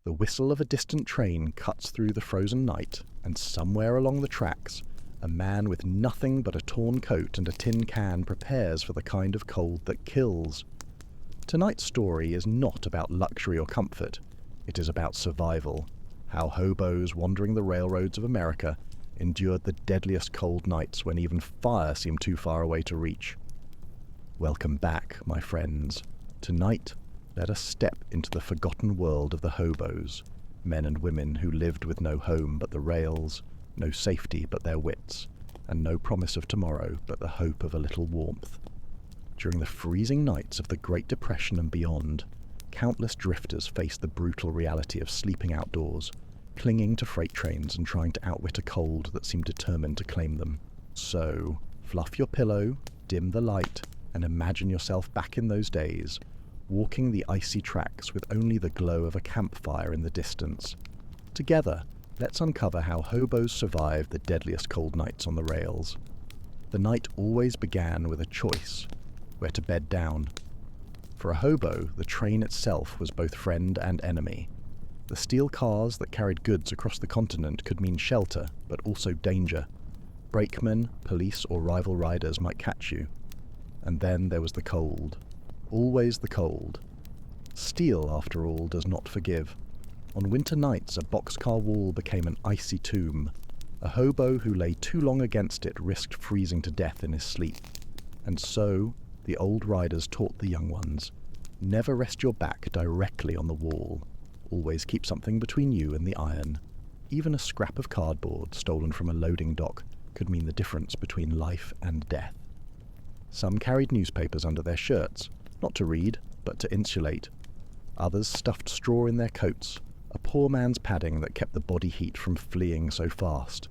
The whistle of a distant train cuts through the frozen night, and somewhere along the tracks, a man with nothing but a torn coat and a tin can prepares for the kind of cold that kills. Tonight's story is not about luxury or comfort. It is about survival. How hobos wandering the railroads of America endured the deadliest cold nights when even fire seemed too far away to reach. Welcome back, my friends. Tonight, let us step into the forgotten world of the hobos, men and women who lived with no home but the rails, no safety but their wits, and no promise of tomorrow but the hope of a little warmth. During the freezing nights of the Great Depression and beyond, countless drifters faced the brutal reality of sleeping outdoors, clinging to freight trains and trying to outwit a cold that seemed determined to claim them. So, fluff your pillow, dim the light, and imagine yourself back in those days, walking the icy tracks with only the glow of a campfire in the distance. Together, let's uncover how hobos survived the deadliest cold nights on the rails. The night always began with a choice: where to bed down. For a hobo, the train itself was both friend and enemy. The steel cars that carried goods across the continent could mean shelter, but also danger. Brakemen, police, or rival riders might catch you. And then there was the cold. Always the cold. Steel, after all, does not forgive. On winter nights, a boxcar wall became an icy tomb. A hobo who lay too long against it risked freezing to death in his sleep. And so, the old riders taught the young ones, never rest your back directly on the wall. Always keep something between you and the iron. Even a scrap of cardboard stolen from a loading dock could mean the difference between life and death. Some carried newspapers under their shirts, not to read, but to insulate. Others stuffed straw in their coats, a poor man's padding that kept the body heat from fleeing so fast.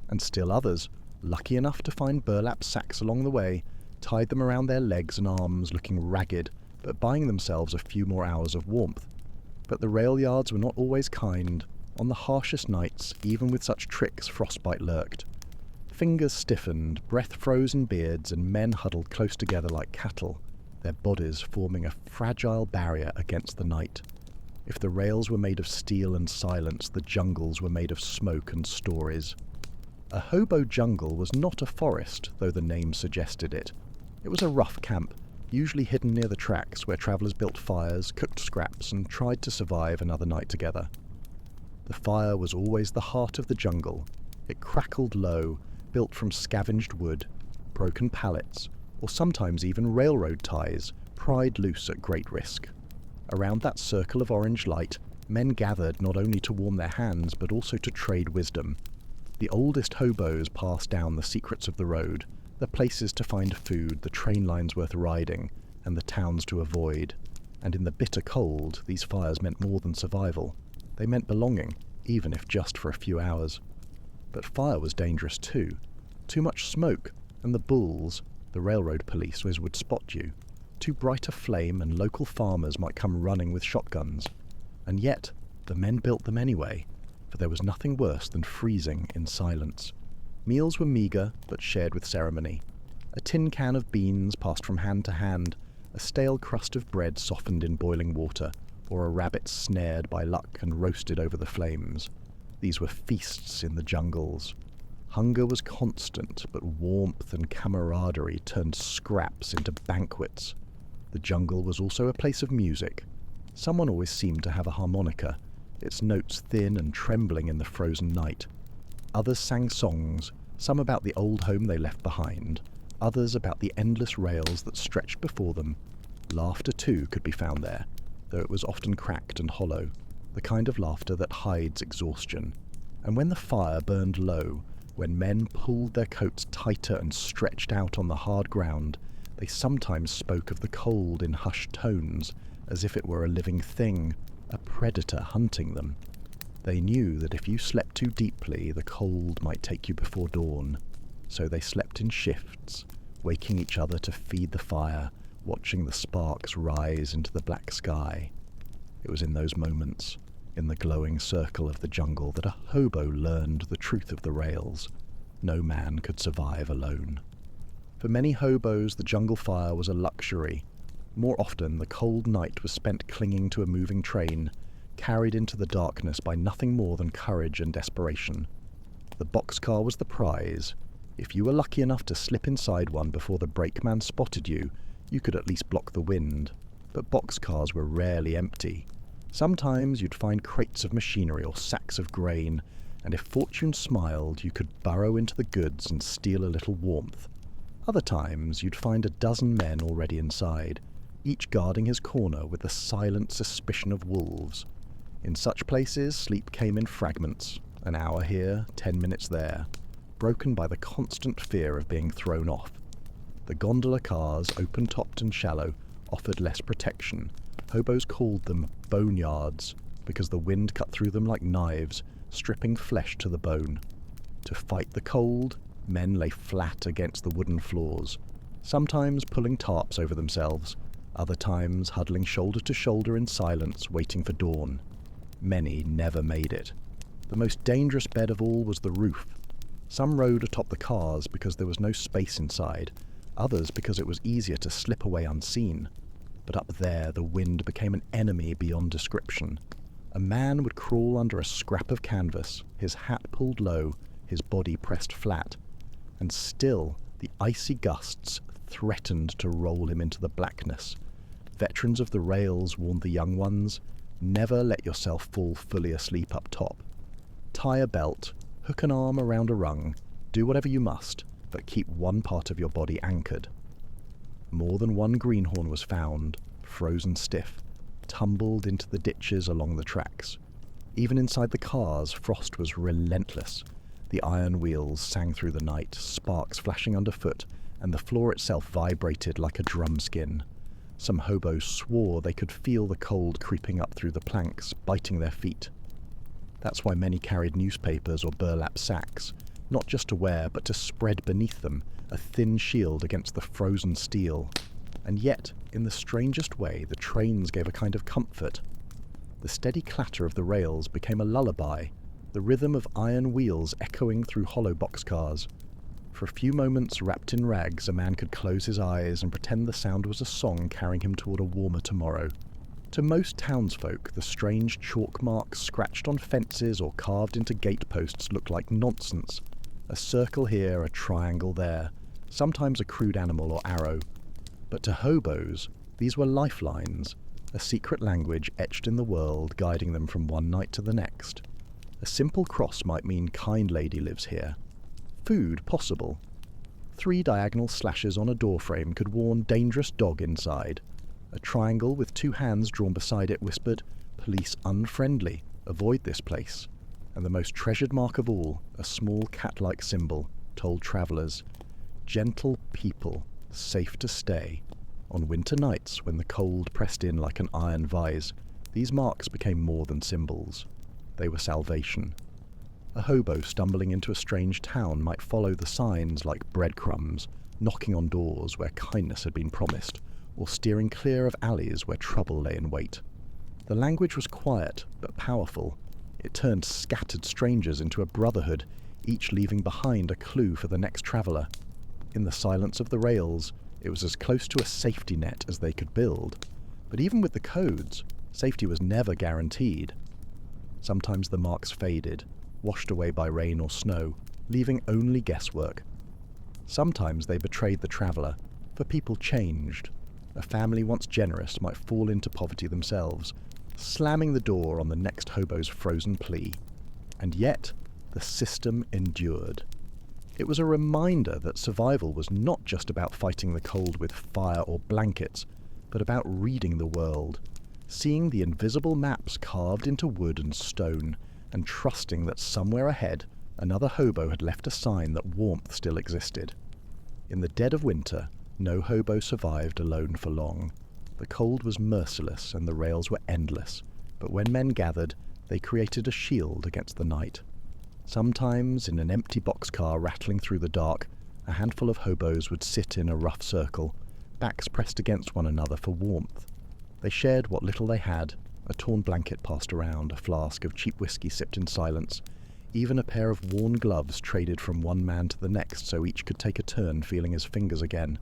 And still others, lucky enough to find burlap sacks along the way, tied them around their legs and arms looking ragged, but buying themselves a few more hours of warmth. But the rail yards were not always kind. On the harshest nights, even with such tricks, frostbite lurked. Fingers stiffened, breath froze in beards, and men huddled close together like cattle, their bodies forming a fragile barrier against the night. If the rails were made of steel and silence, the jungles were made of smoke and stories. A hobo jungle was not a forest, though the name suggested it. It was a rough camp, usually hidden near the tracks where travellers built fires, cooked scraps, and tried to survive another night together. The fire was always the heart of the jungle. It crackled low, built from scavenged wood, broken pallets, or sometimes even railroad ties, pried loose at great risk. Around that circle of orange light, men gathered not only to warm their hands, but also to trade wisdom. The oldest hobos passed down the secrets of the road, the places to find food, the train lines worth riding, and the towns to avoid. And in the bitter cold, these fires meant more than survival. They meant belonging, even if just for a few hours. But fire was dangerous too. Too much smoke, and the bulls, the railroad police, would spot you. Too bright a flame, and local farmers might come running with shotguns. And yet, the men built them anyway, for there was nothing worse than freezing in silence. Meals were meagre, but shared with ceremony. A tin can of beans passed from hand to hand, a stale crust of bread softened in boiling water, or a rabbit snared by luck and roasted over the flames. These were feasts in the jungles. Hunger was constant, but warmth and camaraderie turned scraps into banquets. The jungle was also a place of music. Someone always seemed to have a harmonica, its notes thin and trembling in the frozen night. Others sang songs, some about the old home they left behind, others about the endless rails that stretched before them. Laughter, too, could be found there, though it was often cracked and hollow, the kind of laughter that hides exhaustion. And when the fire burned low, when men pulled their coats tighter and stretched out on the hard ground, they sometimes spoke of the cold in hushed tones, as if it were a living thing, a predator hunting them. They knew that if you slept too deeply, the cold might take you before dawn. So they slept in shifts, waking each other to feed the fire, watching the sparks rise into the black sky. It was in those moments, in the glowing circle of the jungle, that a hobo learned the truth of the rails. No man could survive alone. For many hobos, the jungle fire was a luxury. More often, the cold night was spent clinging to a moving train, carried into the darkness by nothing more than courage and desperation. The boxcar was the prize. If you were lucky enough to slip inside one before the brakeman spotted you, you could at least block the wind. But boxcars were rarely empty. Sometimes you'd find crates of machinery or sacks of grain, and if fortune smiled, you could burrow into the goods and steal a little warmth. Other times you'd find a dozen men already inside, each guarding his corner with the silent suspicion of wolves. In such places, sleep came in fragments, an hour here, 10 minutes there, broken by the constant fear of being thrown off. The gondola cars, open-topped and shallow, offered less protection. Hobos called them boneyards because the wind cut through them like knives, stripping flesh to the bone. To fight the cold, men lay flat against the wooden floors, sometimes pulling tarps over themselves, other times huddling shoulder to shoulder in silence, waiting for dawn. Many never made it. The most dangerous bed of all was the roof. Some rode atop the cars because there was no space inside, others because it was easier to slip away unseen. But up there the wind became an enemy beyond description. A man would crawl under a scrap of canvas, his hat pulled low, his body pressed flat, and still the icy gusts threatened to roll him into the blackness. Veterans of the rails warned the young ones, never let yourself fall fully asleep up top. Tie a belt, hook an arm around a rung, do whatever you must, but keep one part of your body anchored. More than one greenhorn was found, frozen stiff, tumbled into the ditches along the tracks. Even inside the cars, frost was relentless. The iron wheels sang through the night, sparks flashing underfoot, and the floor itself vibrated like a drum skin. Some hobos swore they could feel the cold creeping up through the planks, biting their feet. That's why many carried newspapers or burlap sacks, not just to wear, but to spread beneath them, a thin shield against the frozen steel. And yet, in the strangest way, the trains gave a kind of comfort. The steady clatter of the rails became a lullaby, the rhythm of iron wheels echoing through hollow boxcars. For a few moments, wrapped in rags, a man could close his eyes and pretend the sound was a song carrying him toward a warmer tomorrow. To most townsfolk, the strange chalk marks scratched on fences or carved into gateposts looked like nonsense. A circle here, a triangle there, sometimes a crude animal or arrow. But to hobos, these were lifelines, a secret language etched in the world guiding them from one night to the next. A simple cross might mean kind lady lives here. Food possible. 3 diagonal slashes on a doorframe could warn dangerous dog inside. A triangle with 2 hands drawn beside it whispered, police unfriendly, avoid this place. And the most treasured mark of all, a small cat-like symbol, told travellers, gentle people, safe to stay. On winter nights, when the cold pressed in like an iron vise, these marks became more than symbols. They were salvation. A hobo stumbling into a strange town might follow the signs like breadcrumbs, knocking on doors where kindness had been promised, or steering clear of alleys where trouble lay in wait. The language was quiet, but powerful. It turned scattered strangers into a brotherhood, each leaving behind a clue for the next traveller. In the silence of the rails, it was as close to a safety net as they could build. But even with the codes, safety was never guaranteed. Sometimes the marks faded, washed away by rain or snow, leaving only guesswork. Sometimes they betrayed the traveller, for people changed. A family once generous might fall into poverty themselves, slamming the door on the next hobo's frozen plea. And yet, the system endured. It was a reminder that survival was not just about fighting the cold with fire or blankets, but about reading the world, seeing the invisible maps carved into wood and stone, and trusting that somewhere ahead another hobo had left a sign that warmth still existed. In the dead of winter, no hobo survived alone for long. The cold was merciless and the rails were endless, but when men gathered, they created a shield against the night. Sometimes, in an empty boxcar rattling through the dark, a handful of hobos would sit in a rough circle, backs pressed against one another for warmth. They shared what little they had, a torn blanket passed around, a flask of cheap whiskey sipped in silence, even a pair of worn gloves traded from one man to the next so each could take a turn feeling his fingers again.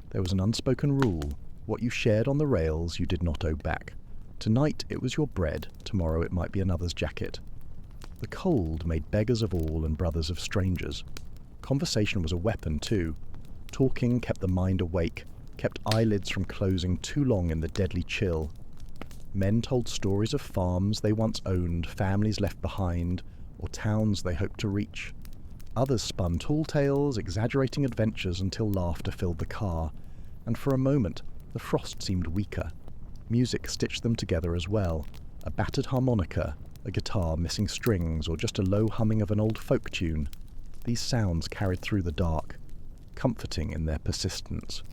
There was an unspoken rule: what you shared on the rails you did not owe back. Tonight it was your bread, tomorrow it might be another's jacket. The cold made beggars of all and brothers of strangers. Conversation was a weapon too. Talking kept the mind awake, kept eyelids from closing too long in the deadly chill. Men told stories of farms they once owned, families left behind, or towns they hoped to reach. Others spun tall tales, exaggerating adventures until laughter filled the car, and for a moment the frost seemed weaker. Music stitched them together as well, a battered harmonica, a guitar missing strings, or just a low humming of an old folk tune. These sounds carried through the dark, comforting in their persistence.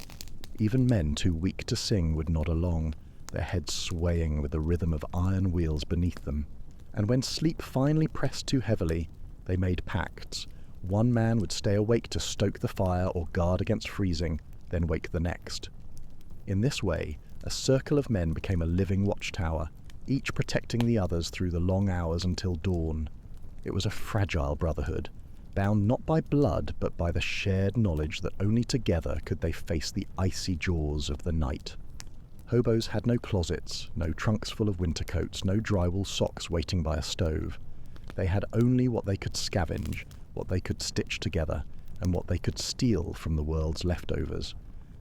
Even men too weak to sing would nod along, their heads swaying with the rhythm of iron wheels beneath them. And when sleep finally pressed too heavily, they made pacts. One man would stay awake to stoke the fire or guard against freezing, then wake the next. In this way, a circle of men became a living watchtower, each protecting the others through the long hours until dawn. It was a fragile brotherhood, bound not by blood but by the shared knowledge that only together could they face the icy jaws of the night. Hobos had no closets, no trunks full of winter coats, no drywall socks waiting by a stove. They had only what they could scavenge, what they could stitch together, and what they could steal from the world's leftovers.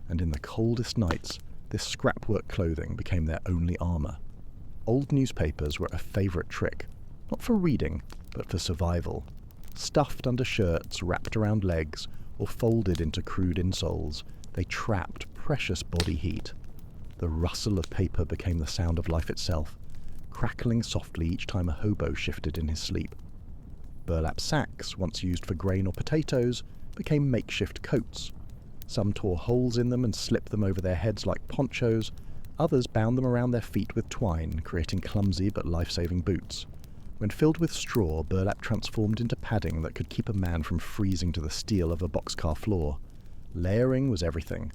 And in the coldest nights, this scrapwork clothing became their only armour. Old newspapers were a favourite trick, not for reading, but for survival. Stuffed under shirts, wrapped around legs, or folded into crude insoles, they trapped precious body heat. The rustle of paper became the sound of life itself, crackling softly each time a hobo shifted in his sleep. Burlap sacks, once used for grain or potatoes, became makeshift coats. Some tore holes in them and slipped them over their heads like ponchos, others bound them around their feet with twine, creating clumsy but life-saving boots. When filled with straw, burlap transformed into padding that could keep a man from freezing to the steel of a boxcar floor. Layering was everything.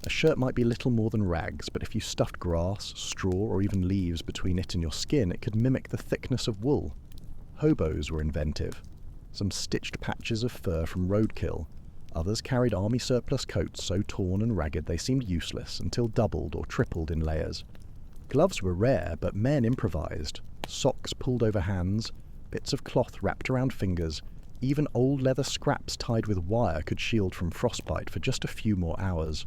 A shirt might be little more than rags, but if you stuffed grass, straw, or even leaves between it and your skin, it could mimic the thickness of wool. Hobos were inventive. Some stitched patches of fur from roadkill. Others carried army surplus coats so torn and ragged they seemed useless until doubled or tripled in layers. Gloves were rare, but men improvised. Socks pulled over hands, bits of cloth wrapped around fingers, even old leather scraps tied with wire could shield from frostbite for just a few more hours.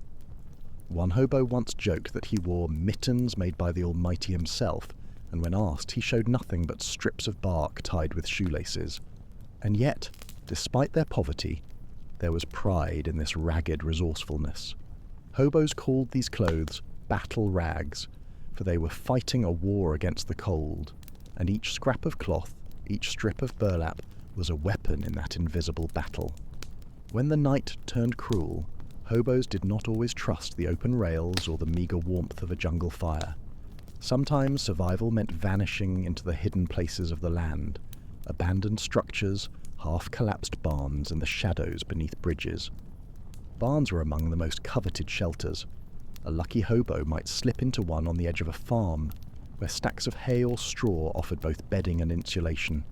One hobo once joked that he wore mittens made by the Almighty himself, and when asked, he showed nothing but strips of bark tied with shoelaces. And yet, despite their poverty, there was pride in this ragged resourcefulness. Hobos called these clothes battle rags, for they were fighting a war against the cold, and each scrap of cloth, each strip of burlap, was a weapon in that invisible battle. When the night turned cruel, hobos did not always trust the open rails or the meagre warmth of a jungle fire. Sometimes survival meant vanishing into the hidden places of the land, abandoned structures, half-collapsed barns, and the shadows beneath bridges. Barns were among the most coveted shelters. A lucky hobo might slip into one on the edge of a farm, where stacks of hay or straw offered both bedding and insulation.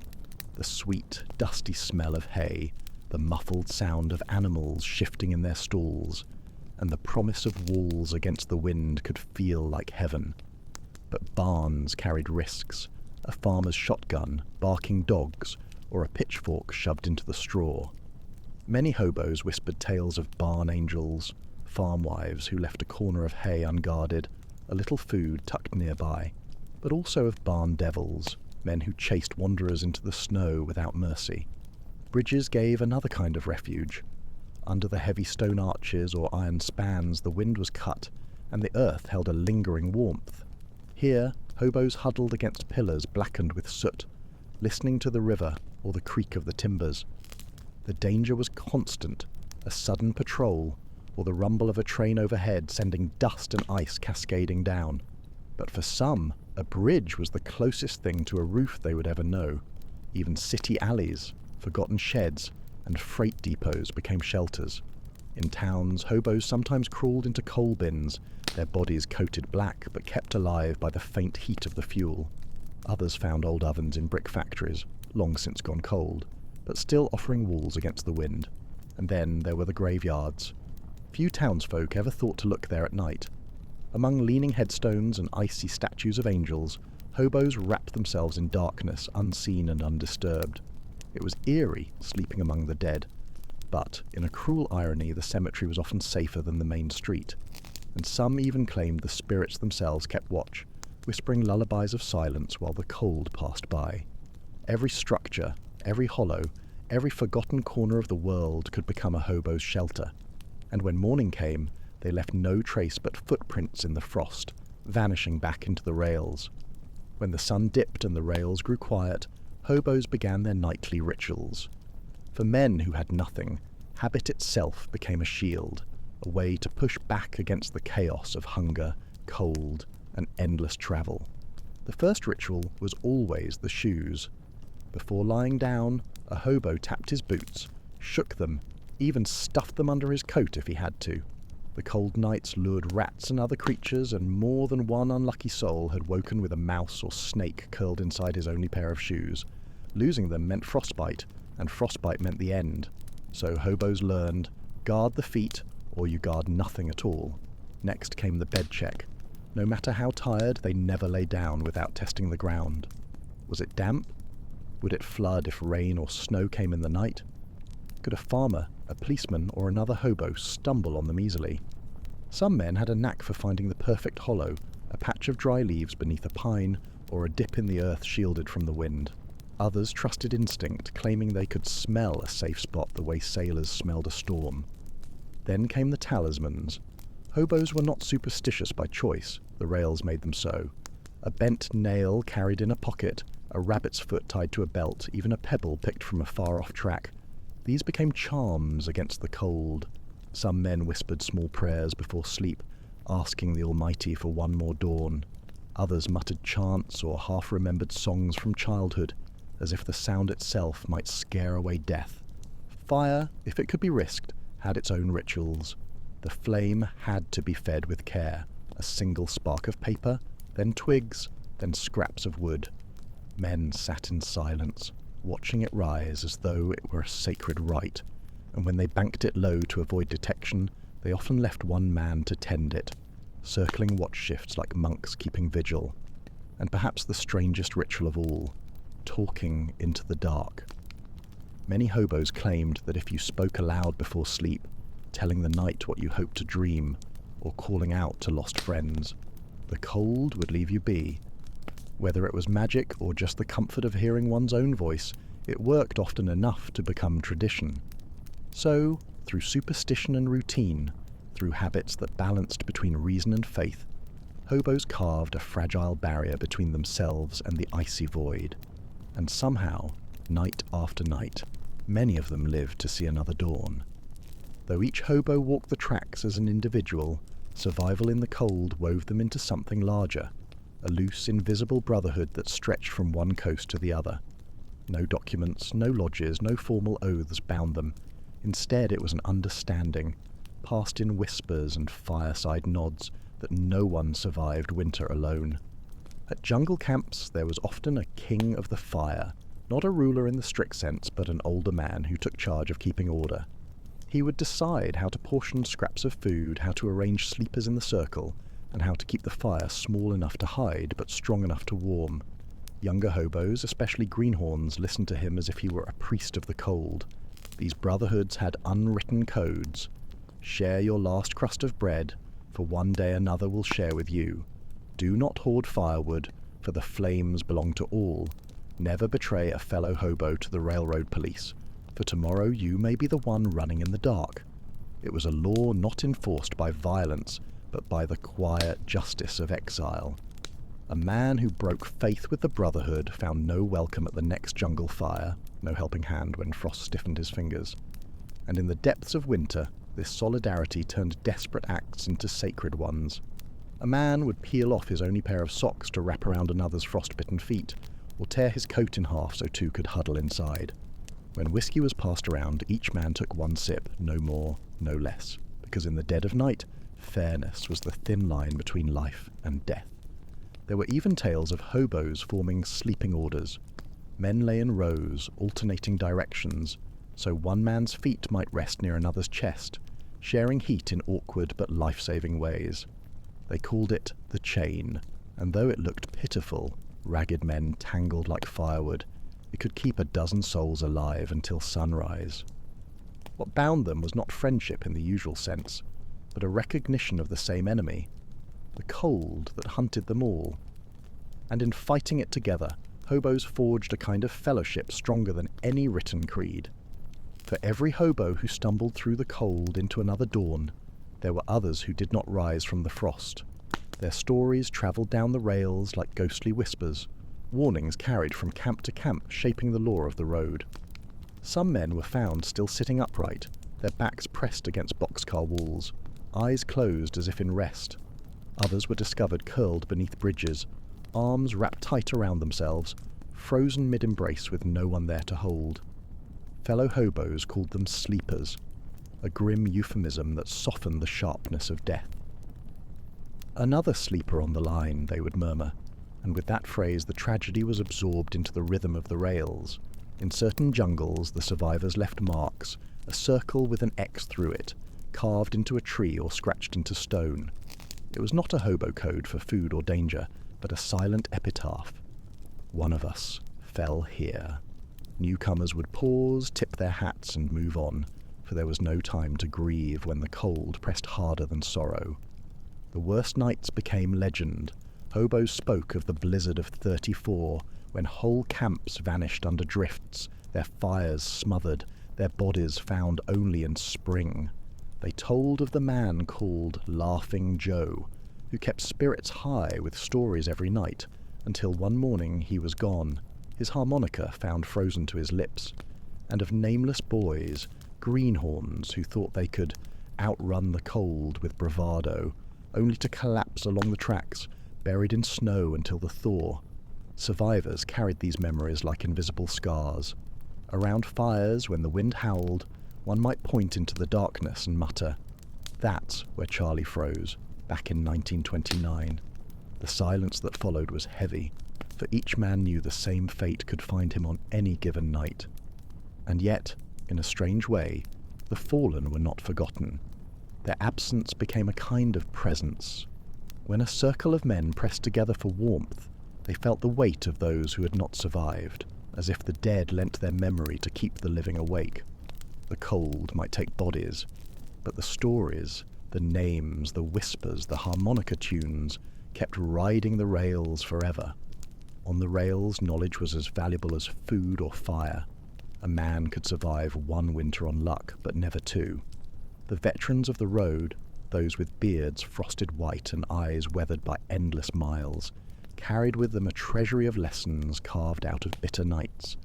The sweet, dusty smell of hay, the muffled sound of animals shifting in their stalls, and the promise of walls against the wind could feel like heaven. But barns carried risks, a farmer's shotgun, barking dogs, or a pitchfork shoved into the straw. Many hobos whispered tales of barn angels, farm wives who left a corner of hay unguarded, a little food tucked nearby, but also of barn devils, men who chased wanderers into the snow without mercy. Bridges gave another kind of refuge. Under the heavy stone arches or iron spans the wind was cut, and the earth held a lingering warmth. Here, hobos huddled against pillars blackened with soot, listening to the river or the creak of the timbers. The danger was constant, a sudden patrol, or the rumble of a train overhead sending dust and ice cascading down. But for some, a bridge was the closest thing to a roof they would ever know. Even city alleys, forgotten sheds, and freight depots became shelters. In towns, hobos sometimes crawled into coal bins, their bodies coated black but kept alive by the faint heat of the fuel. Others found old ovens in brick factories, long since gone cold, but still offering walls against the wind. And then there were the graveyards. Few townsfolk ever thought to look there at night. Among leaning headstones and icy statues of angels, hobos wrapped themselves in darkness, unseen and undisturbed. It was eerie, sleeping among the dead, but, in a cruel irony, the cemetery was often safer than the main street, and some even claimed the spirits themselves kept watch, whispering lullabies of silence while the cold passed by. Every structure, every hollow, every forgotten corner of the world could become a hobo's shelter, and when morning came, they left no trace but footprints in the frost, vanishing back into the rails. When the sun dipped and the rails grew quiet, hobos began their nightly rituals. For men who had nothing, habit itself became a shield, a way to push back against the chaos of hunger, cold, and endless travel. The first ritual was always the shoes. Before lying down, a hobo tapped his boots, shook them, even stuffed them under his coat if he had to. The cold nights lured rats and other creatures, and more than one unlucky soul had woken with a mouse or snake curled inside his only pair of shoes. Losing them meant frostbite, and frostbite meant the end. So hobos learned, guard the feet, or you guard nothing at all. Next came the bed check. No matter how tired, they never lay down without testing the ground. Was it damp? Would it flood if rain or snow came in the night? Could a farmer, a policeman, or another hobo stumble on them easily? Some men had a knack for finding the perfect hollow, a patch of dry leaves beneath a pine, or a dip in the earth shielded from the wind. Others trusted instinct, claiming they could smell a safe spot the way sailors smelled a storm. Then came the talismans. Hobos were not superstitious by choice, the rails made them so. A bent nail carried in a pocket, a rabbit's foot tied to a belt, even a pebble picked from a far-off track. These became charms against the cold. Some men whispered small prayers before sleep, asking the Almighty for one more dawn. Others muttered chants or half-remembered songs from childhood, as if the sound itself might scare away death. Fire, if it could be risked, had its own rituals. The flame had to be fed with care, a single spark of paper, then twigs, then scraps of wood. Men sat in silence, watching it rise as though it were a sacred rite, and when they banked it low to avoid detection, they often left one man to tend it, circling watch shifts like monks keeping vigil. And perhaps the strangest ritual of all, talking into the dark. Many hobos claimed that if you spoke aloud before sleep, telling the night what you hoped to dream, or calling out to lost friends, the cold would leave you be. Whether it was magic or just the comfort of hearing one's own voice, it worked often enough to become tradition. So, through superstition and routine, through habits that balanced between reason and faith, hobos carved a fragile barrier between themselves and the icy void. And somehow, night after night, many of them lived to see another dawn. Though each hobo walked the tracks as an individual, survival in the cold wove them into something larger, a loose, invisible brotherhood that stretched from one coast to the other. No documents, no lodges, no formal oaths bound them. Instead, it was an understanding, passed in whispers and fireside nods, that no one survived winter alone. At jungle camps, there was often a king of the fire, not a ruler in the strict sense, but an older man who took charge of keeping order. He would decide how to portion scraps of food, how to arrange sleepers in the circle, and how to keep the fire small enough to hide but strong enough to warm. Younger hobos, especially greenhorns, listened to him as if he were a priest of the cold. These brotherhoods had unwritten codes. Share your last crust of bread, for one day another will share with you. Do not hoard firewood, for the flames belong to all. Never betray a fellow hobo to the railroad police, for tomorrow you may be the one running in the dark. It was a law not enforced by violence, but by the quiet justice of exile. A man who broke faith with the brotherhood found no welcome at the next jungle fire, no helping hand when frost stiffened his fingers. And in the depths of winter, this solidarity turned desperate acts into sacred ones. A man would peel off his only pair of socks to wrap around another's frostbitten feet, or tear his coat in half so two could huddle inside. When whiskey was passed around, each man took one sip, no more, no less, because in the dead of night, fairness was the thin line between life and death. There were even tales of hobos forming sleeping orders. Men lay in rows, alternating directions, so one man's feet might rest near another's chest, sharing heat in awkward but life-saving ways. They called it the chain, and though it looked pitiful, ragged men tangled like firewood, it could keep a dozen souls alive until sunrise. What bound them was not friendship in the usual sense, but a recognition of the same enemy, the cold that hunted them all. And in fighting it together, hobos forged a kind of fellowship stronger than any written creed. For every hobo who stumbled through the cold into another dawn, there were others who did not rise from the frost. Their stories travelled down the rails like ghostly whispers, warnings carried from camp to camp shaping the law of the road. Some men were found still sitting upright, their backs pressed against boxcar walls, eyes closed as if in rest. Others were discovered curled beneath bridges, arms wrapped tight around themselves, frozen mid-embrace with no one there to hold. Fellow hobos called them sleepers, a grim euphemism that softened the sharpness of death. Another sleeper on the line, they would murmur, and with that phrase the tragedy was absorbed into the rhythm of the rails. In certain jungles the survivors left marks, a circle with an X through it, carved into a tree or scratched into stone. It was not a hobo code for food or danger, but a silent epitaph. One of us fell here. Newcomers would pause, tip their hats and move on, for there was no time to grieve when the cold pressed harder than sorrow. The worst nights became legend. Hobos spoke of the blizzard of '34, when whole camps vanished under drifts, their fires smothered, their bodies found only in spring. They told of the man called Laughing Joe, who kept spirits high with stories every night, until one morning he was gone, his harmonica found frozen to his lips, and of nameless boys, greenhorns who thought they could outrun the cold with bravado, only to collapse along the tracks, buried in snow until the thaw. Survivors carried these memories like invisible scars. Around fires, when the wind howled, one might point into the darkness and mutter, "That's where Charlie froze, back in 1929. The silence that followed was heavy, for each man knew the same fate could find him on any given night. And yet, in a strange way, the fallen were not forgotten. Their absence became a kind of presence. When a circle of men pressed together for warmth, they felt the weight of those who had not survived, as if the dead lent their memory to keep the living awake. The cold might take bodies, but the stories, the names, the whispers, the harmonica tunes, kept riding the rails forever. On the rails, knowledge was as valuable as food or fire. A man could survive one winter on luck, but never two. The veterans of the road, those with beards frosted white and eyes weathered by endless miles, carried with them a treasury of lessons carved out of bitter nights,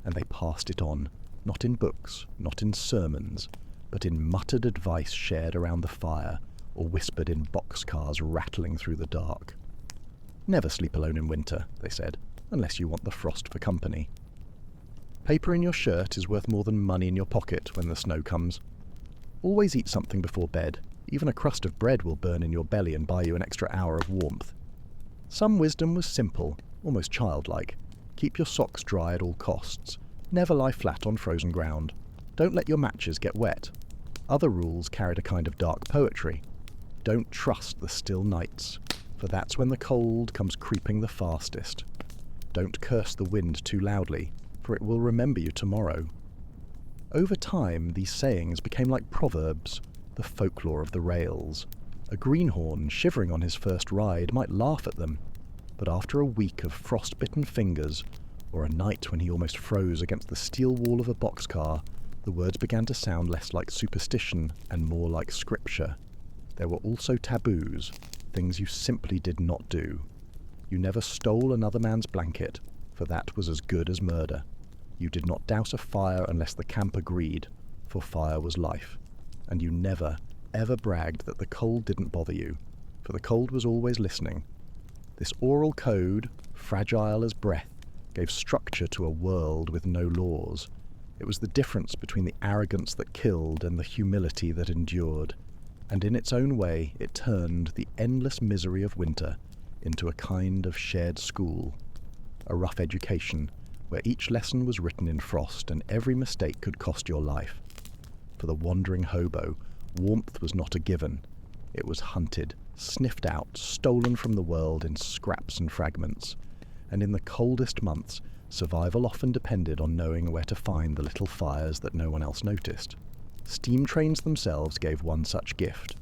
and they passed it on, not in books, not in sermons, but in muttered advice shared around the fire, or whispered in boxcars rattling through the dark. "Never sleep alone in winter," they said, "unless you want the frost for company. Paper in your shirt is worth more than money in your pocket when the snow comes. Always eat something before bed. Even a crust of bread will burn in your belly and buy you an extra hour of warmth." Some wisdom was simple, almost childlike. Keep your socks dry at all costs. Never lie flat on frozen ground. Don't let your matches get wet. Other rules carried a kind of dark poetry. Don't trust the still nights, for that's when the cold comes creeping the fastest. Don't curse the wind too loudly, for it will remember you tomorrow. Over time, these sayings became like proverbs, the folklore of the rails. A greenhorn shivering on his first ride might laugh at them, but after a week of frostbitten fingers, or a night when he almost froze against the steel wall of a boxcar, the words began to sound less like superstition and more like scripture. There were also taboos, things you simply did not do. You never stole another man's blanket, for that was as good as murder. You did not douse a fire unless the camp agreed, for fire was life. And you never, ever bragged that the cold didn't bother you, for the cold was always listening. This oral code, fragile as breath, gave structure to a world with no laws. It was the difference between the arrogance that killed and the humility that endured, and in its own way it turned the endless misery of winter into a kind of shared school, a rough education, where each lesson was written in frost and every mistake could cost your life. For the wandering hobo, warmth was not a given, it was hunted, sniffed out, stolen from the world in scraps and fragments. And in the coldest months, survival often depended on knowing where to find the little fires that no one else noticed. Steam trains themselves gave one such gift.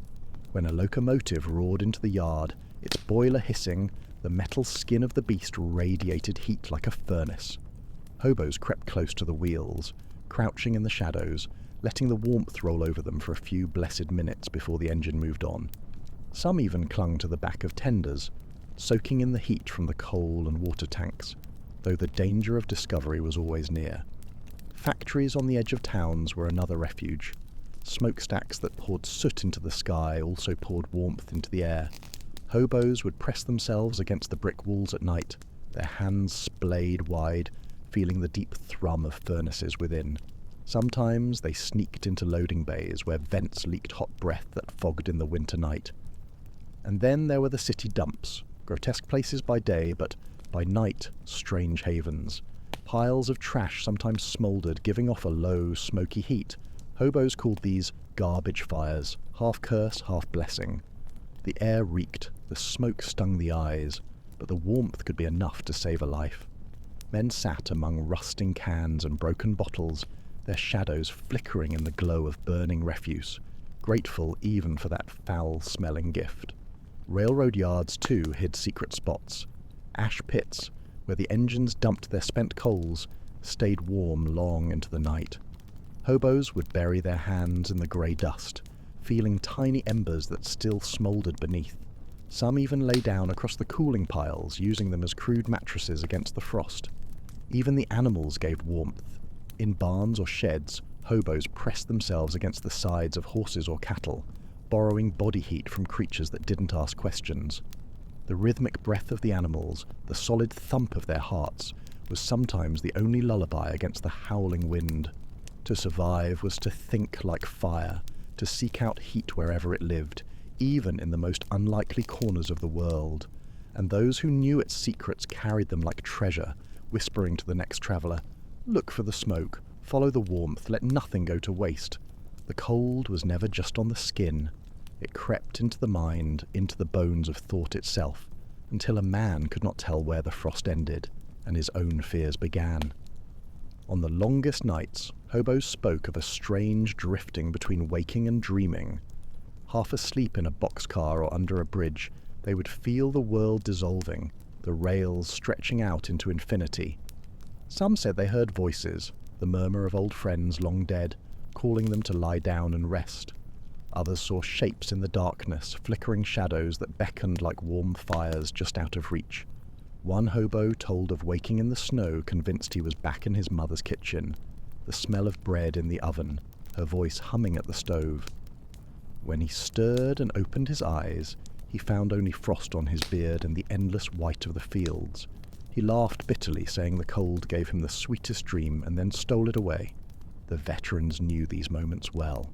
When a locomotive roared into the yard, its boiler hissing, the metal skin of the beast radiated heat like a furnace. Hobos crept close to the wheels, crouching in the shadows, letting the warmth roll over them for a few blessed minutes before the engine moved on. Some even clung to the back of tenders, soaking in the heat from the coal and water tanks, though the danger of discovery was always near. Factories on the edge of towns were another refuge. Smokestacks that poured soot into the sky also poured warmth into the air. Hobos would press themselves against the brick walls at night, their hands splayed wide, feeling the deep thrum of furnaces within. Sometimes they sneaked into loading bays where vents leaked hot breath that fogged in the winter night. And then there were the city dumps, grotesque places by day, but by night, strange havens. Piles of trash sometimes smouldered, giving off a low, smoky heat. Hobos called these garbage fires, half curse, half blessing. The air reeked, the smoke stung the eyes, but the warmth could be enough to save a life. Men sat among rusting cans and broken bottles, their shadows flickering in the glow of burning refuse, grateful even for that foul-smelling gift. Railroad yards, too, hid secret spots. Ash pits, where the engines dumped their spent coals, stayed warm long into the night. Hobos would bury their hands in the grey dust, feeling tiny embers that still smouldered beneath. Some even lay down across the cooling piles, using them as crude mattresses against the frost. Even the animals gave warmth. In barns or sheds, hobos pressed themselves against the sides of horses or cattle, borrowing body heat from creatures that didn't ask questions. The rhythmic breath of the animals, the solid thump of their hearts, was sometimes the only lullaby against the howling wind. To survive was to think like fire, to seek out heat wherever it lived, even in the most unlikely corners of the world. And those who knew its secrets carried them like treasure, whispering to the next traveller, "Look for the smoke, follow the warmth, let nothing go to waste." The cold was never just on the skin. It crept into the mind, into the bones of thought itself, until a man could not tell where the frost ended, and his own fears began. On the longest nights, hobos spoke of a strange drifting between waking and dreaming. Half asleep in a boxcar or under a bridge, they would feel the world dissolving, the rails stretching out into infinity. Some said they heard voices, the murmur of old friends long dead, calling them to lie down and rest. Others saw shapes in the darkness, flickering shadows that beckoned like warm fires just out of reach. One hobo told of waking in the snow, convinced he was back in his mother's kitchen, the smell of bread in the oven, her voice humming at the stove. When he stirred and opened his eyes, he found only frost on his beard and the endless white of the fields. He laughed bitterly, saying the cold gave him the sweetest dream, and then stole it away. The veterans knew these moments well.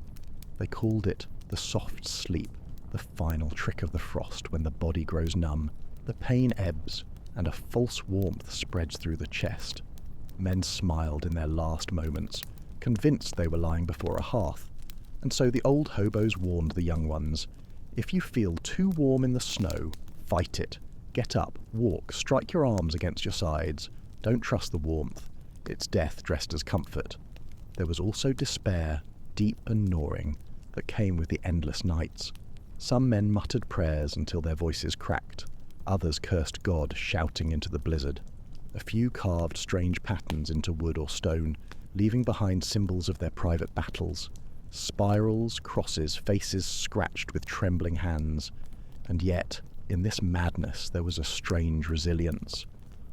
They called it the soft sleep, the final trick of the frost when the body grows numb, the pain ebbs, and a false warmth spreads through the chest. Men smiled in their last moments, convinced they were lying before a hearth. And so the old hobos warned the young ones, "If you feel too warm in the snow, fight it. Get up, walk, strike your arms against your sides. Don't trust the warmth. It's death dressed as comfort." There was also despair, deep and gnawing, that came with the endless nights. Some men muttered prayers until their voices cracked. Others cursed God, shouting into the blizzard. A few carved strange patterns into wood or stone, leaving behind symbols of their private battles. Spirals, crosses, faces scratched with trembling hands. And yet, in this madness, there was a strange resilience.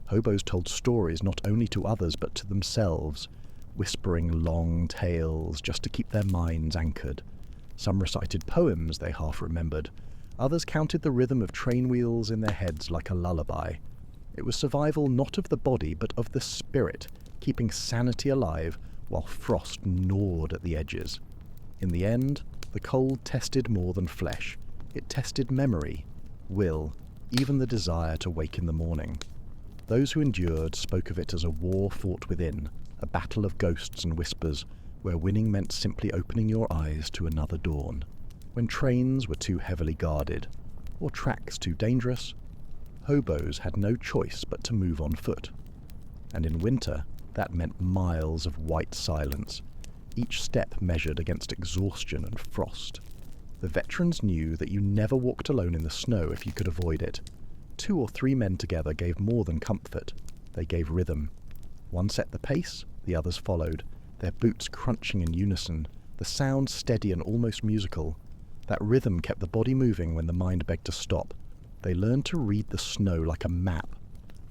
Hobos told stories not only to others but to themselves, whispering long tales just to keep their minds anchored. Some recited poems they half remembered. Others counted the rhythm of train wheels in their heads like a lullaby. It was survival not of the body but of the spirit, keeping sanity alive while frost gnawed at the edges. In the end, the cold tested more than flesh. It tested memory, will, even the desire to wake in the morning. Those who endured spoke of it as a war fought within, a battle of ghosts and whispers, where winning meant simply opening your eyes to another dawn. When trains were too heavily guarded, or tracks too dangerous, hobos had no choice but to move on foot. And in winter, that meant miles of white silence, each step measured against exhaustion and frost. The veterans knew that you never walked alone in the snow if you could avoid it. 2 or 3 men together gave more than comfort. They gave rhythm. One set the pace, the others followed, their boots crunching in unison, the sound steady and almost musical. That rhythm kept the body moving when the mind begged to stop. They learned to read the snow like a map.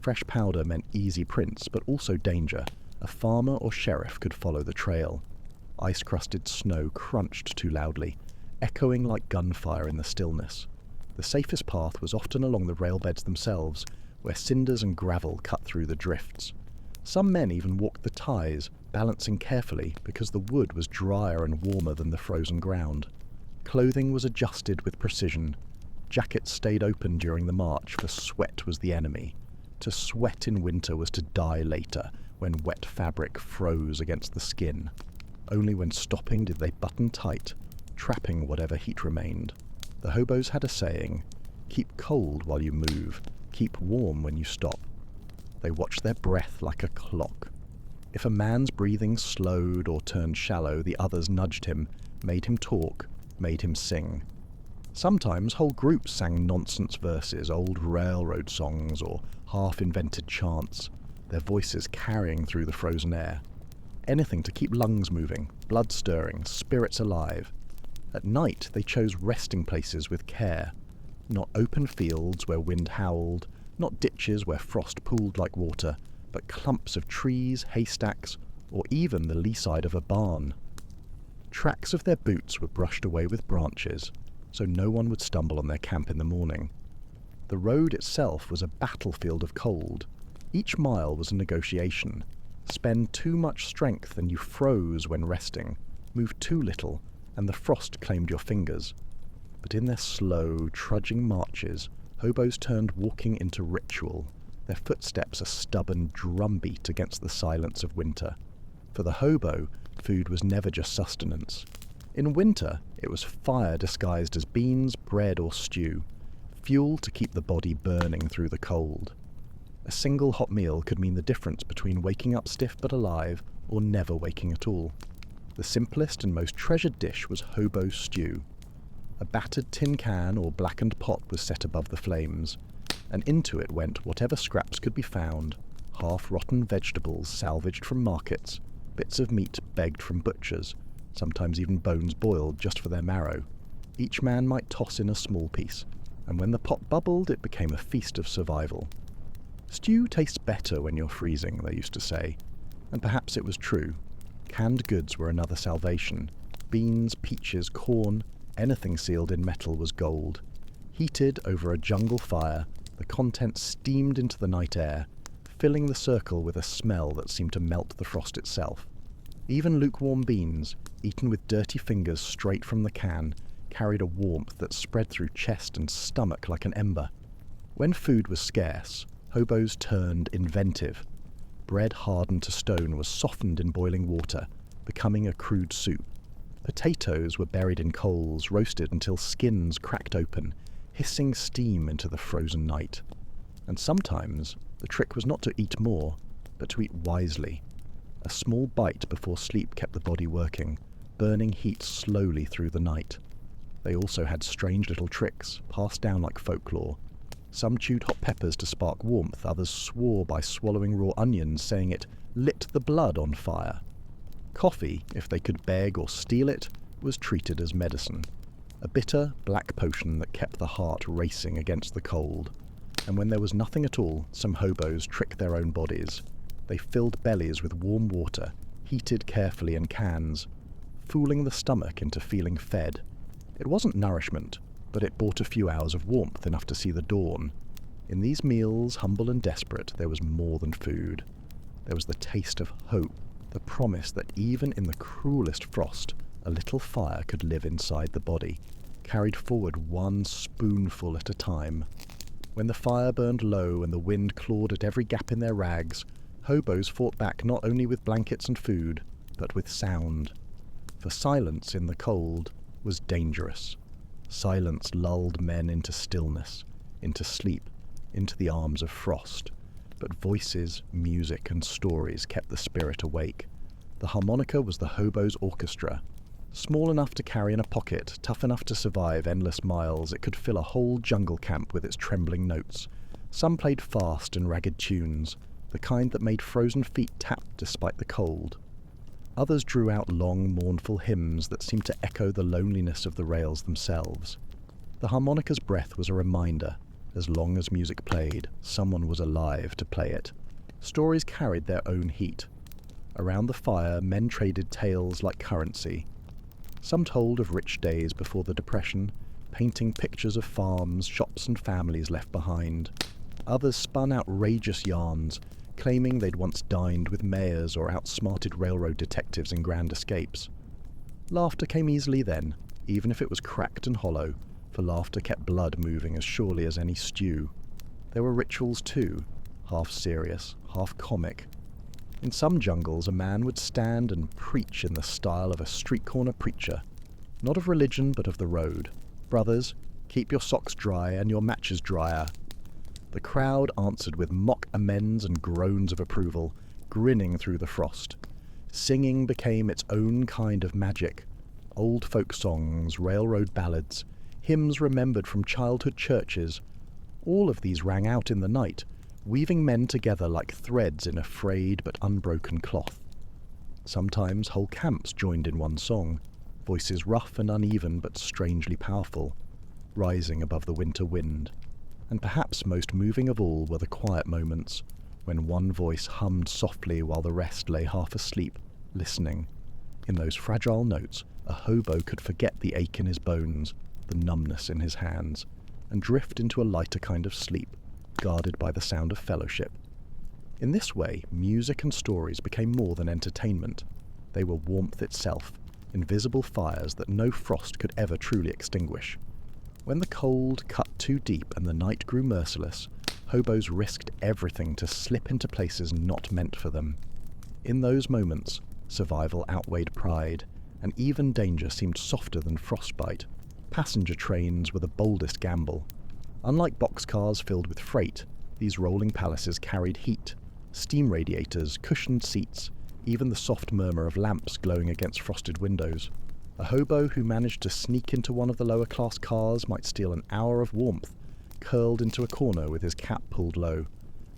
Fresh powder meant easy prints, but also danger. A farmer or sheriff could follow the trail. Ice-crusted snow crunched too loudly, echoing like gunfire in the stillness. The safest path was often along the railbeds themselves, where cinders and gravel cut through the drifts. Some men even walked the ties, balancing carefully because the wood was drier and warmer than the frozen ground. Clothing was adjusted with precision. Jackets stayed open during the march, for sweat was the enemy. To sweat in winter was to die later, when wet fabric froze against the skin. Only when stopping did they button tight, trapping whatever heat remained. The hobos had a saying, "Keep cold while you move, keep warm when you stop." They watched their breath like a clock. If a man's breathing slowed or turned shallow, the others nudged him, made him talk, made him sing. Sometimes whole groups sang nonsense verses, old railroad songs, or half-invented chants, their voices carrying through the frozen air. Anything to keep lungs moving, blood stirring, spirits alive. At night they chose resting places with care. Not open fields where wind howled, not ditches where frost pooled like water, but clumps of trees, haystacks, or even the lee side of a barn. Tracks of their boots were brushed away with branches, so no one would stumble on their camp in the morning. The road itself was a battlefield of cold. Each mile was a negotiation. Spend too much strength and you froze when resting. Move too little, and the frost claimed your fingers. But in their slow, trudging marches, hobos turned walking into ritual, their footsteps a stubborn drumbeat against the silence of winter. For the hobo, food was never just sustenance. In winter, it was fire disguised as beans, bread, or stew, fuel to keep the body burning through the cold. A single hot meal could mean the difference between waking up stiff but alive or never waking at all. The simplest and most treasured dish was hobo stew. A battered tin can or blackened pot was set above the flames, and into it went whatever scraps could be found, half-rotten vegetables salvaged from markets, bits of meat begged from butchers, sometimes even bones boiled just for their marrow. Each man might toss in a small piece, and when the pot bubbled it became a feast of survival. Stew tastes better when you're freezing, they used to say, and perhaps it was true. Canned goods were another salvation. Beans, peaches, corn, anything sealed in metal was gold. Heated over a jungle fire, the contents steamed into the night air, filling the circle with a smell that seemed to melt the frost itself. Even lukewarm beans, eaten with dirty fingers straight from the can, carried a warmth that spread through chest and stomach like an ember. When food was scarce, hobos turned inventive. Bread hardened to stone was softened in boiling water, becoming a crude soup. Potatoes were buried in coals, roasted until skins cracked open, hissing steam into the frozen night. And sometimes the trick was not to eat more, but to eat wisely. A small bite before sleep kept the body working, burning heat slowly through the night. They also had strange little tricks, passed down like folklore. Some chewed hot peppers to spark warmth, others swore by swallowing raw onions, saying it lit the blood on fire. Coffee, if they could beg or steal it, was treated as medicine. A bitter, black potion that kept the heart racing against the cold. And when there was nothing at all, some hobos tricked their own bodies. They filled bellies with warm water, heated carefully in cans, fooling the stomach into feeling fed. It wasn't nourishment, but it brought a few hours of warmth, enough to see the dawn. In these meals, humble and desperate, there was more than food. There was the taste of hope, the promise that even in the cruelest frost, a little fire could live inside the body, carried forward one spoonful at a time. When the fire burned low and the wind clawed at every gap in their rags, hobos fought back not only with blankets and food, but with sound. For silence in the cold was dangerous. Silence lulled men into stillness, into sleep, into the arms of frost. But voices, music, and stories kept the spirit awake. The harmonica was the hobo's orchestra. Small enough to carry in a pocket, tough enough to survive endless miles, it could fill a whole jungle camp with its trembling notes. Some played fast and ragged tunes, the kind that made frozen feet tap despite the cold. Others drew out long, mournful hymns that seemed to echo the loneliness of the rails themselves. The harmonica's breath was a reminder. As long as music played, someone was alive to play it. Stories carried their own heat. Around the fire, men traded tales like currency. Some told of rich days before the Depression, painting pictures of farms, shops, and families left behind. Others spun outrageous yarns, claiming they'd once dined with mayors or outsmarted railroad detectives in grand escapes. Laughter came easily then, even if it was cracked and hollow, for laughter kept blood moving as surely as any stew. There were rituals too, half serious, half comic. In some jungles, a man would stand and preach in the style of a street-corner preacher, not of religion but of the road. Brothers, keep your socks dry and your matches drier. The crowd answered with mock amens and groans of approval, grinning through the frost. Singing became its own kind of magic. Old folk songs, railroad ballads, hymns remembered from childhood churches. All of these rang out in the night, weaving men together like threads in a frayed but unbroken cloth. Sometimes whole camps joined in one song, voices rough and uneven but strangely powerful, rising above the winter wind. And perhaps most moving of all were the quiet moments, when one voice hummed softly while the rest lay half asleep, listening. In those fragile notes, a hobo could forget the ache in his bones, the numbness in his hands, and drift into a lighter kind of sleep, guarded by the sound of fellowship. In this way, music and stories became more than entertainment. They were warmth itself, invisible fires that no frost could ever truly extinguish. When the cold cut too deep and the night grew merciless, hobos risked everything to slip into places not meant for them. In those moments, survival outweighed pride, and even danger seemed softer than frostbite. Passenger trains were the boldest gamble. Unlike boxcars filled with freight, these rolling palaces carried heat, steam radiators, cushioned seats, even the soft murmur of lamps glowing against frosted windows. A hobo who managed to sneak into one of the lower-class cars might steal an hour of warmth, curled into a corner with his cap pulled low.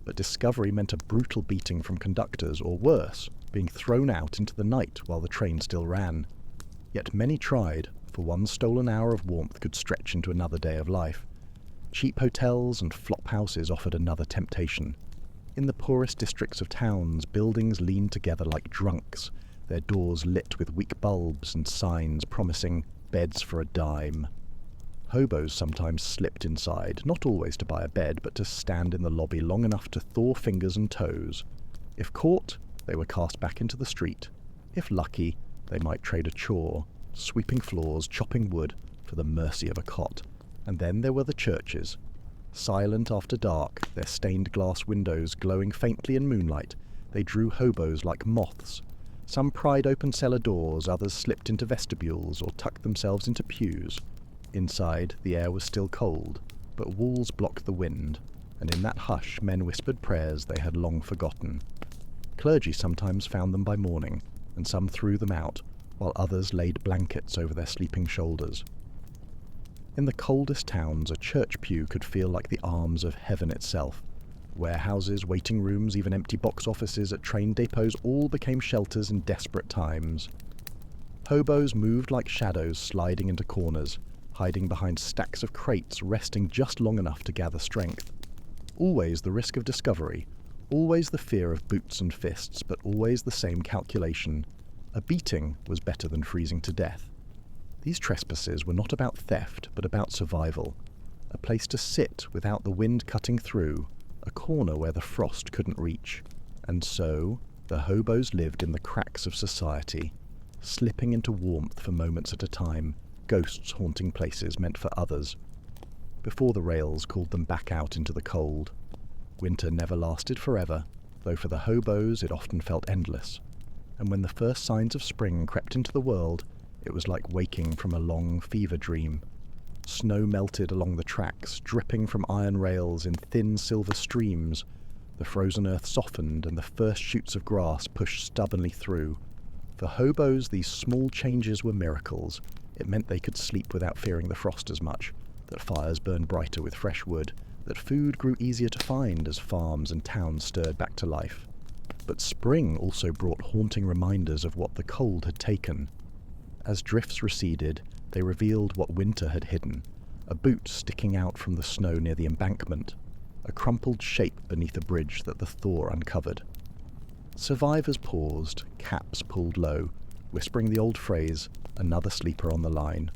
But discovery meant a brutal beating from conductors, or worse, being thrown out into the night while the train still ran. Yet many tried, for one stolen hour of warmth could stretch into another day of life. Cheap hotels and flop houses offered another temptation. In the poorest districts of towns, buildings leaned together like drunks, their doors lit with weak bulbs and signs promising beds for a dime. Hobos sometimes slipped inside, not always to buy a bed, but to stand in the lobby long enough to thaw fingers and toes. If caught, they were cast back into the street. If lucky, they might trade a chore, sweeping floors, chopping wood, for the mercy of a cot. And then there were the churches. Silent after dark, their stained glass windows glowing faintly in moonlight, they drew hobos like moths. Some pried open cellar doors, others slipped into vestibules or tucked themselves into pews. Inside, the air was still cold, but walls blocked the wind, and in that hush men whispered prayers they had long forgotten. Clergy sometimes found them by morning, and some threw them out, while others laid blankets over their sleeping shoulders. In the coldest towns, a church pew could feel like the arms of heaven itself. Warehouses, waiting rooms, even empty box offices at train depots all became shelters in desperate times. Hobos moved like shadows sliding into corners, hiding behind stacks of crates, resting just long enough to gather strength. Always the risk of discovery, always the fear of boots and fists, but always the same calculation. A beating was better than freezing to death. These trespasses were not about theft, but about survival. A place to sit without the wind cutting through, a corner where the frost couldn't reach. And so, the hobos lived in the cracks of society, slipping into warmth for moments at a time, ghosts haunting places meant for others, before the rails called them back out into the cold. Winter never lasted forever, though for the hobos it often felt endless. And when the first signs of spring crept into the world, it was like waking from a long fever dream. Snow melted along the tracks, dripping from iron rails in thin silver streams. The frozen earth softened, and the first shoots of grass pushed stubbornly through. For hobos, these small changes were miracles. It meant they could sleep without fearing the frost as much, that fires burned brighter with fresh wood, that food grew easier to find as farms and towns stirred back to life. But spring also brought haunting reminders of what the cold had taken. As drifts receded, they revealed what winter had hidden, a boot sticking out from the snow near the embankment, a crumpled shape beneath a bridge that the thaw uncovered. Survivors paused, caps pulled low, whispering the old phrase, "Another sleeper on the line."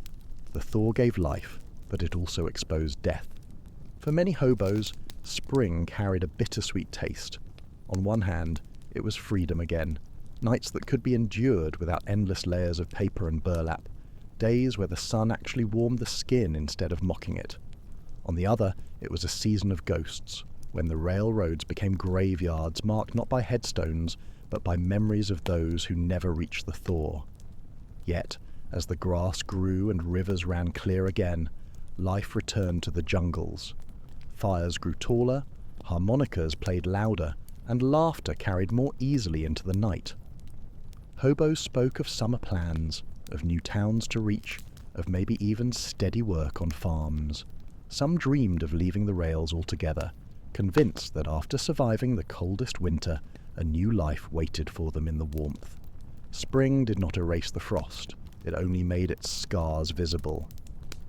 The thaw gave life, but it also exposed death. For many hobos, spring carried a bittersweet taste. On one hand, it was freedom again, nights that could be endured without endless layers of paper and burlap, days where the sun actually warmed the skin instead of mocking it. On the other, it was a season of ghosts, when the railroads became graveyards marked not by headstones, but by memories of those who never reached the thaw. Yet, as the grass grew and rivers ran clear again, life returned to the jungles. Fires grew taller, harmonicas played louder, and laughter carried more easily into the night. Hobos spoke of summer plans, of new towns to reach, of maybe even steady work on farms. Some dreamed of leaving the rails altogether, convinced that after surviving the coldest winter, a new life waited for them in the warmth. Spring did not erase the frost, it only made its scars visible.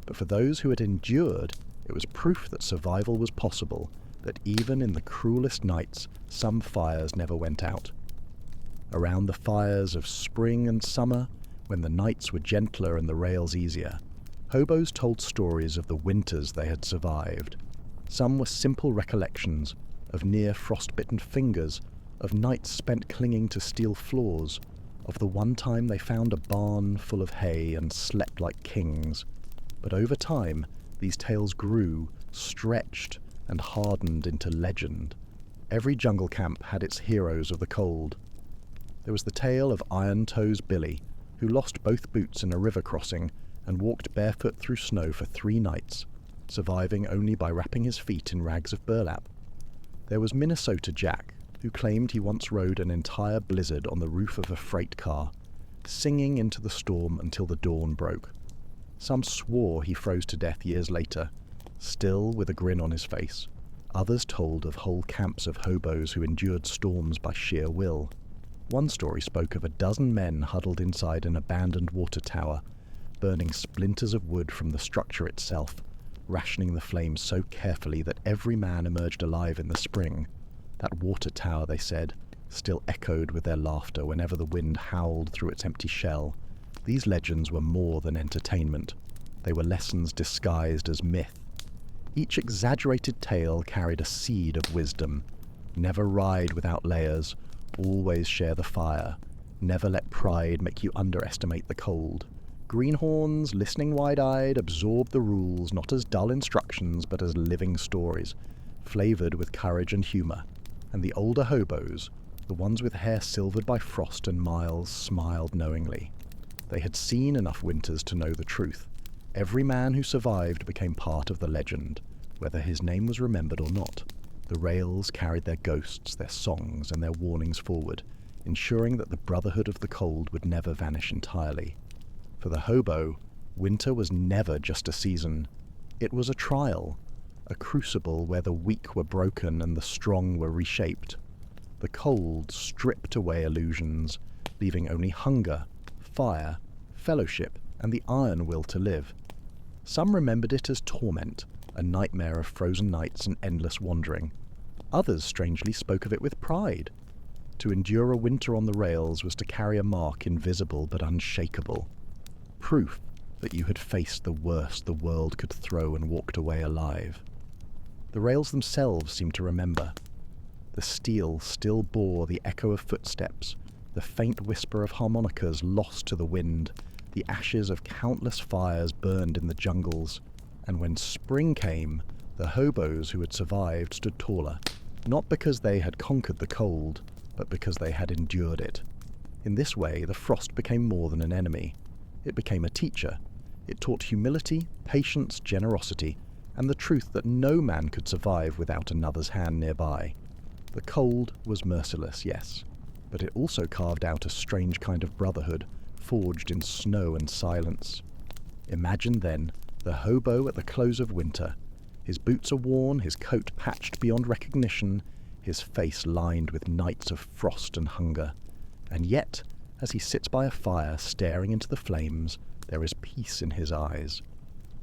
But for those who had endured, it was proof that survival was possible, that even in the cruelest nights, some fires never went out. Around the fires of spring and summer, when the nights were gentler and the rails easier, hobos told stories of the winters they had survived. Some were simple recollections of near frostbitten fingers, of nights spent clinging to steel floors, of the one time they found a barn full of hay and slept like kings. But over time, these tales grew, stretched, and hardened into legend. Every jungle camp had its heroes of the cold. There was the tale of Iron Toes Billy, who lost both boots in a river crossing and walked barefoot through snow for 3 nights, surviving only by wrapping his feet in rags of burlap. There was Minnesota Jack, who claimed he once rode an entire blizzard on the roof of a freight car, singing into the storm until the dawn broke. Some swore he froze to death years later, still with a grin on his face. Others told of whole camps of hobos who endured storms by sheer will. One story spoke of a dozen men huddled inside an abandoned water tower, burning splinters of wood from the structure itself, rationing the flames so carefully that every man emerged alive in the spring. That water tower, they said, still echoed with their laughter whenever the wind howled through its empty shell. These legends were more than entertainment. They were lessons disguised as myth. Each exaggerated tale carried a seed of wisdom. Never ride without layers. Always share the fire. Never let pride make you underestimate the cold. Greenhorns, listening wide-eyed, absorbed the rules not as dull instructions but as living stories, flavored with courage and humor. And the older hobos, the ones with hair silvered by frost and miles, smiled knowingly. They had seen enough winters to know the truth. Every man who survived became part of the legend, whether his name was remembered or not. The rails carried their ghosts, their songs, and their warnings forward, ensuring that the brotherhood of the cold would never vanish entirely. For the hobo, winter was never just a season. It was a trial, a crucible where the weak were broken and the strong were reshaped. The cold stripped away illusions, leaving only hunger, fire, fellowship, and the iron will to live. Some remembered it as torment, a nightmare of frozen nights and endless wandering. Others strangely spoke of it with pride. To endure a winter on the rails was to carry a mark invisible but unshakable. Proof that you had faced the worst the world could throw and walked away alive. The rails themselves seemed to remember. The steel still bore the echo of footsteps, the faint whisper of harmonicas lost to the wind. The ashes of countless fires burned in the jungles, and when spring came, the hobos who had survived stood taller, not because they had conquered the cold, but because they had endured it. In this way, the frost became more than an enemy. It became a teacher. It taught humility, patience, generosity, and the truth that no man could survive without another's hand nearby. The cold was merciless, yes, but it also carved out a strange kind of brotherhood, forged in snow and silence. Imagine then the hobo at the close of winter. His boots are worn, his coat patched beyond recognition, his face lined with nights of frost and hunger. And yet, as he sits by a fire staring into the flames, there is peace in his eyes.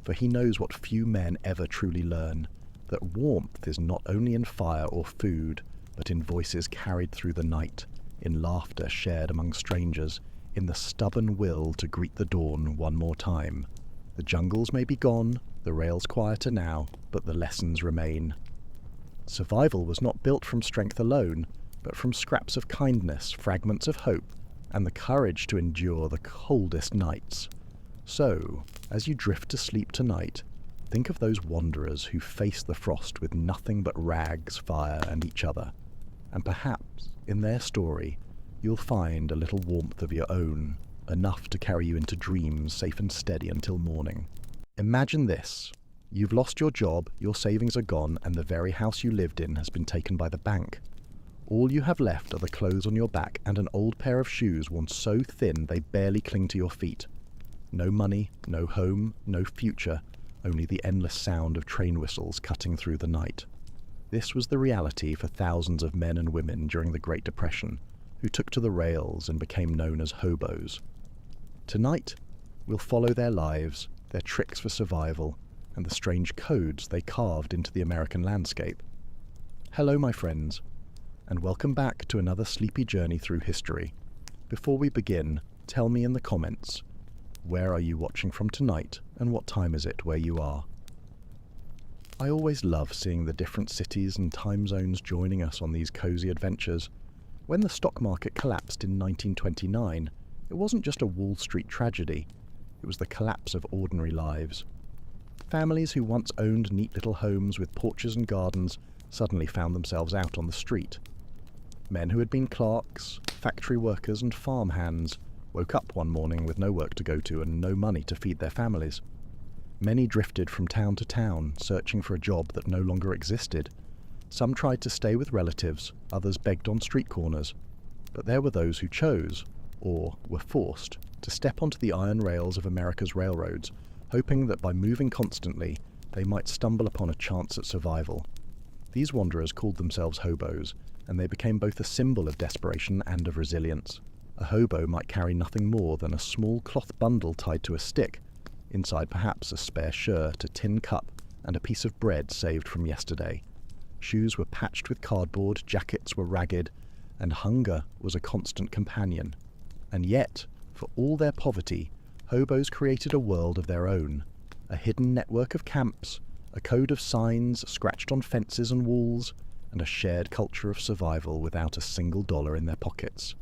For he knows what few men ever truly learn, that warmth is not only in fire or food, but in voices carried through the night, in laughter shared among strangers, in the stubborn will to greet the dawn one more time. The jungles may be gone, the rails quieter now, but the lessons remain. Survival was not built from strength alone, but from scraps of kindness, fragments of hope, and the courage to endure the coldest nights. So, as you drift to sleep tonight, think of those wanderers who face the frost with nothing but rags, fire, and each other. And perhaps, in their story, you'll find a little warmth of your own, enough to carry you into dreams safe and steady until morning. Imagine this. You've lost your job, your savings are gone, and the very house you lived in has been taken by the bank. All you have left are the clothes on your back and an old pair of shoes worn so thin they barely cling to your feet. No money, no home, no future, only the endless sound of train whistles cutting through the night. This was the reality for thousands of men and women during the Great Depression, who took to the rails and became known as hobos. Tonight, we'll follow their lives, their tricks for survival, and the strange codes they carved into the American landscape. Hello, my friends, and welcome back to another sleepy journey through history. Before we begin, tell me in the comments, where are you watching from tonight, and what time is it where you are? I always love seeing the different cities and time zones joining us on these cozy adventures. When the stock market collapsed in 1929, it wasn't just a Wall Street tragedy, it was the collapse of ordinary lives. Families who once owned neat little homes with porches and gardens suddenly found themselves out on the street. Men who had been clerks, factory workers and farm hands woke up one morning with no work to go to and no money to feed their families. Many drifted from town to town, searching for a job that no longer existed. Some tried to stay with relatives, others begged on street corners. But there were those who chose, or were forced, to step onto the iron rails of America's railroads, hoping that by moving constantly, they might stumble upon a chance at survival. These wanderers called themselves hobos, and they became both a symbol of desperation and of resilience. A hobo might carry nothing more than a small cloth bundle tied to a stick, inside perhaps a spare shirt, a tin cup, and a piece of bread saved from yesterday. Shoes were patched with cardboard, jackets were ragged, and hunger was a constant companion. And yet, for all their poverty, hobos created a world of their own, a hidden network of camps, a code of signs scratched on fences and walls, and a shared culture of survival without a single dollar in their pockets.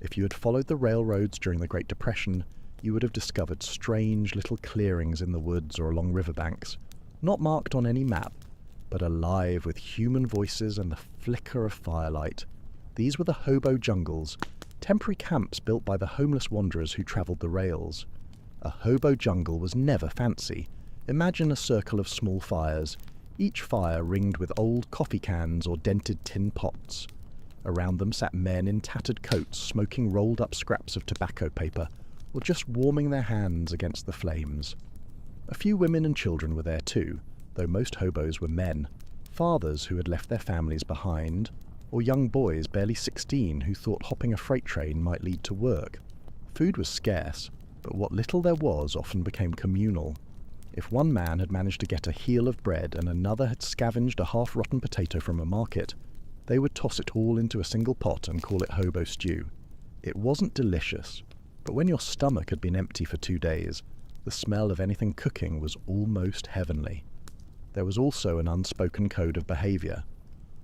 If you had followed the railroads during the Great Depression, you would have discovered strange little clearings in the woods or along riverbanks, not marked on any map, but alive with human voices and the flicker of firelight. These were the hobo jungles, temporary camps built by the homeless wanderers who travelled the rails. A hobo jungle was never fancy. Imagine a circle of small fires, each fire ringed with old coffee cans or dented tin pots. Around them sat men in tattered coats, smoking rolled-up scraps of tobacco paper, or just warming their hands against the flames. A few women and children were there too, though most hobos were men, fathers who had left their families behind, or young boys barely 16 who thought hopping a freight train might lead to work. Food was scarce, but what little there was often became communal. If one man had managed to get a heel of bread and another had scavenged a half-rotten potato from a market, they would toss it all into a single pot and call it hobo stew. It wasn't delicious, but when your stomach had been empty for 2 days, the smell of anything cooking was almost heavenly. There was also an unspoken code of behavior.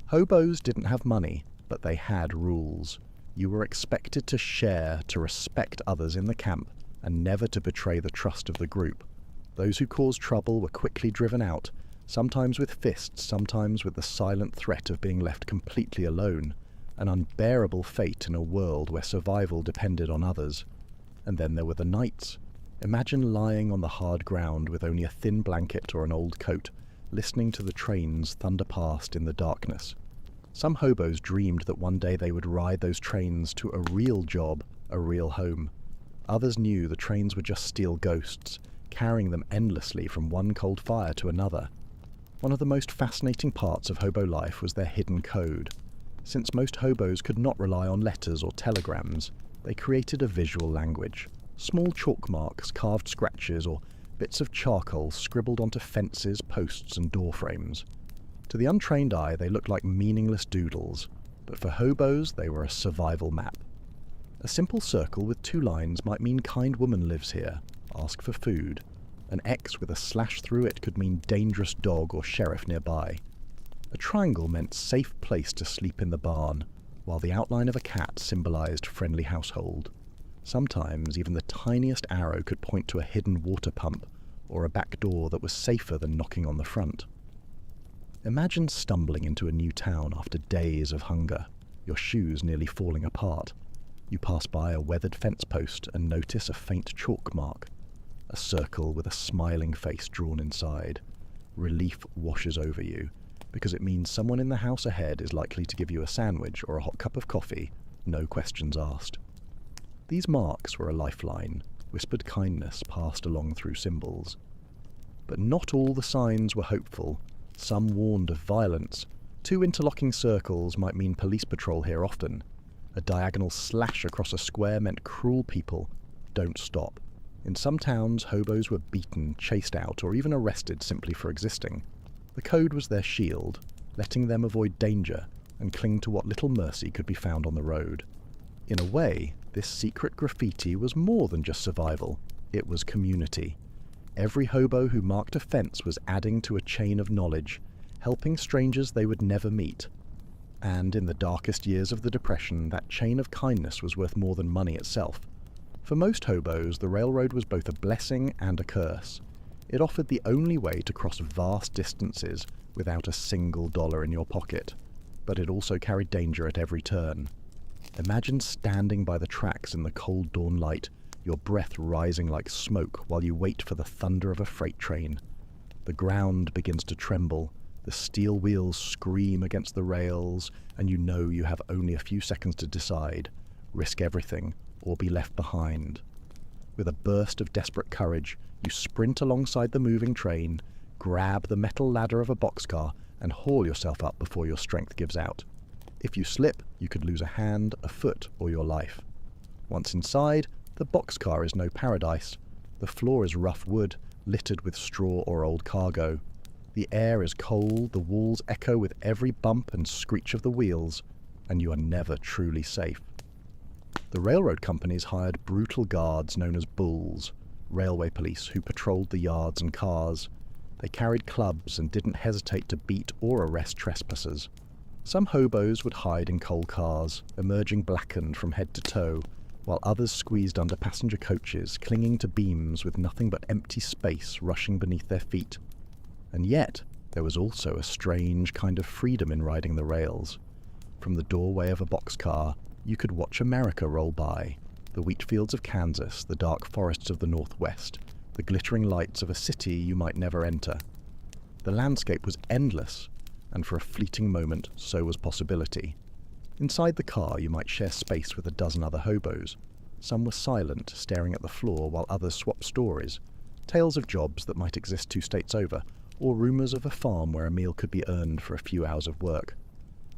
Hobos didn't have money, but they had rules. You were expected to share, to respect others in the camp, and never to betray the trust of the group. Those who caused trouble were quickly driven out, sometimes with fists, sometimes with the silent threat of being left completely alone, an unbearable fate in a world where survival depended on others. And then there were the nights. Imagine lying on the hard ground with only a thin blanket or an old coat, listening to the trains thunder past in the darkness. Some hobos dreamed that one day they would ride those trains to a real job, a real home. Others knew the trains were just steel ghosts, carrying them endlessly from one cold fire to another. One of the most fascinating parts of hobo life was their hidden code. Since most hobos could not rely on letters or telegrams, they created a visual language. Small chalk marks, carved scratches, or bits of charcoal scribbled onto fences, posts, and door frames. To the untrained eye, they looked like meaningless doodles, but for hobos, they were a survival map. A simple circle with 2 lines might mean kind woman lives here, ask for food. An X with a slash through it could mean dangerous dog or sheriff nearby. A triangle meant safe place to sleep in the barn, while the outline of a cat symbolized friendly household. Sometimes even the tiniest arrow could point to a hidden water pump or a back door that was safer than knocking on the front. Imagine stumbling into a new town after days of hunger, your shoes nearly falling apart. You pass by a weathered fence post and notice a faint chalk mark, a circle with a smiling face drawn inside. Relief washes over you, because it means someone in the house ahead is likely to give you a sandwich or a hot cup of coffee, no questions asked. These marks were a lifeline, whispered kindness passed along through symbols. But not all the signs were hopeful. Some warned of violence. 2 interlocking circles might mean police patrol here often. A diagonal slash across a square meant cruel people. Don't stop. In some towns, hobos were beaten, chased out, or even arrested simply for existing. The code was their shield, letting them avoid danger and cling to what little mercy could be found on the road. In a way, this secret graffiti was more than just survival. It was community. Every hobo who marked a fence was adding to a chain of knowledge, helping strangers they would never meet. And in the darkest years of the Depression, that chain of kindness was worth more than money itself. For most hobos, the railroad was both a blessing and a curse. It offered the only way to cross vast distances without a single dollar in your pocket, but it also carried danger at every turn. Imagine standing by the tracks in the cold dawn light, your breath rising like smoke while you wait for the thunder of a freight train. The ground begins to tremble, the steel wheels scream against the rails, and you know you have only a few seconds to decide, risk everything, or be left behind. With a burst of desperate courage, you sprint alongside the moving train, grab the metal ladder of a boxcar, and haul yourself up before your strength gives out. If you slip, you could lose a hand, a foot, or your life. Once inside, the boxcar is no paradise. The floor is rough wood, littered with straw or old cargo. The air is cold, the walls echo with every bump and screech of the wheels, and you are never truly safe. The railroad companies hired brutal guards known as bulls, railway police who patrolled the yards and cars. They carried clubs and didn't hesitate to beat or arrest trespassers. Some hobos would hide in coal cars, emerging blackened from head to toe, while others squeezed under passenger coaches, clinging to beams with nothing but empty space rushing beneath their feet. And yet, there was also a strange kind of freedom in riding the rails. From the doorway of a boxcar, you could watch America roll by, the wheat fields of Kansas, the dark forests of the Northwest, the glittering lights of a city you might never enter. The landscape was endless, and for a fleeting moment, so was possibility. Inside the car, you might share space with a dozen other hobos. Some were silent, staring at the floor, while others swapped stories, tales of jobs that might exist 2 states over, or rumors of a farm where a meal could be earned for a few hours of work.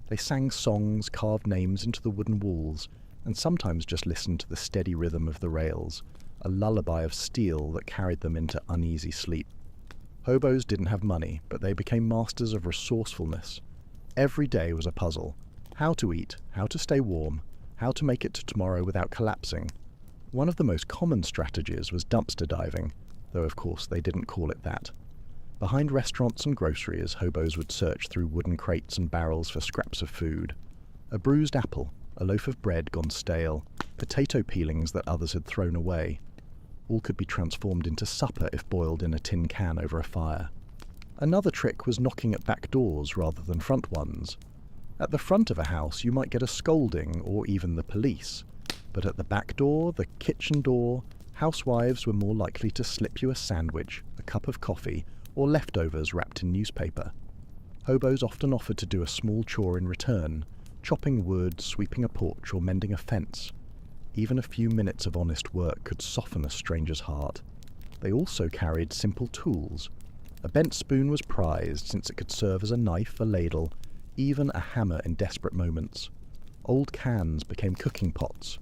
They sang songs, carved names into the wooden walls, and sometimes just listened to the steady rhythm of the rails, a lullaby of steel that carried them into uneasy sleep. Hobos didn't have money, but they became masters of resourcefulness. Every day was a puzzle. How to eat, how to stay warm, how to make it to tomorrow without collapsing. One of the most common strategies was dumpster diving, though of course they didn't call it that. Behind restaurants and groceries, hobos would search through wooden crates and barrels for scraps of food. A bruised apple, a loaf of bread gone stale, potato peelings that others had thrown away. All could be transformed into supper if boiled in a tin can over a fire. Another trick was knocking at back doors rather than front ones. At the front of a house you might get a scolding or even the police, but at the back door, the kitchen door, Housewives were more likely to slip you a sandwich, a cup of coffee, or leftovers wrapped in newspaper. Hobos often offered to do a small chore in return, chopping wood, sweeping a porch, or mending a fence. Even a few minutes of honest work could soften a stranger's heart. They also carried simple tools. A bent spoon was prized since it could serve as a knife, a ladle, even a hammer in desperate moments. Old cans became cooking pots.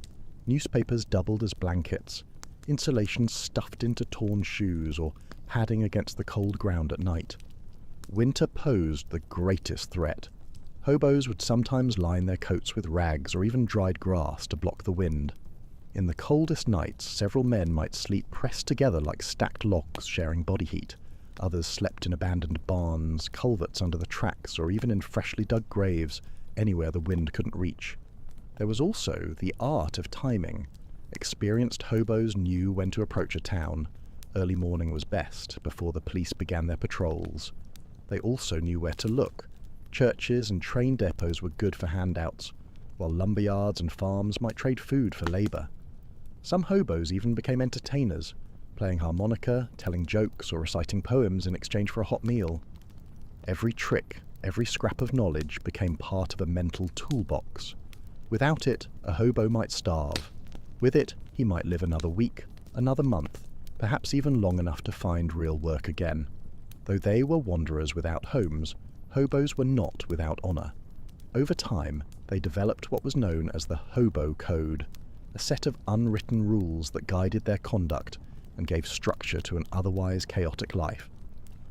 Newspapers doubled as blankets. Insulation stuffed into torn shoes or padding against the cold ground at night. Winter posed the greatest threat. Hobos would sometimes line their coats with rags or even dried grass to block the wind. In the coldest nights, several men might sleep pressed together like stacked logs sharing body heat. Others slept in abandoned barns, culverts under the tracks, or even in freshly dug graves, anywhere the wind couldn't reach. There was also the art of timing. Experienced hobos knew when to approach a town. Early morning was best, before the police began their patrols. They also knew where to look. Churches and train depots were good for handouts, while lumberyards and farms might trade food for labour. Some hobos even became entertainers, playing harmonica, telling jokes, or reciting poems in exchange for a hot meal. Every trick, every scrap of knowledge became part of a mental toolbox. Without it, a hobo might starve. With it, he might live another week, another month, perhaps even long enough to find real work again. Though they were wanderers without homes, hobos were not without honour. Over time, they developed what was known as the Hobo Code, a set of unwritten rules that guided their conduct and gave structure to an otherwise chaotic life.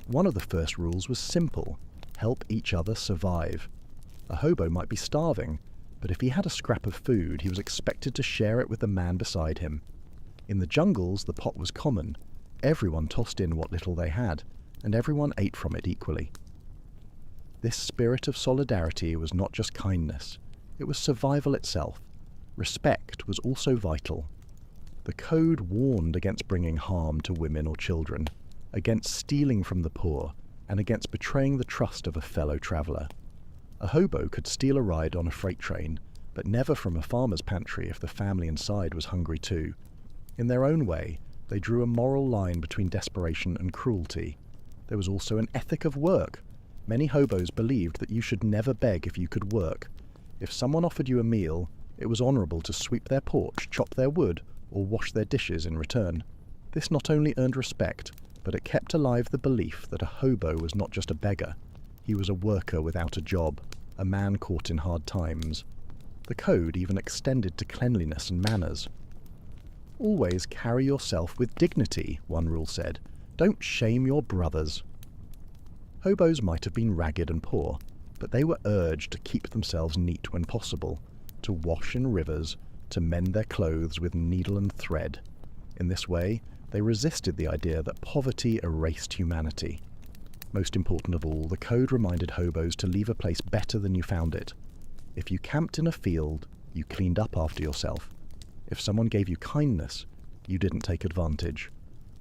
One of the first rules was simple: help each other survive. A hobo might be starving, but if he had a scrap of food, he was expected to share it with the man beside him. In the jungles, the pot was common. Everyone tossed in what little they had, and everyone ate from it equally. This spirit of solidarity was not just kindness, it was survival itself. Respect was also vital. The code warned against bringing harm to women or children, against stealing from the poor, and against betraying the trust of a fellow traveller. A hobo could steal a ride on a freight train, but never from a farmer's pantry if the family inside was hungry too. In their own way, they drew a moral line between desperation and cruelty. There was also an ethic of work. Many hobos believed that you should never beg if you could work. If someone offered you a meal, it was honourable to sweep their porch, chop their wood, or wash their dishes in return. This not only earned respect, but it kept alive the belief that a hobo was not just a beggar. He was a worker without a job, a man caught in hard times. The code even extended to cleanliness and manners. Always carry yourself with dignity, one rule said. Don't shame your brothers. Hobos might have been ragged and poor, but they were urged to keep themselves neat when possible, to wash in rivers, to mend their clothes with needle and thread. In this way, they resisted the idea that poverty erased humanity. Most important of all, the code reminded hobos to leave a place better than you found it. If you camped in a field, you cleaned up after yourself. If someone gave you kindness, you didn't take advantage.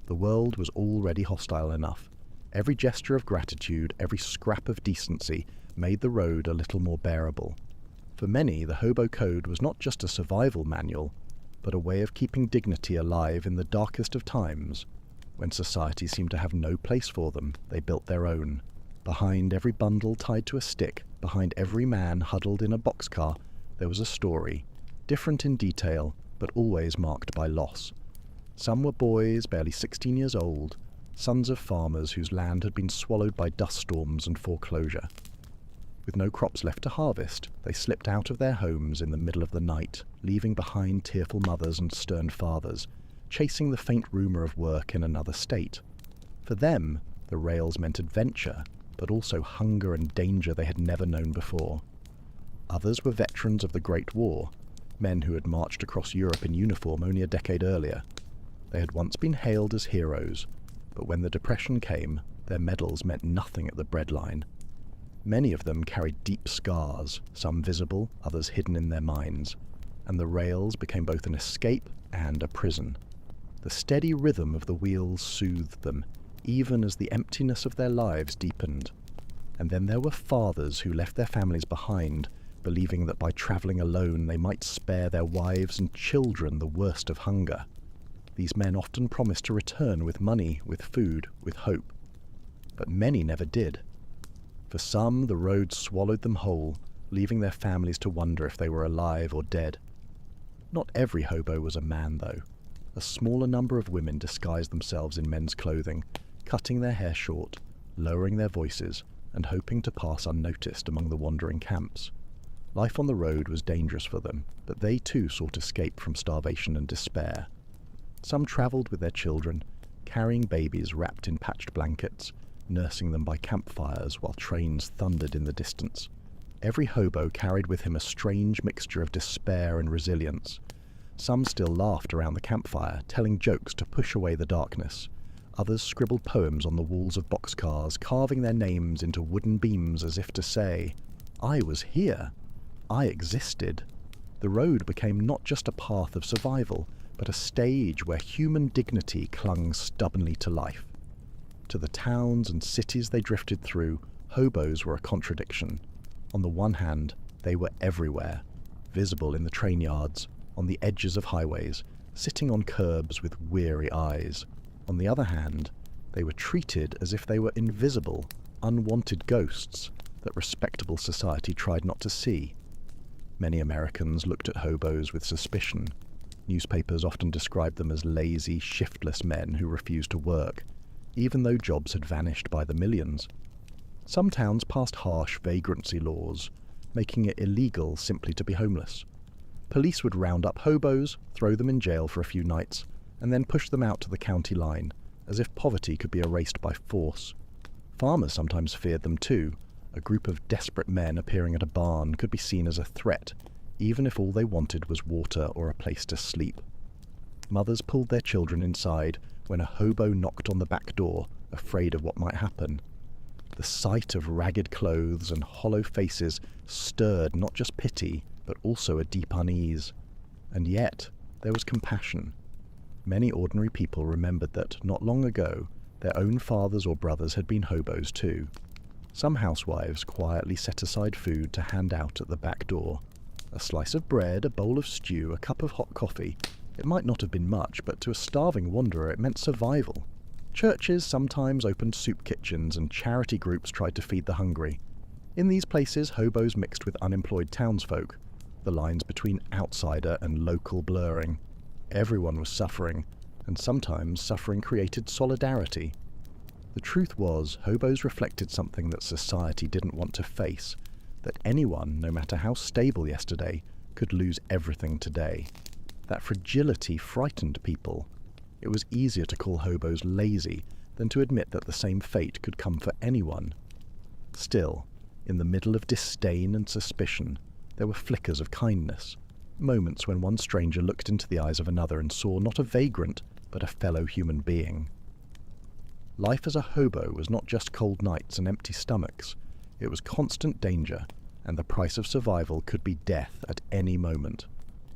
The world was already hostile enough. Every gesture of gratitude, every scrap of decency, made the road a little more bearable. For many, the Hobo Code was not just a survival manual, but a way of keeping dignity alive in the darkest of times. When society seemed to have no place for them, they built their own. Behind every bundle tied to a stick, behind every man huddled in a boxcar, there was a story, different in detail, but always marked by loss. Some were boys barely 16 years old, sons of farmers whose land had been swallowed by dust storms and foreclosure. With no crops left to harvest, they slipped out of their homes in the middle of the night, leaving behind tearful mothers and stern fathers, chasing the faint rumour of work in another state. For them, the rails meant adventure, but also hunger and danger they had never known before. Others were veterans of the Great War, men who had marched across Europe in uniform only a decade earlier. They had once been hailed as heroes, but when the Depression came, their medals meant nothing at the breadline. Many of them carried deep scars, some visible, others hidden in their minds, and the rails became both an escape and a prison. The steady rhythm of the wheels soothed them, even as the emptiness of their lives deepened. And then there were fathers who left their families behind, believing that by travelling alone they might spare their wives and children the worst of hunger. These men often promised to return with money, with food, with hope. But many never did. For some, the road swallowed them whole, leaving their families to wonder if they were alive or dead. Not every hobo was a man, though. A smaller number of women disguised themselves in men's clothing, cutting their hair short, lowering their voices, and hoping to pass unnoticed among the wandering camps. Life on the road was dangerous for them, but they too sought escape from starvation and despair. Some travelled with their children, carrying babies wrapped in patched blankets, nursing them by campfires while trains thundered in the distance. Every hobo carried with him a strange mixture of despair and resilience. Some still laughed around the campfire, telling jokes to push away the darkness. Others scribbled poems on the walls of boxcars, carving their names into wooden beams as if to say, "I was here. I existed." The road became not just a path of survival, but a stage where human dignity clung stubbornly to life. To the towns and cities they drifted through, hobos were a contradiction. On the one hand, they were everywhere, visible in the train yards, on the edges of highways, sitting on curbs with weary eyes. On the other hand, they were treated as if they were invisible, unwanted ghosts that respectable society tried not to see. Many Americans looked at hobos with suspicion. Newspapers often described them as lazy, shiftless men who refused to work, even though jobs had vanished by the millions. Some towns passed harsh vagrancy laws, making it illegal simply to be homeless. Police would round up hobos, throw them in jail for a few nights, and then push them out to the county line, as if poverty could be erased by force. Farmers sometimes feared them too. A group of desperate men appearing at a barn could be seen as a threat, even if all they wanted was water or a place to sleep. Mothers pulled their children inside when a hobo knocked on the back door, afraid of what might happen. The sight of ragged clothes and hollow faces stirred not just pity, but also a deep unease. And yet, there was compassion. Many ordinary people remembered that, not long ago, their own fathers or brothers had been hobos too. Some housewives quietly set aside food to hand out at the back door. A slice of bread, a bowl of stew, a cup of hot coffee. It might not have been much, but to a starving wanderer it meant survival. Churches sometimes opened soup kitchens and charity groups tried to feed the hungry. In these places, hobos mixed with unemployed townsfolk, the lines between outsider and local blurring. Everyone was suffering, and sometimes suffering created solidarity. The truth was, hobos reflected something that society didn't want to face, that anyone, no matter how stable yesterday, could lose everything today. That fragility frightened people. It was easier to call hobos lazy than to admit that the same fate could come for anyone. Still, in the middle of disdain and suspicion, there were flickers of kindness, moments when one stranger looked into the eyes of another and saw not a vagrant, but a fellow human being. Life as a hobo was not just cold nights and empty stomachs. It was constant danger, and the price of survival could be death at any moment.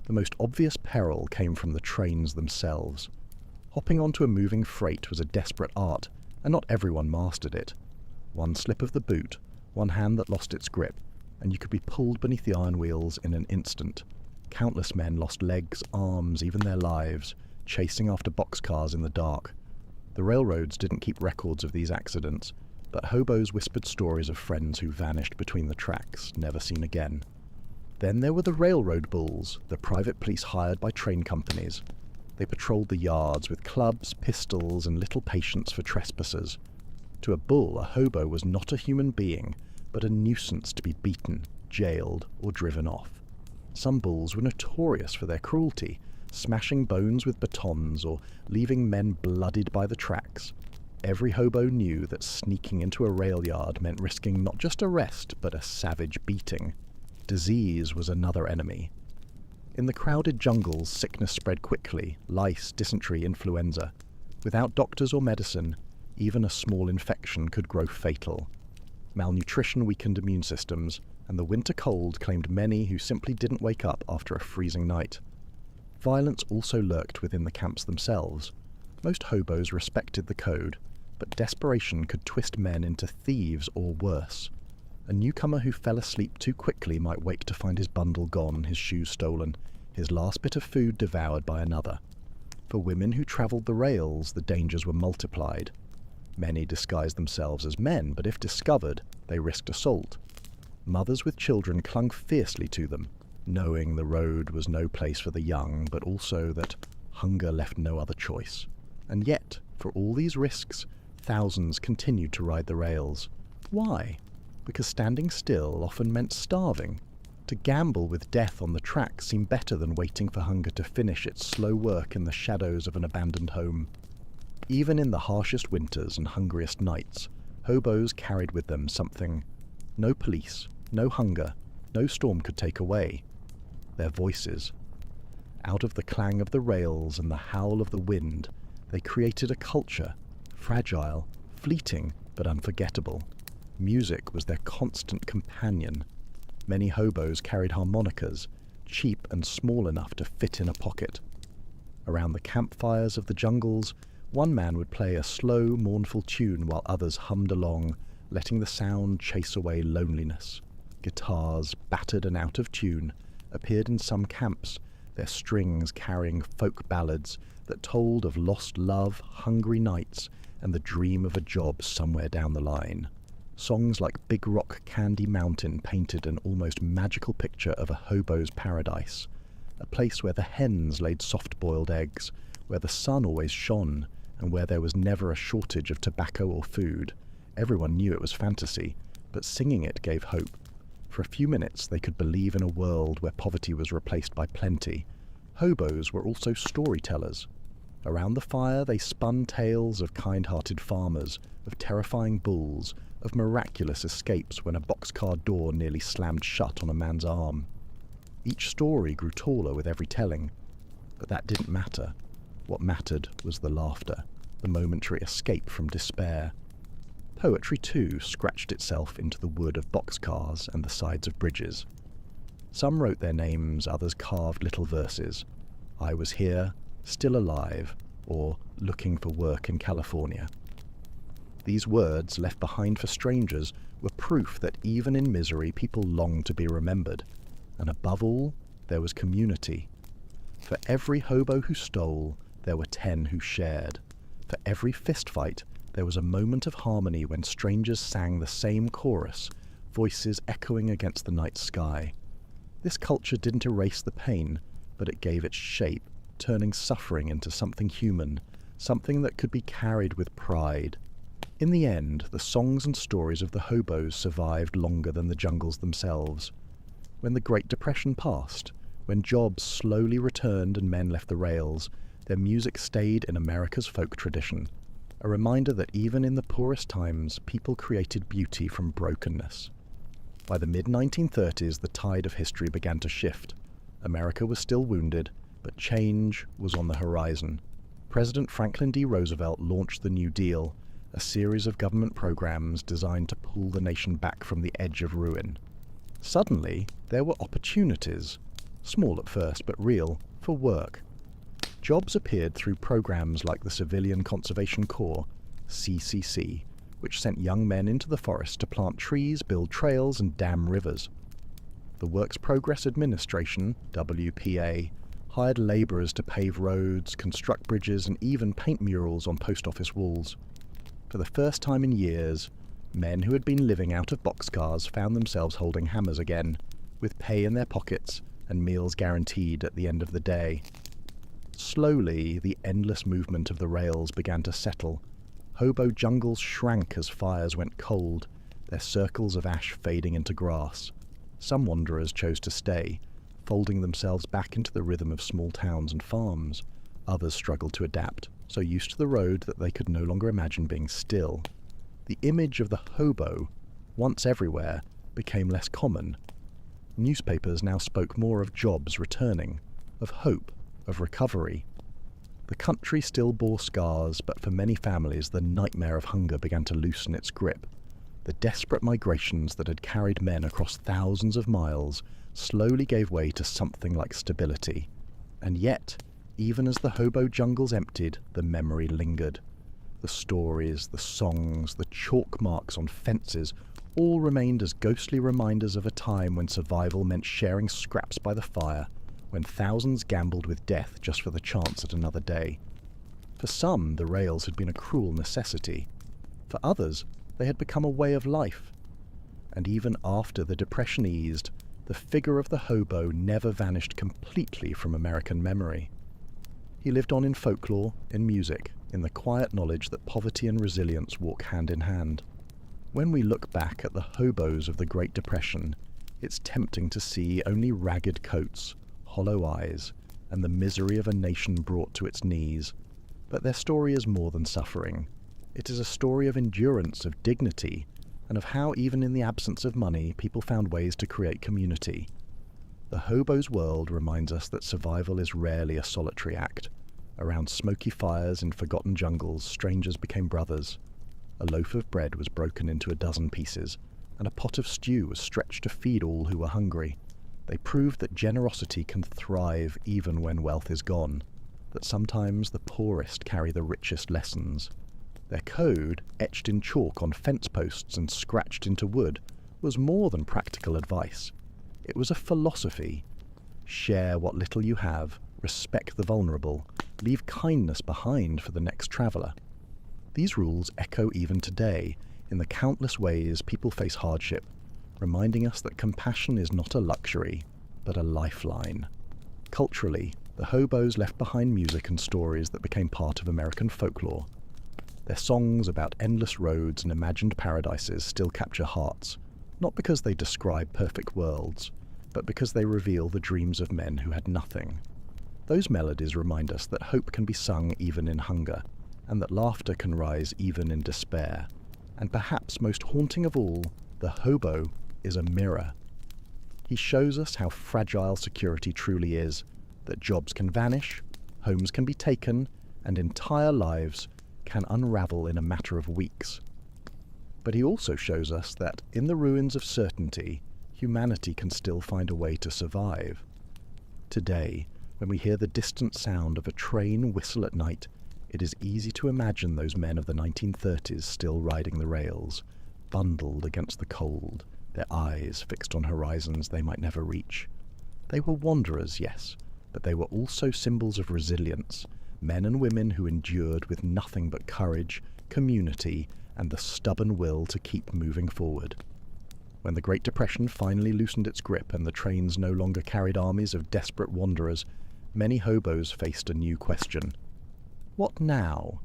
The most obvious peril came from the trains themselves. Hopping onto a moving freight was a desperate art, and not everyone mastered it. One slip of the boot, one hand that lost its grip, and you could be pulled beneath the iron wheels in an instant. Countless men lost legs, arms, even their lives, chasing after boxcars in the dark. The railroads didn't keep records of these accidents, but hobos whispered stories of friends who vanished between the tracks, never seen again. Then there were the railroad bulls, the private police hired by train companies. They patrolled the yards with clubs, pistols, and little patience for trespassers. To a bull, a hobo was not a human being, but a nuisance to be beaten, jailed, or driven off. Some bulls were notorious for their cruelty, smashing bones with batons or leaving men bloodied by the tracks. Every hobo knew that sneaking into a rail yard meant risking not just arrest, but a savage beating. Disease was another enemy. In the crowded jungles, sickness spread quickly: lice, dysentery, influenza. Without doctors or medicine, even a small infection could grow fatal. Malnutrition weakened immune systems, and the winter cold claimed many who simply didn't wake up after a freezing night. Violence also lurked within the camps themselves. Most hobos respected the code, but desperation could twist men into thieves or worse. A newcomer who fell asleep too quickly might wake to find his bundle gone, his shoes stolen, his last bit of food devoured by another. For women who travelled the rails, the dangers were multiplied. Many disguised themselves as men, but if discovered, they risked assault. Mothers with children clung fiercely to them, knowing the road was no place for the young, but also that hunger left no other choice. And yet, for all these risks, thousands continued to ride the rails. Why? Because standing still often meant starving. To gamble with death on the track seemed better than waiting for hunger to finish its slow work in the shadows of an abandoned home. Even in the harshest winters and hungriest nights, hobos carried with them something no police, no hunger, no storm could take away: their voices. Out of the clang of the rails and the howl of the wind, they created a culture, fragile, fleeting, but unforgettable. Music was their constant companion. Many hobos carried harmonicas, cheap and small enough to fit in a pocket. Around the campfires of the jungles, one man would play a slow, mournful tune while others hummed along, letting the sound chase away loneliness. Guitars, battered and out of tune, appeared in some camps, their strings carrying folk ballads that told of lost love, hungry nights, and the dream of a job somewhere down the line. Songs like Big Rock Candy Mountain painted an almost magical picture of a hobo's paradise, a place where the hens laid soft-boiled eggs, where the sun always shone, and where there was never a shortage of tobacco or food. Everyone knew it was fantasy, but singing it gave hope. For a few minutes they could believe in a world where poverty was replaced by plenty. Hobos were also storytellers. Around the fire they spun tales of kind-hearted farmers, of terrifying bulls, of miraculous escapes when a boxcar door nearly slammed shut on a man's arm. Each story grew taller with every telling, but that didn't matter. What mattered was the laughter, the momentary escape from despair. Poetry, too, scratched itself into the wood of boxcars and the sides of bridges. Some wrote their names, others carved little verses. I was here, still alive, or looking for work in California. These words, left behind for strangers, were proof that even in misery people longed to be remembered. And above all, there was community. For every hobo who stole, there were 10 who shared. For every fistfight, there was a moment of harmony when strangers sang the same chorus, voices echoing against the night sky. This culture didn't erase the pain, but it gave it shape, turning suffering into something human, something that could be carried with pride. In the end, the songs and stories of the hobos survived longer than the jungles themselves. When the Great Depression passed, when jobs slowly returned and men left the rails, their music stayed in America's folk tradition, a reminder that even in the poorest times, people created beauty from brokenness. By the mid-1930s, the tide of history began to shift. America was still wounded, but change was on the horizon. President Franklin D. Roosevelt launched the New Deal, a series of government programs designed to pull the nation back from the edge of ruin. Suddenly, there were opportunities, small at first but real, for work. Jobs appeared through programs like the Civilian Conservation Corps, CCC, which sent young men into the forest to plant trees, build trails, and dam rivers. The Works Progress Administration, WPA, hired labourers to pave roads, construct bridges, and even paint murals on post office walls. For the first time in years, men who had been living out of boxcars found themselves holding hammers again, with pay in their pockets and meals guaranteed at the end of the day. Slowly, the endless movement of the rails began to settle. Hobo jungles shrank as fires went cold, their circles of ash fading into grass. Some wanderers chose to stay, folding themselves back into the rhythm of small towns and farms. Others struggled to adapt, so used to the road that they could no longer imagine being still. The image of the hobo, once everywhere, became less common. Newspapers now spoke more of jobs returning, of hope, of recovery. The country still bore scars, but for many families the nightmare of hunger began to loosen its grip. The desperate migrations that had carried men across thousands of miles slowly gave way to something like stability. And yet, even as the hobo jungles emptied, the memory lingered. The stories, the songs, the chalk marks on fences all remained as ghostly reminders of a time when survival meant sharing scraps by the fire, when thousands gambled with death just for the chance at another day. For some, the rails had been a cruel necessity. For others, they had become a way of life. And even after the Depression eased, the figure of the hobo never vanished completely from American memory. He lived on in folklore, in music, in the quiet knowledge that poverty and resilience walk hand in hand. When we look back at the hobos of the Great Depression, it's tempting to see only ragged coats, hollow eyes, and the misery of a nation brought to its knees. But their story is more than suffering. It is a story of endurance, of dignity, and of how even in the absence of money, people found ways to create community. The hobo's world reminds us that survival is rarely a solitary act. Around smoky fires in forgotten jungles, strangers became brothers. A loaf of bread was broken into a dozen pieces, and a pot of stew was stretched to feed all who were hungry. They proved that generosity can thrive even when wealth is gone, that sometimes the poorest carry the richest lessons. Their code, etched in chalk on fence posts and scratched into wood, was more than practical advice. It was a philosophy. Share what little you have, respect the vulnerable, leave kindness behind for the next traveller. These rules echo even today in the countless ways people face hardship, reminding us that compassion is not a luxury, but a lifeline. Culturally, the hobos left behind music and stories that became part of American folklore. Their songs about endless roads and imagined paradises still capture hearts, not because they describe perfect worlds, but because they reveal the dreams of men who had nothing. Those melodies remind us that hope can be sung even in hunger, and that laughter can rise even in despair. And perhaps most haunting of all, the hobo is a mirror. He shows us how fragile security truly is, that jobs can vanish, homes can be taken, and entire lives can unravel in a matter of weeks. But he also shows us that, in the ruins of certainty, humanity can still find a way to survive. Today, when we hear the distant sound of a train whistle at night, it is easy to imagine those men of the 1930s still riding the rails, bundled against the cold, their eyes fixed on horizons they might never reach. They were wanderers, yes, but they were also symbols of resilience, men and women who endured with nothing but courage, community, and the stubborn will to keep moving forward. When the Great Depression finally loosened its grip and the trains no longer carried armies of desperate wanderers, many hobos faced a new question. What now?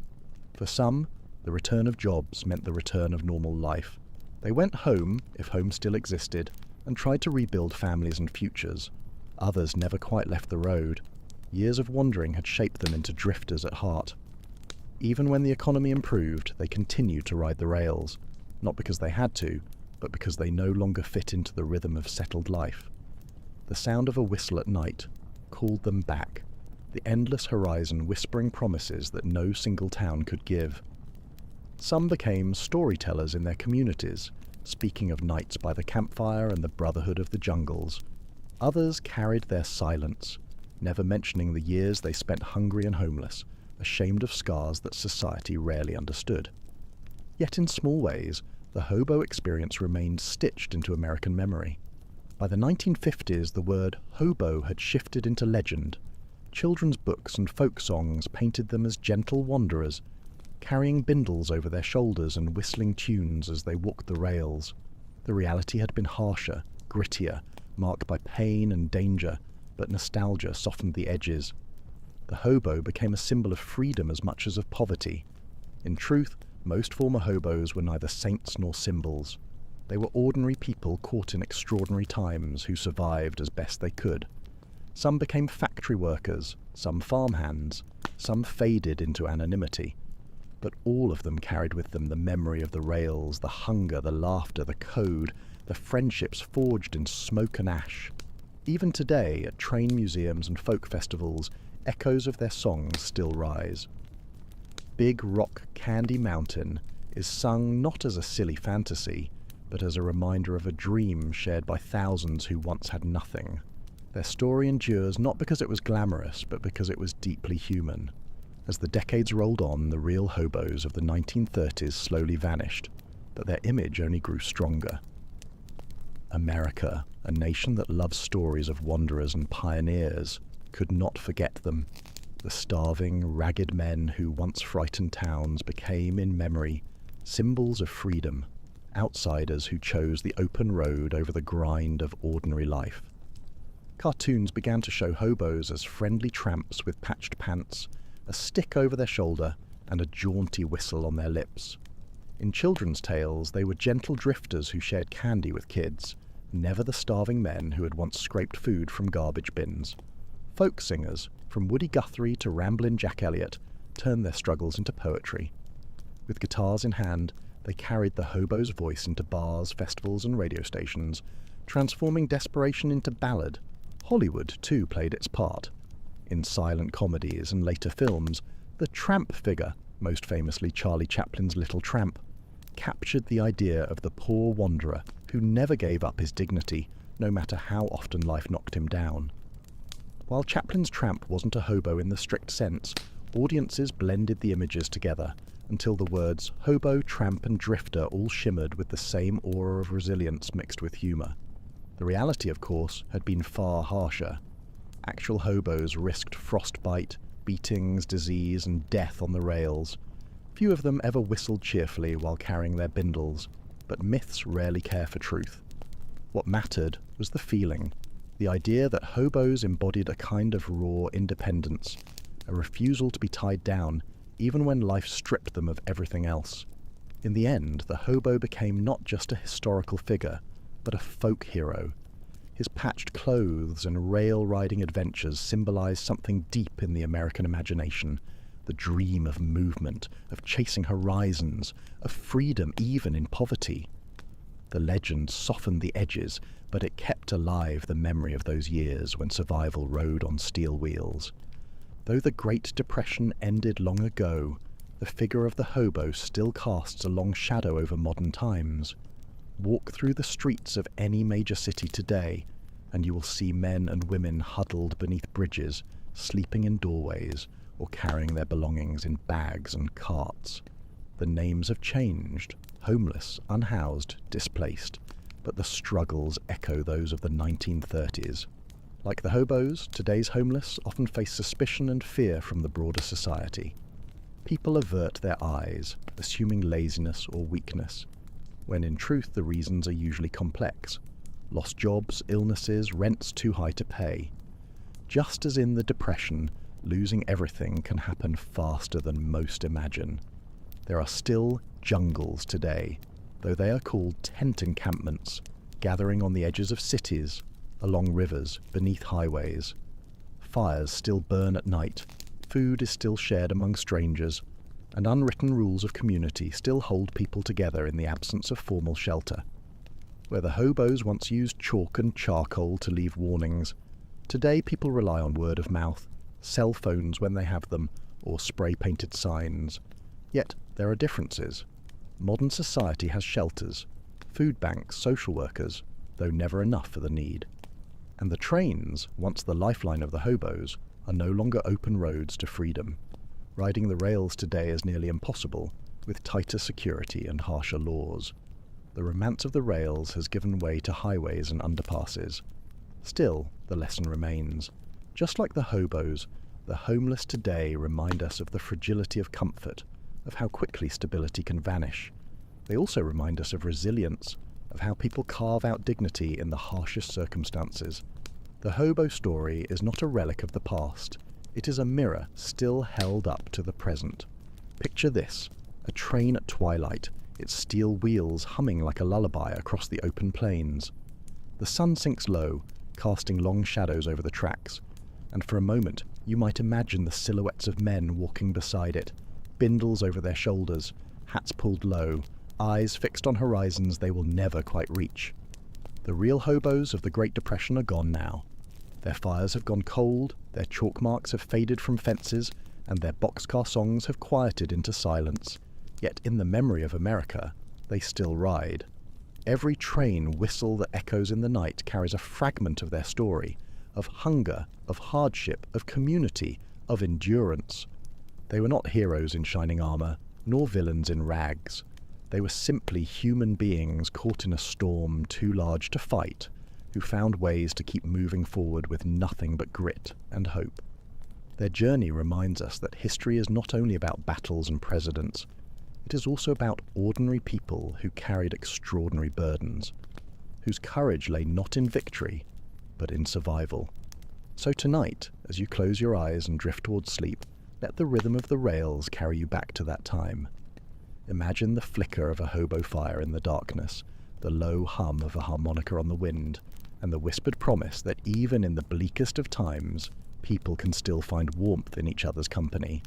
For some, the return of jobs meant the return of normal life. They went home, if home still existed, and tried to rebuild families and futures. Others never quite left the road. Years of wandering had shaped them into drifters at heart. Even when the economy improved, they continued to ride the rails, not because they had to, but because they no longer fit into the rhythm of settled life. The sound of a whistle at night called them back, the endless horizon whispering promises that no single town could give. Some became storytellers in their communities, speaking of nights by the campfire and the brotherhood of the jungles. Others carried their silence, never mentioning the years they spent hungry and homeless, ashamed of scars that society rarely understood. Yet in small ways, the hobo experience remained stitched into American memory. By the 1950s, the word hobo had shifted into legend. Children's books and folk songs painted them as gentle wanderers, carrying bindles over their shoulders and whistling tunes as they walked the rails. The reality had been harsher, grittier, marked by pain and danger, but nostalgia softened the edges. The hobo became a symbol of freedom as much as of poverty. In truth, most former hobos were neither saints nor symbols. They were ordinary people caught in extraordinary times who survived as best they could. Some became factory workers, some farmhands, some faded into anonymity. But all of them carried with them the memory of the rails, the hunger, the laughter, the code, the friendships forged in smoke and ash. Even today, at train museums and folk festivals, echoes of their songs still rise. Big Rock Candy Mountain is sung not as a silly fantasy, but as a reminder of a dream shared by thousands who once had nothing. Their story endures not because it was glamorous, but because it was deeply human. As the decades rolled on, the real hobos of the 1930s slowly vanished, but their image only grew stronger. America, a nation that loves stories of wanderers and pioneers, could not forget them. The starving, ragged men who once frightened towns became, in memory, symbols of freedom, outsiders who chose the open road over the grind of ordinary life. Cartoons began to show hobos as friendly tramps with patched pants, a stick over their shoulder, and a jaunty whistle on their lips. In children's tales, they were gentle drifters who shared candy with kids, never the starving men who had once scraped food from garbage bins. Folk singers, from Woody Guthrie to Ramblin' Jack Elliott, turned their struggles into poetry. With guitars in hand, they carried the hobo's voice into bars, festivals, and radio stations, transforming desperation into ballad. Hollywood, too, played its part. In silent comedies and later films, the tramp figure, most famously Charlie Chaplin's Little Tramp, captured the idea of the poor wanderer who never gave up his dignity, no matter how often life knocked him down. While Chaplin's tramp wasn't a hobo in the strict sense, audiences blended the images together until the words hobo, tramp, and drifter all shimmered with the same aura of resilience mixed with humour. The reality, of course, had been far harsher. Actual hobos risked frostbite, beatings, disease, and death on the rails. Few of them ever whistled cheerfully while carrying their bindles, but myths rarely care for truth. What mattered was the feeling, the idea that hobos embodied a kind of raw independence, a refusal to be tied down even when life stripped them of everything else. In the end, the hobo became not just a historical figure, but a folk hero. His patched clothes and rail-riding adventures symbolized something deep in the American imagination, the dream of movement, of chasing horizons, of freedom even in poverty. The legend softened the edges, but it kept alive the memory of those years when survival rode on steel wheels. Though the Great Depression ended long ago, the figure of the hobo still casts a long shadow over modern times. Walk through the streets of any major city today, and you will see men and women huddled beneath bridges, sleeping in doorways, or carrying their belongings in bags and carts. The names have changed, homeless, unhoused, displaced, but the struggles echo those of the 1930s. Like the hobos, today's homeless often face suspicion and fear from the broader society. People avert their eyes, assuming laziness or weakness, when in truth the reasons are usually complex. Lost jobs, illnesses, rents too high to pay. Just as in the Depression, losing everything can happen faster than most imagine. There are still jungles today, though they are called tent encampments, gathering on the edges of cities, along rivers, beneath highways. Fires still burn at night, food is still shared among strangers, and unwritten rules of community still hold people together in the absence of formal shelter. Where the hobos once used chalk and charcoal to leave warnings, today people rely on word of mouth, cell phones when they have them, or spray-painted signs. Yet there are differences. Modern society has shelters, food banks, social workers, though never enough for the need. And the trains, once the lifeline of the hobos, are no longer open roads to freedom. Riding the rails today is nearly impossible, with tighter security and harsher laws. The romance of the rails has given way to highways and underpasses. Still, the lesson remains. Just like the hobos, the homeless today remind us of the fragility of comfort, of how quickly stability can vanish. They also remind us of resilience, of how people carve out dignity in the harshest circumstances. The hobo story is not a relic of the past. It is a mirror still held up to the present. Picture this, a train at twilight, its steel wheels humming like a lullaby across the open plains. The sun sinks low, casting long shadows over the tracks, and for a moment you might imagine the silhouettes of men walking beside it, bindles over their shoulders, hats pulled low, eyes fixed on horizons they will never quite reach. The real hobos of the Great Depression are gone now. Their fires have gone cold, their chalk marks have faded from fences, and their boxcar songs have quieted into silence. Yet in the memory of America, they still ride. Every train whistle that echoes in the night carries a fragment of their story, of hunger, of hardship, of community, of endurance. They were not heroes in shining armour, nor villains in rags. They were simply human beings caught in a storm too large to fight, who found ways to keep moving forward with nothing but grit and hope. Their journey reminds us that history is not only about battles and presidents, it is also about ordinary people who carried extraordinary burdens, whose courage lay not in victory, but in survival. So tonight, as you close your eyes and drift towards sleep, let the rhythm of the rails carry you back to that time. Imagine the flicker of a hobo fire in the darkness, the low hum of a harmonica on the wind, and the whispered promise that even in the bleakest of times, people can still find warmth in each other's company.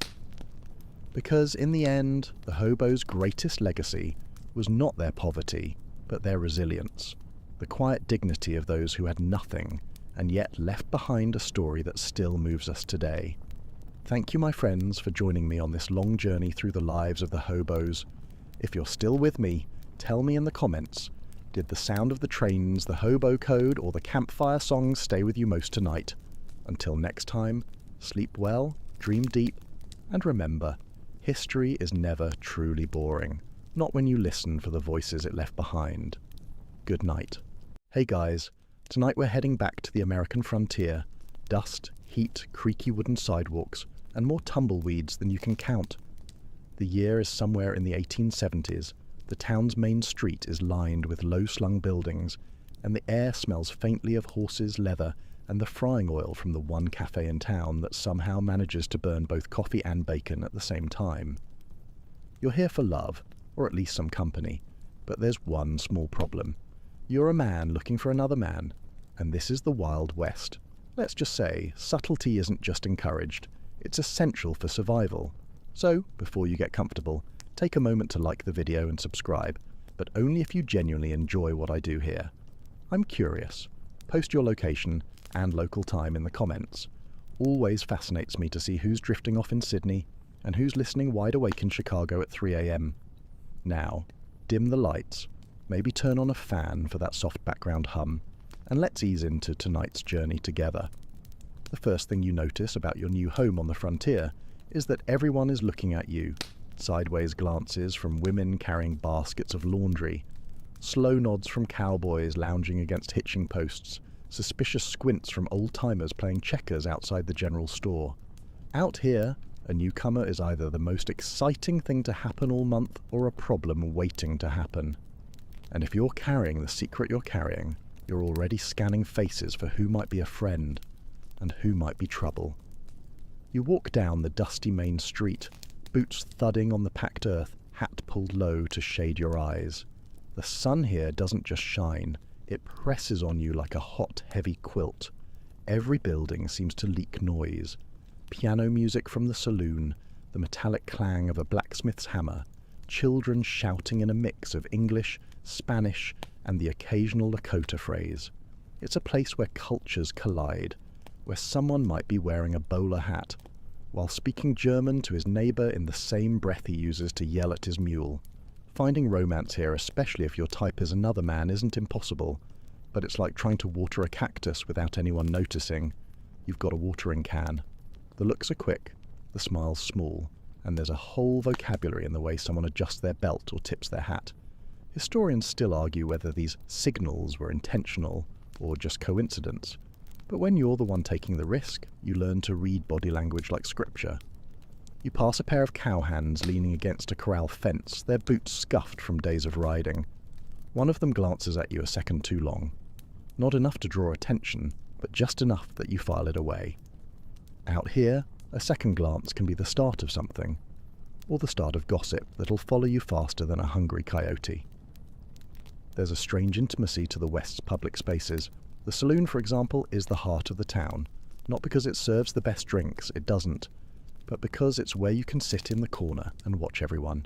Because in the end, the hobos' greatest legacy was not their poverty, but their resilience, the quiet dignity of those who had nothing and yet left behind a story that still moves us today. Thank you, my friends, for joining me on this long journey through the lives of the hobos. If you're still with me, tell me in the comments, did the sound of the trains, the hobo code, or the campfire songs stay with you most tonight? Until next time, sleep well, dream deep, and remember, history is never truly boring, not when you listen for the voices it left behind. Good night. Hey guys, tonight we're heading back to the American frontier. Dust, heat, creaky wooden sidewalks, and more tumbleweeds than you can count. The year is somewhere in the 1870s. The town's main street is lined with low-slung buildings, and the air smells faintly of horses' leather and the frying oil from the one cafe in town that somehow manages to burn both coffee and bacon at the same time. You're here for love, or at least some company, but there's one small problem. You're a man looking for another man, and this is the Wild West. Let's just say, subtlety isn't just encouraged, it's essential for survival. So, before you get comfortable, take a moment to like the video and subscribe, but only if you genuinely enjoy what I do here. I'm curious. Post your location and local time in the comments. Always fascinates me to see who's drifting off in Sydney and who's listening wide awake in Chicago at 3 a.m. Now, dim the lights, maybe turn on a fan for that soft background hum, and let's ease into tonight's journey together. The first thing you notice about your new home on the frontier is that everyone is looking at you. Sideways glances from women carrying baskets of laundry, slow nods from cowboys lounging against hitching posts, suspicious squints from old-timers playing checkers outside the general store. Out here, a newcomer is either the most exciting thing to happen all month or a problem waiting to happen. And if you're carrying the secret you're carrying, you're already scanning faces for who might be a friend and who might be trouble. You walk down the dusty main street, boots thudding on the packed earth, hat pulled low to shade your eyes. The sun here doesn't just shine, it presses on you like a hot, heavy quilt. Every building seems to leak noise. Piano music from the saloon, the metallic clang of a blacksmith's hammer, children shouting in a mix of English, Spanish, and the occasional Lakota phrase. It's a place where cultures collide, where someone might be wearing a bowler hat, while speaking German to his neighbour in the same breath he uses to yell at his mule. Finding romance here, especially if your type is another man, isn't impossible, but it's like trying to water a cactus without anyone noticing. You've got a watering can. The looks are quick, the smile's small, and there's a whole vocabulary in the way someone adjusts their belt or tips their hat. Historians still argue whether these signals were intentional or just coincidence, but when you're the one taking the risk, you learn to read body language like scripture. You pass a pair of cowhands leaning against a corral fence, their boots scuffed from days of riding. One of them glances at you a second too long. Not enough to draw attention, but just enough that you file it away. Out here, a second glance can be the start of something, or the start of gossip that'll follow you faster than a hungry coyote. There's a strange intimacy to the West's public spaces. The saloon, for example, is the heart of the town, not because it serves the best drinks, it doesn't, but because it's where you can sit in the corner and watch everyone.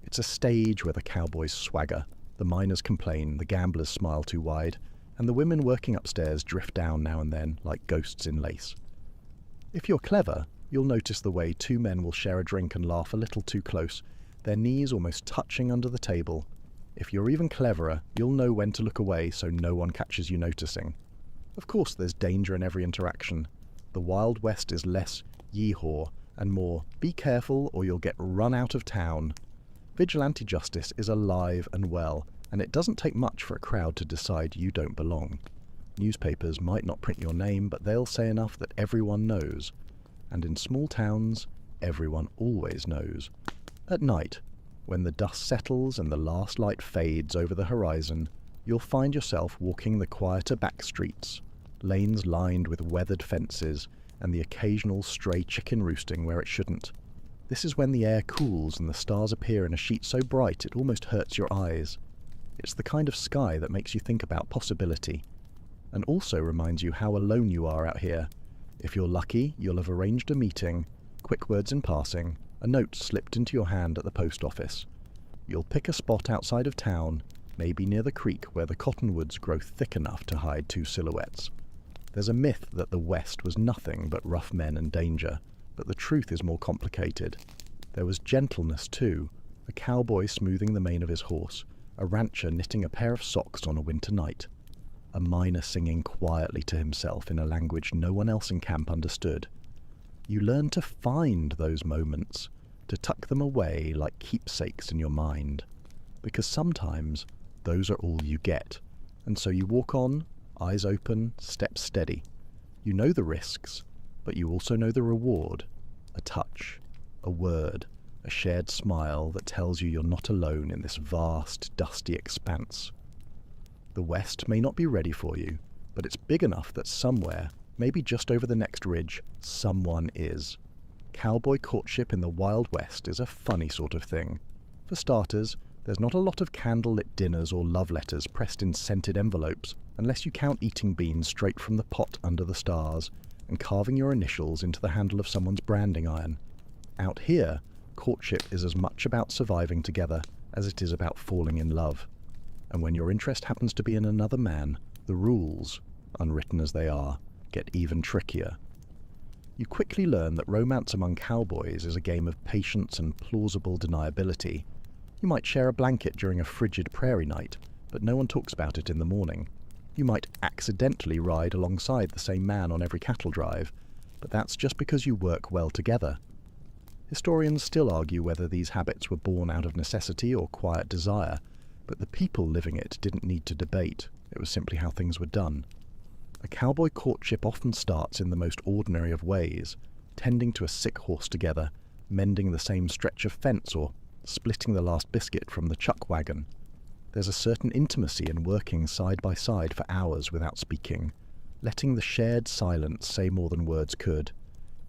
It's a stage where the cowboys swagger, the miners complain, the gamblers smile too wide, and the women working upstairs drift down now and then like ghosts in lace. If you're clever, you'll notice the way two men will share a drink and laugh a little too close, their knees almost touching under the table. If you're even cleverer, you'll know when to look away so no one catches you noticing. Of course there's danger in every interaction. The Wild West is less yee-haw and more be careful or you'll get run out of town. Vigilante justice is alive and well, and it doesn't take much for a crowd to decide you don't belong. Newspapers might not print your name, but they'll say enough that everyone knows. And in small towns, everyone always knows. At night, when the dust settles and the last light fades over the horizon, you'll find yourself walking the quieter back streets, lanes lined with weathered fences, and the occasional stray chicken roosting where it shouldn't. This is when the air cools and the stars appear in a sheet so bright it almost hurts your eyes. It's the kind of sky that makes you think about possibility, and also reminds you how alone you are out here. If you're lucky, you'll have arranged a meeting, quick words in passing, a note slipped into your hand at the post office. You'll pick a spot outside of town, maybe near the creek where the cottonwoods grow thick enough to hide two silhouettes. There's a myth that the West was nothing but rough men and danger, but the truth is more complicated. There was gentleness too, a cowboy smoothing the mane of his horse, a rancher knitting a pair of socks on a winter night, a miner singing quietly to himself in a language no one else in camp understood. You learn to find those moments, to tuck them away like keepsakes in your mind, because sometimes those are all you get, and so you walk on, eyes open, steps steady. You know the risks, but you also know the reward, a touch, a word, a shared smile that tells you you're not alone in this vast, dusty expanse. The West may not be ready for you, but it's big enough that somewhere, maybe just over the next ridge, someone is. Cowboy courtship in the Wild West is a funny sort of thing. For starters, there's not a lot of candlelit dinners or love letters pressed in scented envelopes, unless you count eating beans straight from the pot under the stars and carving your initials into the handle of someone's branding iron. Out here, courtship is as much about surviving together as it is about falling in love. And when your interest happens to be in another man, the rules, unwritten as they are, get even trickier. You quickly learn that romance among cowboys is a game of patience and plausible deniability. You might share a blanket during a frigid prairie night, but no one talks about it in the morning. You might accidentally ride alongside the same man on every cattle drive, but that's just because you work well together. Historians still argue whether these habits were born out of necessity or quiet desire, but the people living it didn't need to debate. It was simply how things were done. A cowboy courtship often starts in the most ordinary of ways, tending to a sick horse together, mending the same stretch of fence, or splitting the last biscuit from the chuck wagon. There's a certain intimacy in working side by side for hours without speaking, letting the shared silence say more than words could.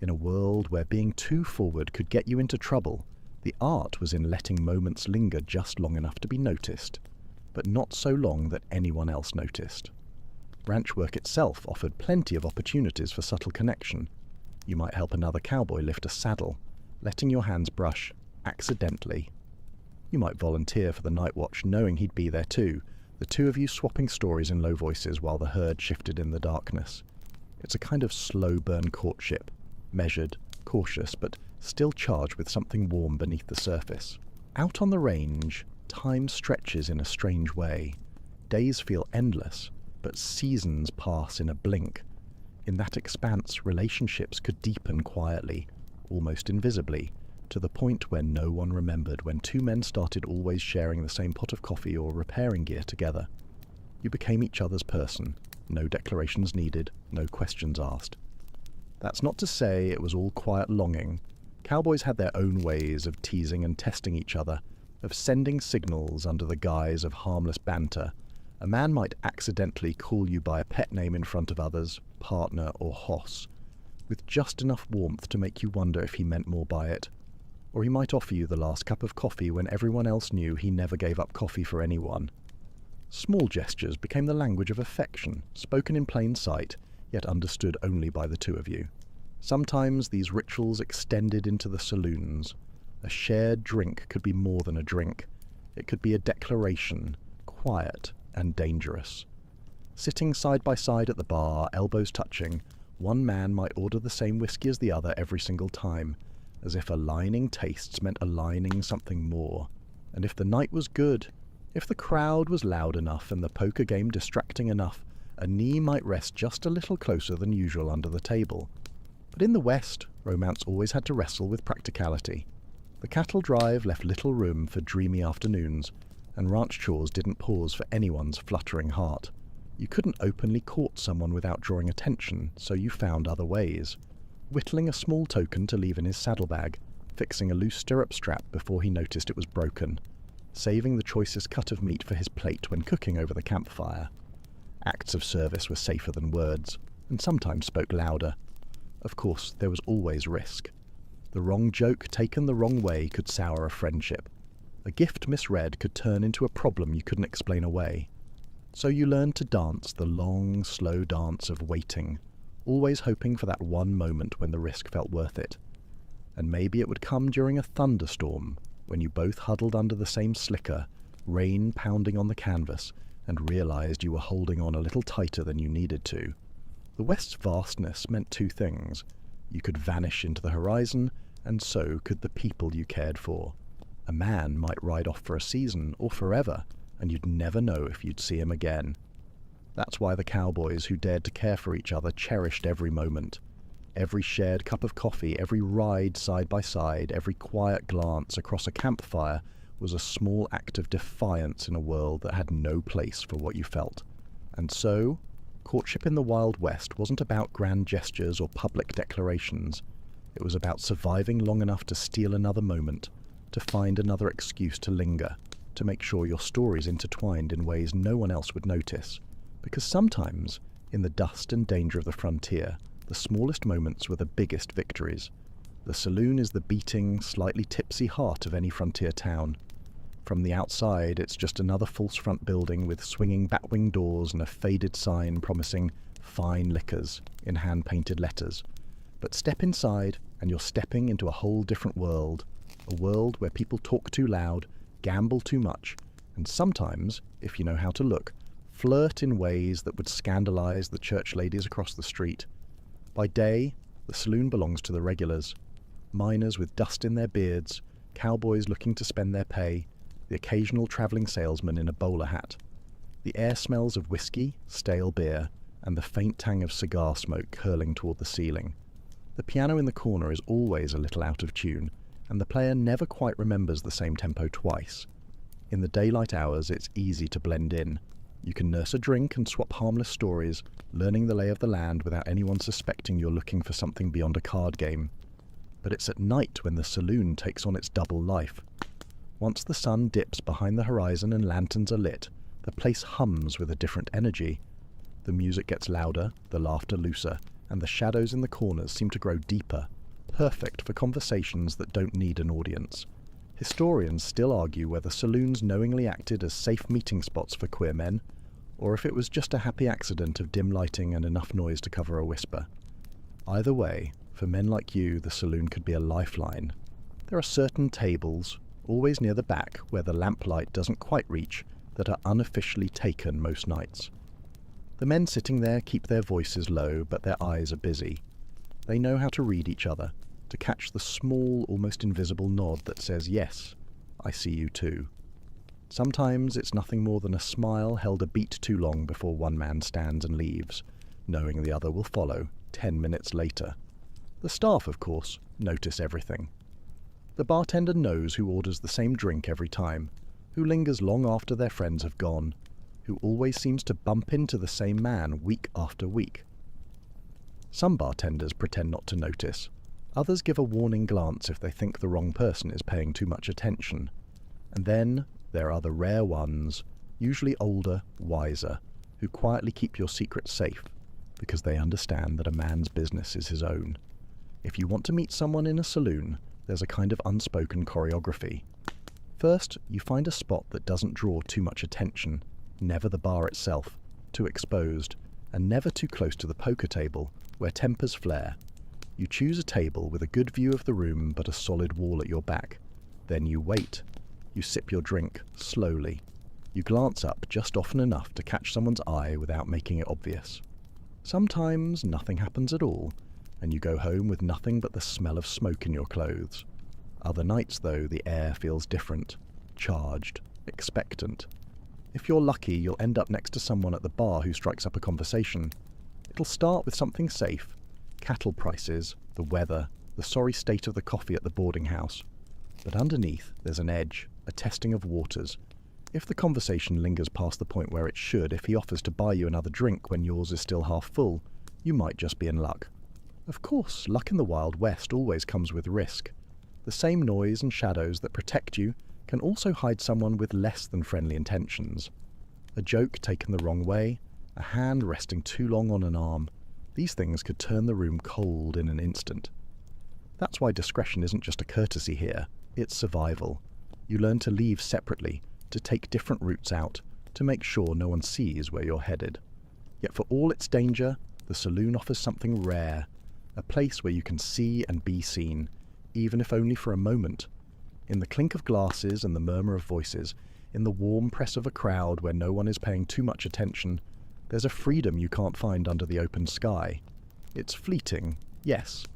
In a world where being too forward could get you into trouble, the art was in letting moments linger just long enough to be noticed, but not so long that anyone else noticed. Ranch work itself offered plenty of opportunities for subtle connection. You might help another cowboy lift a saddle, letting your hands brush, accidentally. You might volunteer for the night watch knowing he'd be there too, the two of you swapping stories in low voices while the herd shifted in the darkness. It's a kind of slow burn courtship, measured, cautious, but still charged with something warm beneath the surface. Out on the range, time stretches in a strange way. Days feel endless, but seasons pass in a blink. In that expanse, relationships could deepen quietly, almost invisibly, to the point where no one remembered when two men started always sharing the same pot of coffee or repairing gear together. You became each other's person, no declarations needed, no questions asked. That's not to say it was all quiet longing. Cowboys had their own ways of teasing and testing each other, of sending signals under the guise of harmless banter. A man might accidentally call you by a pet name in front of others, partner or hoss, with just enough warmth to make you wonder if he meant more by it. Or he might offer you the last cup of coffee when everyone else knew he never gave up coffee for anyone. Small gestures became the language of affection, spoken in plain sight, yet understood only by the two of you. Sometimes these rituals extended into the saloons. A shared drink could be more than a drink. It could be a declaration, quiet and dangerous. Sitting side by side at the bar, elbows touching, one man might order the same whiskey as the other every single time, as if aligning tastes meant aligning something more. And if the night was good, if the crowd was loud enough and the poker game distracting enough, a knee might rest just a little closer than usual under the table. But in the West, romance always had to wrestle with practicality. The cattle drive left little room for dreamy afternoons, and ranch chores didn't pause for anyone's fluttering heart. You couldn't openly court someone without drawing attention, so you found other ways. Whittling a small token to leave in his saddlebag, fixing a loose stirrup strap before he noticed it was broken, saving the choicest cut of meat for his plate when cooking over the campfire. Acts of service were safer than words, and sometimes spoke louder. Of course, there was always risk. The wrong joke taken the wrong way could sour a friendship. A gift misread could turn into a problem you couldn't explain away. So you learned to dance the long, slow dance of waiting, always hoping for that one moment when the risk felt worth it. And maybe it would come during a thunderstorm, when you both huddled under the same slicker, rain pounding on the canvas, and realized you were holding on a little tighter than you needed to. The West's vastness meant two things. You could vanish into the horizon, and so could the people you cared for. A man might ride off for a season, or forever, and you'd never know if you'd see him again. That's why the cowboys who dared to care for each other cherished every moment. Every shared cup of coffee, every ride side by side, every quiet glance across a campfire was a small act of defiance in a world that had no place for what you felt. And so, courtship in the Wild West wasn't about grand gestures or public declarations. It was about surviving long enough to steal another moment, to find another excuse to linger, to make sure your stories intertwined in ways no one else would notice. Because sometimes, in the dust and danger of the frontier, the smallest moments were the biggest victories. The saloon is the beating, slightly tipsy heart of any frontier town. From the outside, it's just another false front building with swinging batwing doors and a faded sign promising fine liquors in hand-painted letters. But step inside, and you're stepping into a whole different world, a world where people talk too loud, gamble too much, and sometimes, if you know how to look, flirt in ways that would scandalize the church ladies across the street. By day, the saloon belongs to the regulars. Miners with dust in their beards, cowboys looking to spend their pay, the occasional traveling salesman in a bowler hat. The air smells of whiskey, stale beer, and the faint tang of cigar smoke curling toward the ceiling. The piano in the corner is always a little out of tune, and the player never quite remembers the same tempo twice. In the daylight hours, it's easy to blend in. You can nurse a drink and swap harmless stories, learning the lay of the land without anyone suspecting you're looking for something beyond a card game. But it's at night when the saloon takes on its double life. Once the sun dips behind the horizon and lanterns are lit, the place hums with a different energy. The music gets louder, the laughter looser, and the shadows in the corners seem to grow deeper, perfect for conversations that don't need an audience. Historians still argue whether saloons knowingly acted as safe meeting spots for queer men, or if it was just a happy accident of dim lighting and enough noise to cover a whisper. Either way, for men like you, the saloon could be a lifeline. There are certain tables, always near the back where the lamplight doesn't quite reach, that are unofficially taken most nights. The men sitting there keep their voices low, but their eyes are busy. They know how to read each other, to catch the small, almost invisible nod that says, "Yes, I see you too." Sometimes it's nothing more than a smile held a beat too long before one man stands and leaves, knowing the other will follow 10 minutes later. The staff, of course, notice everything. The bartender knows who orders the same drink every time, who lingers long after their friends have gone, who always seems to bump into the same man week after week. Some bartenders pretend not to notice. Others give a warning glance if they think the wrong person is paying too much attention. And then there are the rare ones, usually older, wiser, who quietly keep your secrets safe because they understand that a man's business is his own. If you want to meet someone in a saloon, there's a kind of unspoken choreography. First, you find a spot that doesn't draw too much attention, never the bar itself, too exposed, and never too close to the poker table, where tempers flare. You choose a table with a good view of the room but a solid wall at your back. Then you wait. You sip your drink, slowly. You glance up just often enough to catch someone's eye without making it obvious. Sometimes nothing happens at all, and you go home with nothing but the smell of smoke in your clothes. Other nights, though, the air feels different, charged, expectant. If you're lucky, you'll end up next to someone at the bar who strikes up a conversation. It'll start with something safe, cattle prices, the weather, the sorry state of the coffee at the boarding house. But underneath, there's an edge, a testing of waters. If the conversation lingers past the point where it should, if he offers to buy you another drink when yours is still half full, you might just be in luck. Of course, luck in the Wild West always comes with risk. The same noise and shadows that protect you can also hide someone with less than friendly intentions. A joke taken the wrong way, a hand resting too long on an arm, these things could turn the room cold in an instant. That's why discretion isn't just a courtesy here, it's survival. You learn to leave separately, to take different routes out, to make sure no one sees where you're headed. Yet for all its danger, the saloon offers something rare, a place where you can see and be seen, even if only for a moment. In the clink of glasses and the murmur of voices, in the warm press of a crowd where no one is paying too much attention, there's a freedom you can't find under the open sky. It's fleeting, yes,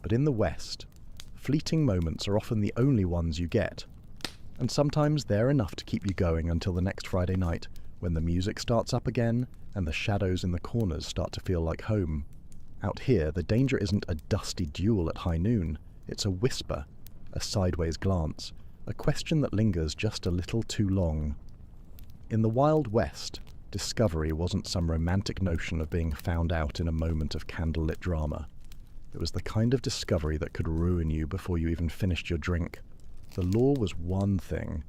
but in the West, fleeting moments are often the only ones you get. And sometimes they're enough to keep you going until the next Friday night, when the music starts up again and the shadows in the corners start to feel like home. Out here, the danger isn't a dusty duel at high noon. It's a whisper, a sideways glance, a question that lingers just a little too long. In the Wild West, discovery wasn't some romantic notion of being found out in a moment of candlelit drama. It was the kind of discovery that could ruin you before you even finished your drink. The law was one thing.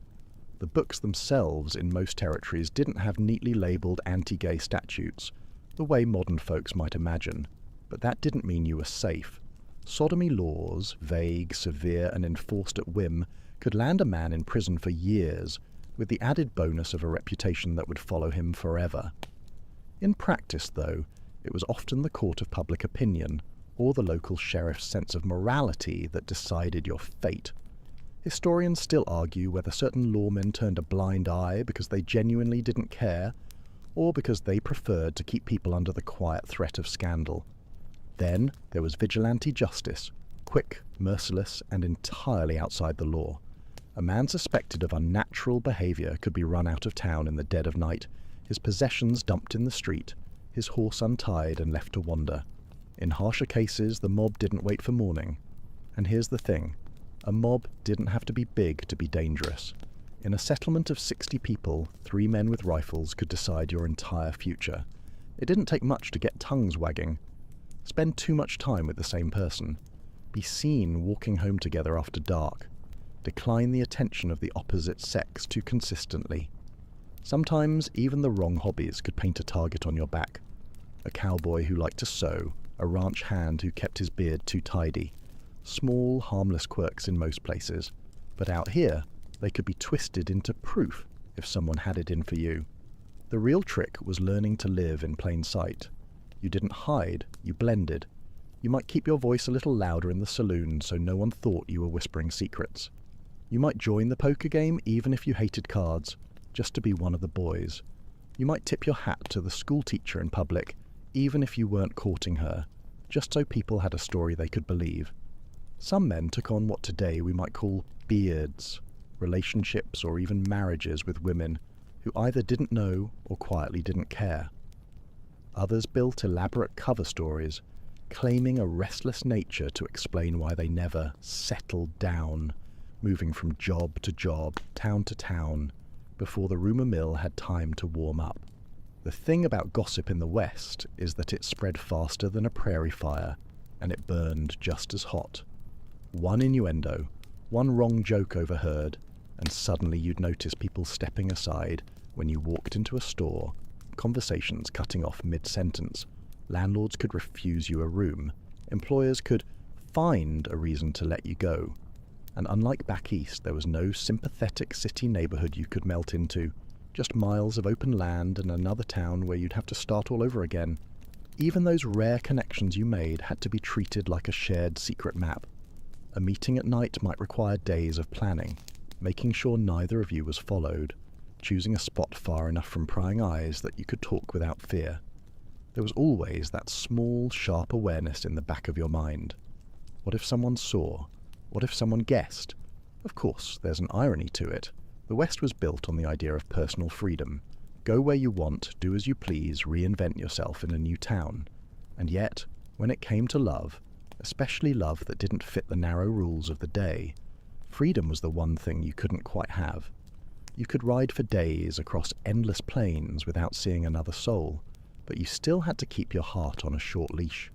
The books themselves in most territories didn't have neatly labelled anti-gay statutes, the way modern folks might imagine, but that didn't mean you were safe. Sodomy laws, vague, severe, and enforced at whim, could land a man in prison for years, with the added bonus of a reputation that would follow him forever. In practice, though, it was often the court of public opinion, or the local sheriff's sense of morality that decided your fate. Historians still argue whether certain lawmen turned a blind eye because they genuinely didn't care, or because they preferred to keep people under the quiet threat of scandal. Then there was vigilante justice, quick, merciless, and entirely outside the law. A man suspected of unnatural behaviour could be run out of town in the dead of night, his possessions dumped in the street, his horse untied and left to wander. In harsher cases, the mob didn't wait for morning. And here's the thing, a mob didn't have to be big to be dangerous. In a settlement of 60 people, 3 men with rifles could decide your entire future. It didn't take much to get tongues wagging. Spend too much time with the same person. Be seen walking home together after dark. Decline the attention of the opposite sex too consistently. Sometimes even the wrong hobbies could paint a target on your back. A cowboy who liked to sew, a ranch hand who kept his beard too tidy. Small, harmless quirks in most places, but out here, they could be twisted into proof if someone had it in for you. The real trick was learning to live in plain sight. You didn't hide, you blended. You might keep your voice a little louder in the saloon so no one thought you were whispering secrets. You might join the poker game even if you hated cards, just to be one of the boys. You might tip your hat to the school teacher in public, even if you weren't courting her, just so people had a story they could believe. Some men took on what today we might call beards, relationships or even marriages with women who either didn't know or quietly didn't care. Others built elaborate cover stories, claiming a restless nature to explain why they never settled down, moving from job to job, town to town, before the rumour mill had time to warm up. The thing about gossip in the West is that it spread faster than a prairie fire, and it burned just as hot. One innuendo, one wrong joke overheard, and suddenly you'd notice people stepping aside when you walked into a store, conversations cutting off mid-sentence. Landlords could refuse you a room. Employers could find a reason to let you go. And unlike back east, there was no sympathetic city neighbourhood you could melt into, just miles of open land and another town where you'd have to start all over again. Even those rare connections you made had to be treated like a shared secret map. A meeting at night might require days of planning, making sure neither of you was followed, choosing a spot far enough from prying eyes that you could talk without fear. There was always that small, sharp awareness in the back of your mind. What if someone saw? What if someone guessed? Of course, there's an irony to it. The West was built on the idea of personal freedom. Go where you want, do as you please, reinvent yourself in a new town. And yet, when it came to love, especially love that didn't fit the narrow rules of the day, freedom was the one thing you couldn't quite have. You could ride for days across endless plains without seeing another soul, but you still had to keep your heart on a short leash.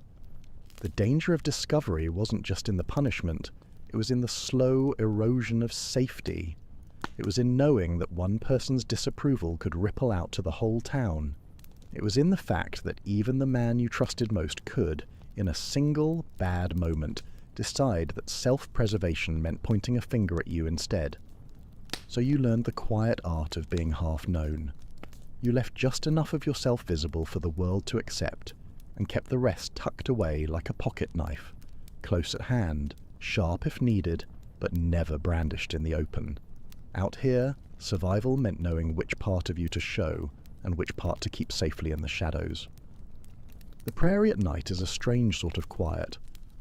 The danger of discovery wasn't just in the punishment, it was in the slow erosion of safety. It was in knowing that one person's disapproval could ripple out to the whole town. It was in the fact that even the man you trusted most could, in a single bad moment, decide that self-preservation meant pointing a finger at you instead. So you learned the quiet art of being half known. You left just enough of yourself visible for the world to accept, and kept the rest tucked away like a pocket knife, close at hand, sharp if needed, but never brandished in the open. Out here, survival meant knowing which part of you to show, and which part to keep safely in the shadows. The prairie at night is a strange sort of quiet,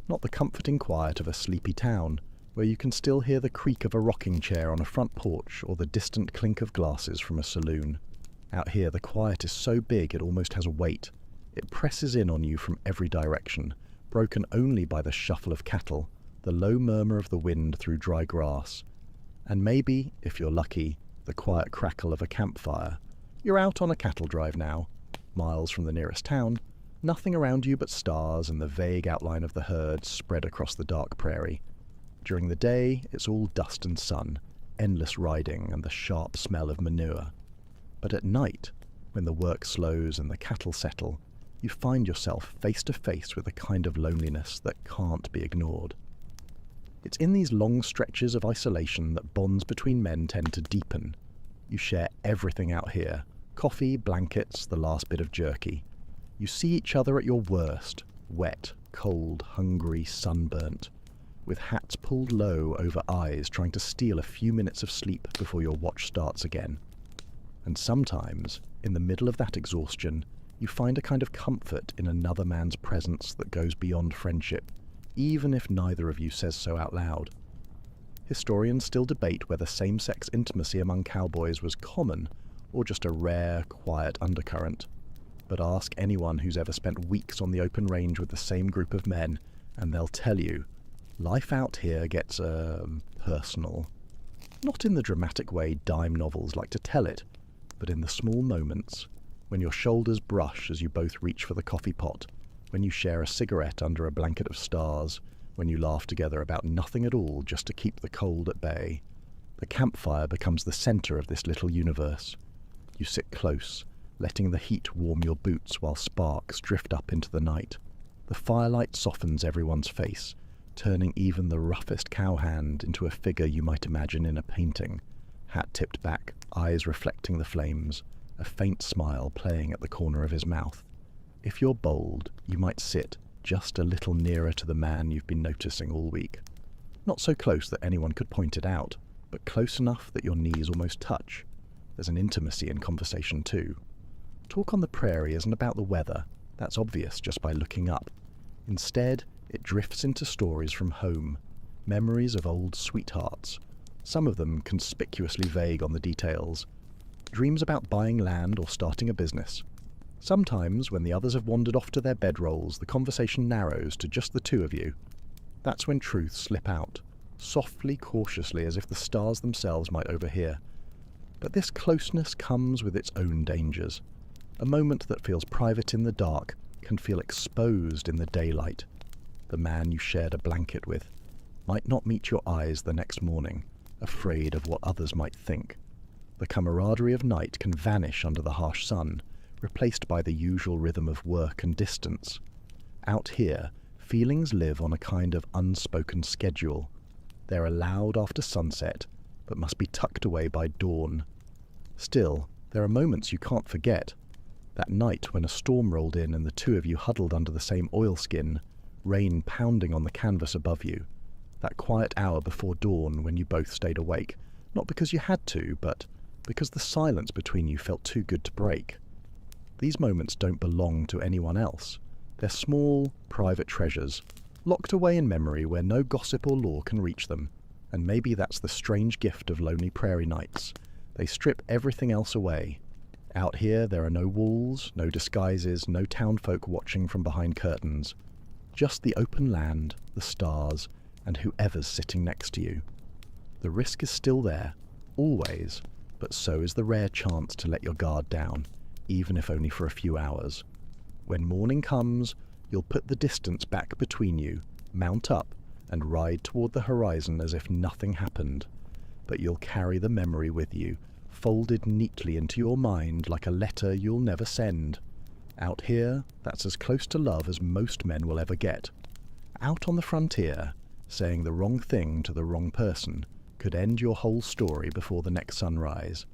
not the comforting quiet of a sleepy town, where you can still hear the creak of a rocking chair on a front porch or the distant clink of glasses from a saloon. Out here the quiet is so big it almost has weight. It presses in on you from every direction, broken only by the shuffle of cattle, the low murmur of the wind through dry grass, and maybe, if you're lucky, the quiet crackle of a campfire. You're out on a cattle drive now, miles from the nearest town, nothing around you but stars and the vague outline of the herd spread across the dark prairie. During the day, it's all dust and sun, endless riding and the sharp smell of manure. But at night, when the work slows and the cattle settle, you find yourself face to face with a kind of loneliness that can't be ignored. It's in these long stretches of isolation that bonds between men tend to deepen. You share everything out here: coffee, blankets, the last bit of jerky. You see each other at your worst, wet, cold, hungry, sunburnt, with hats pulled low over eyes trying to steal a few minutes of sleep before your watch starts again. And sometimes, in the middle of that exhaustion, you find a kind of comfort in another man's presence that goes beyond friendship, even if neither of you says so out loud. Historians still debate whether same-sex intimacy among cowboys was common or just a rare, quiet undercurrent. But ask anyone who's ever spent weeks on the open range with the same group of men, and they'll tell you, life out here gets, personal. Not in the dramatic way dime novels like to tell it, but in the small moments, when your shoulders brush as you both reach for the coffee pot, when you share a cigarette under a blanket of stars, when you laugh together about nothing at all just to keep the cold at bay. The campfire becomes the center of this little universe. You sit close, letting the heat warm your boots while sparks drift up into the night. The firelight softens everyone's face, turning even the roughest cowhand into a figure you might imagine in a painting, hat tipped back, eyes reflecting the flames, a faint smile playing at the corner of his mouth. If you're bold, you might sit just a little nearer to the man you've been noticing all week. Not so close that anyone could point it out, but close enough that your knees almost touch. There's an intimacy in conversation too. Talk on the prairie isn't about the weather, that's obvious just by looking up. Instead, it drifts into stories from home, memories of old sweethearts, some of them conspicuously vague on the details, dreams about buying land or starting a business. Sometimes, when the others have wandered off to their bedrolls, the conversation narrows to just the two of you. That's when truths slip out, softly, cautiously, as if the stars themselves might overhear. But this closeness comes with its own dangers. A moment that feels private in the dark can feel exposed in the daylight. The man you shared a blanket with might not meet your eyes the next morning, afraid of what others might think. The camaraderie of night can vanish under the harsh sun, replaced by the usual rhythm of work and distance. Out here, feelings live on a kind of unspoken schedule. They're allowed after sunset, but must be tucked away by dawn. Still, there are moments you can't forget. That night when a storm rolled in and the two of you huddled under the same oilskin, rain pounding on the canvas above you. That quiet hour before dawn when you both stayed awake, not because you had to, but because the silence between you felt too good to break. These moments don't belong to anyone else. They're small, private treasures, locked away in memory where no gossip or law can reach them. And maybe that's the strange gift of lonely prairie nights. They strip everything else away. Out here there are no walls, no disguises, no townfolk watching from behind curtains. Just the open land, the stars, and whoever's sitting next to you. The risk is still there, always, but so is the rare chance to let your guard down, even if only for a few hours. When morning comes, you'll put the distance back between you, mount up, and ride toward the horizon as if nothing happened. But you'll carry the memory with you, folded neatly into your mind like a letter you'll never send. Out here, that's as close to love as most men will ever get. Out on the frontier, saying the wrong thing to the wrong person could end your whole story before the next sunrise.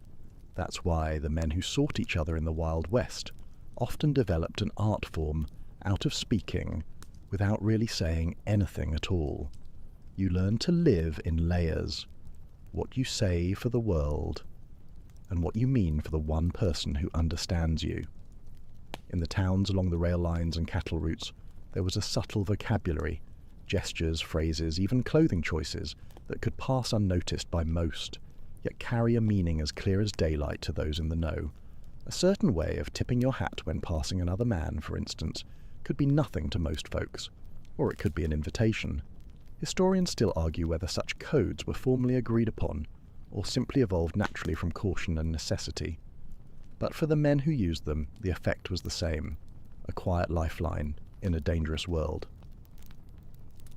That's why the men who sought each other in the Wild West often developed an art form out of speaking without really saying anything at all. You learn to live in layers. What you say for the world, and what you mean for the one person who understands you. In the towns along the rail lines and cattle routes, there was a subtle vocabulary, gestures, phrases, even clothing choices that could pass unnoticed by most, yet carry a meaning as clear as daylight to those in the know. A certain way of tipping your hat when passing another man, for instance, could be nothing to most folks, or it could be an invitation. Historians still argue whether such codes were formally agreed upon, or simply evolved naturally from caution and necessity. But for the men who used them, the effect was the same, a quiet lifeline in a dangerous world.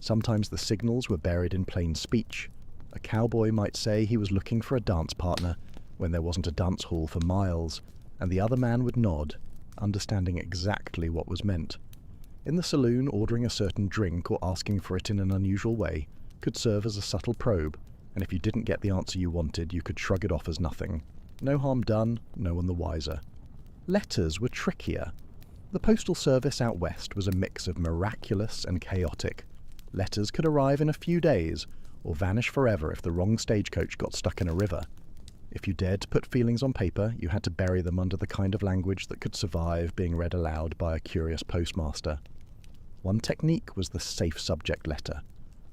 Sometimes the signals were buried in plain speech. A cowboy might say he was looking for a dance partner when there wasn't a dance hall for miles, and the other man would nod, understanding exactly what was meant. In the saloon, ordering a certain drink or asking for it in an unusual way could serve as a subtle probe, and if you didn't get the answer you wanted, you could shrug it off as nothing. No harm done, no one the wiser. Letters were trickier. The postal service out west was a mix of miraculous and chaotic. Letters could arrive in a few days, or vanish forever if the wrong stagecoach got stuck in a river. If you dared to put feelings on paper, you had to bury them under the kind of language that could survive being read aloud by a curious postmaster. One technique was the safe subject letter,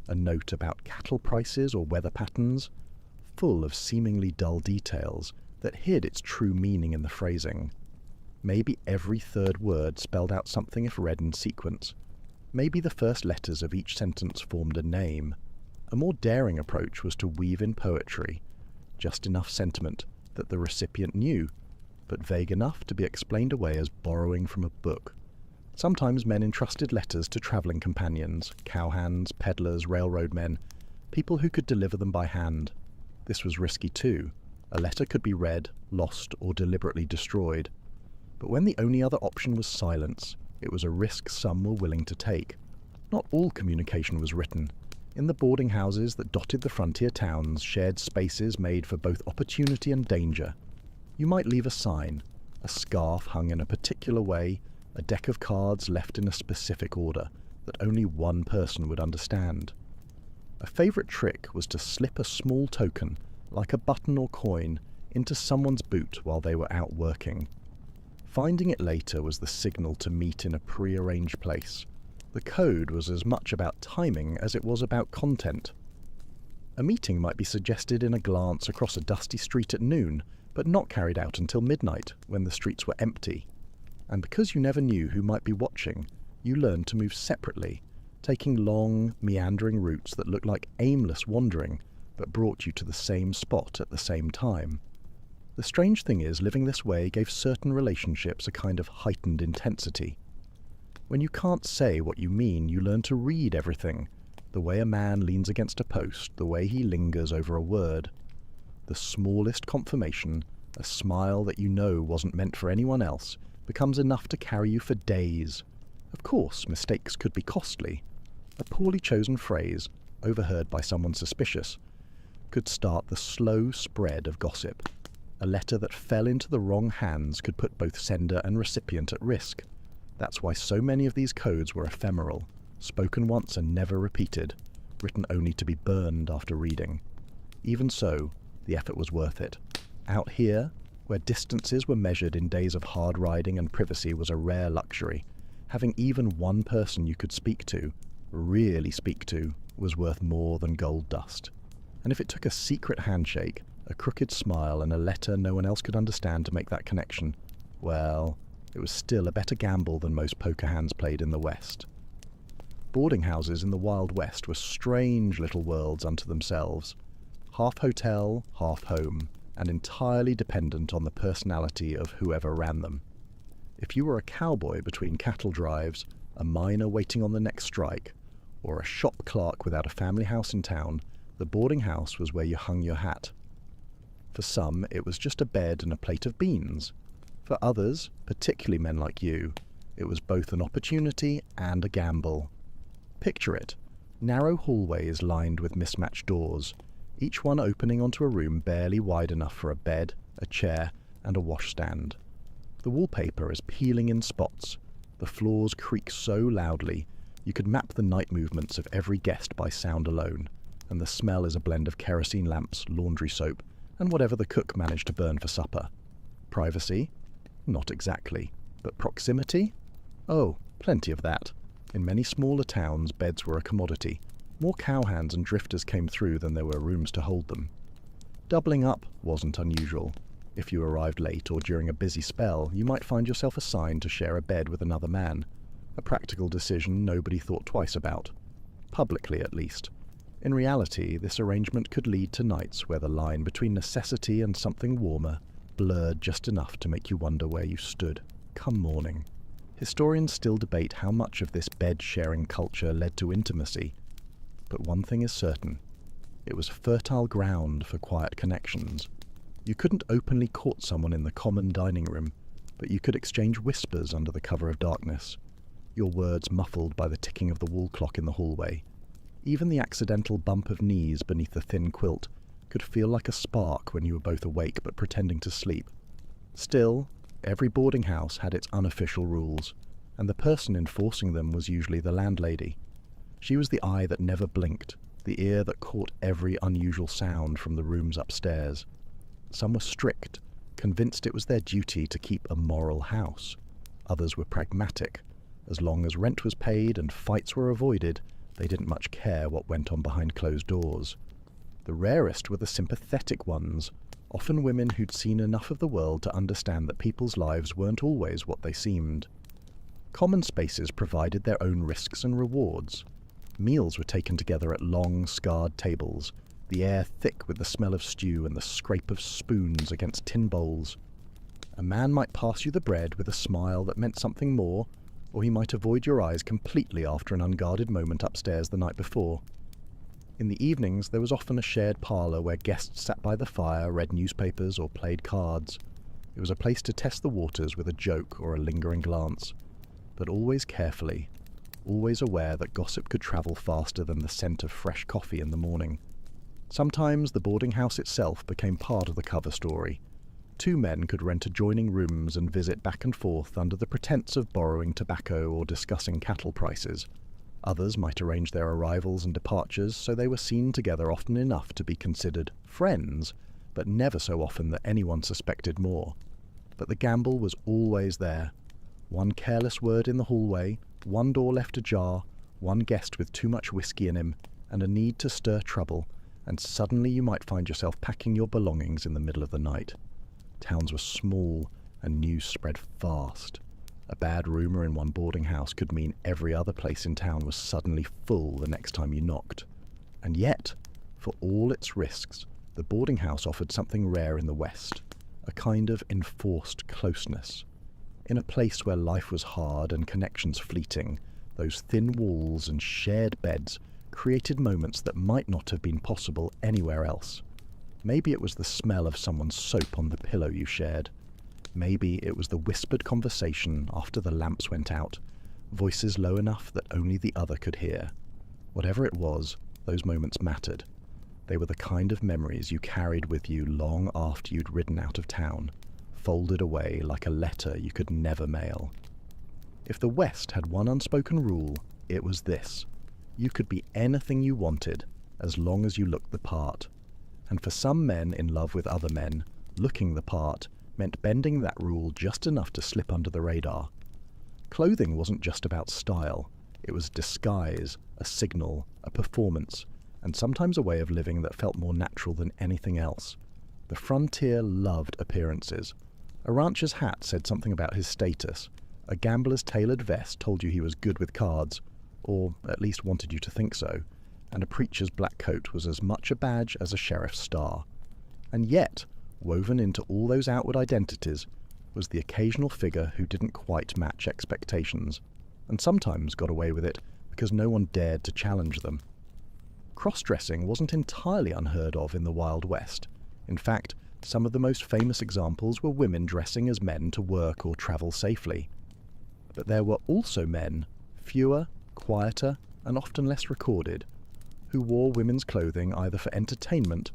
a note about cattle prices or weather patterns, full of seemingly dull details that hid its true meaning in the phrasing. Maybe every third word spelled out something if read in sequence. Maybe the first letters of each sentence formed a name. A more daring approach was to weave in poetry, just enough sentiment that the recipient knew, but vague enough to be explained away as borrowing from a book. Sometimes men entrusted letters to travelling companions, cowhands, peddlers, railroad men, people who could deliver them by hand. This was risky too. A letter could be read, lost, or deliberately destroyed. But when the only other option was silence, it was a risk some were willing to take. Not all communication was written. In the boarding houses that dotted the frontier towns, shared spaces made for both opportunity and danger. You might leave a sign, a scarf hung in a particular way, a deck of cards left in a specific order that only one person would understand. A favourite trick was to slip a small token, like a button or coin, into someone's boot while they were out working. Finding it later was the signal to meet in a pre-arranged place. The code was as much about timing as it was about content. A meeting might be suggested in a glance across a dusty street at noon, but not carried out until midnight, when the streets were empty. And because you never knew who might be watching, you learned to move separately, taking long, meandering routes that looked like aimless wandering, but brought you to the same spot at the same time. The strange thing is, living this way gave certain relationships a kind of heightened intensity. When you can't say what you mean, you learn to read everything, the way a man leans against a post, the way he lingers over a word. The smallest confirmation, a smile that you know wasn't meant for anyone else, becomes enough to carry you for days. Of course, mistakes could be costly. A poorly chosen phrase, overheard by someone suspicious, could start the slow spread of gossip. A letter that fell into the wrong hands could put both sender and recipient at risk. That's why so many of these codes were ephemeral, spoken once and never repeated, written only to be burned after reading. Even so, the effort was worth it. Out here, where distances were measured in days of hard riding and privacy was a rare luxury, having even one person you could speak to, really speak to, was worth more than gold dust. And if it took a secret handshake, a crooked smile, and a letter no one else could understand to make that connection, well, it was still a better gamble than most poker hands played in the West. Boarding houses in the Wild West were strange little worlds unto themselves. Half hotel, half home, and entirely dependent on the personality of whoever ran them. If you were a cowboy between cattle drives, a miner waiting on the next strike, or a shop clerk without a family house in town, the boarding house was where you hung your hat. For some, it was just a bed and a plate of beans. For others, particularly men like you, it was both an opportunity and a gamble. Picture it. Narrow hallways lined with mismatched doors, each one opening onto a room barely wide enough for a bed, a chair, and a washstand. The wallpaper is peeling in spots. The floors creak so loudly you could map the night movements of every guest by sound alone, and the smell is a blend of kerosene lamps, laundry soap, and whatever the cook managed to burn for supper. Privacy? Not exactly. But proximity? Oh, plenty of that. In many smaller towns, beds were a commodity. More cowhands and drifters came through than there were rooms to hold them. Doubling up wasn't unusual. If you arrived late or during a busy spell, you might find yourself assigned to share a bed with another man. A practical decision nobody thought twice about. Publicly, at least. In reality, this arrangement could lead to nights where the line between necessity and something warmer blurred just enough to make you wonder where you stood, come morning. Historians still debate how much of this bed-sharing culture led to intimacy, but one thing is certain. It was fertile ground for quiet connections. You couldn't openly court someone in the common dining room, but you could exchange whispers under the cover of darkness, your words muffled by the ticking of the wall clock in the hallway. Even the accidental bump of knees beneath the thin quilt could feel like a spark when you were both awake but pretending to sleep. Still, every boarding house had its unofficial rules, and the person enforcing them was usually the landlady. She was the eye that never blinked, the ear that caught every unusual sound from the rooms upstairs. Some were strict, convinced it was their duty to keep a moral house. Others were pragmatic. As long as rent was paid and fights were avoided, they didn't much care what went on behind closed doors. The rarest were the sympathetic ones, often women who'd seen enough of the world to understand that people's lives weren't always what they seemed. Common spaces provided their own risks and rewards. Meals were taken together at long, scarred tables, the air thick with the smell of stew and the scrape of spoons against tin bowls. A man might pass you the bread with a smile that meant something more, or he might avoid your eyes completely after an unguarded moment upstairs the night before. In the evenings, there was often a shared parlour where guests sat by the fire, read newspapers, or played cards. It was a place to test the waters with a joke or a lingering glance, but always carefully, always aware that gossip could travel faster than the scent of fresh coffee in the morning. Sometimes the boarding house itself became part of the cover story. Two men could rent adjoining rooms and visit back and forth under the pretense of borrowing tobacco or discussing cattle prices. Others might arrange their arrivals and departures so they were seen together often enough to be considered friends, but never so often that anyone suspected more. But the gamble was always there. One careless word in the hallway, one door left ajar, one guest with too much whiskey in him, and a need to stir trouble, and suddenly you might find yourself packing your belongings in the middle of the night. Towns were small, and news spread fast. A bad rumour in one boarding house could mean every other place in town was suddenly full the next time you knocked. And yet, for all its risks, the boarding house offered something rare in the West, a kind of enforced closeness. In a place where life was hard and connections fleeting, those thin walls and shared beds created moments that might not have been possible anywhere else. Maybe it was the smell of someone's soap on the pillow you shared. Maybe it was the whispered conversation after the lamps went out, voices low enough that only the other could hear. Whatever it was, those moments mattered. They were the kind of memories you carried with you long after you'd ridden out of town, folded away like a letter you could never mail. If the West had one unspoken rule, it was this. You could be anything you wanted, as long as you looked the part. And for some men in love with other men, looking the part meant bending that rule just enough to slip under the radar. Clothing wasn't just about style. It was disguise, a signal, a performance, and sometimes a way of living that felt more natural than anything else. The frontier loved appearances. A rancher's hat said something about his status. A gambler's tailored vest told you he was good with cards, or at least wanted you to think so, and a preacher's black coat was as much a badge as a sheriff's star. And yet, Woven into all those outward identities was the occasional figure who didn't quite match expectations, and sometimes got away with it because no one dared to challenge them. Cross-dressing wasn't entirely unheard of in the Wild West. In fact, some of the most famous examples were women dressing as men to work or travel safely. But there were also men, fewer, quieter, and often less recorded, who wore women's clothing either for entertainment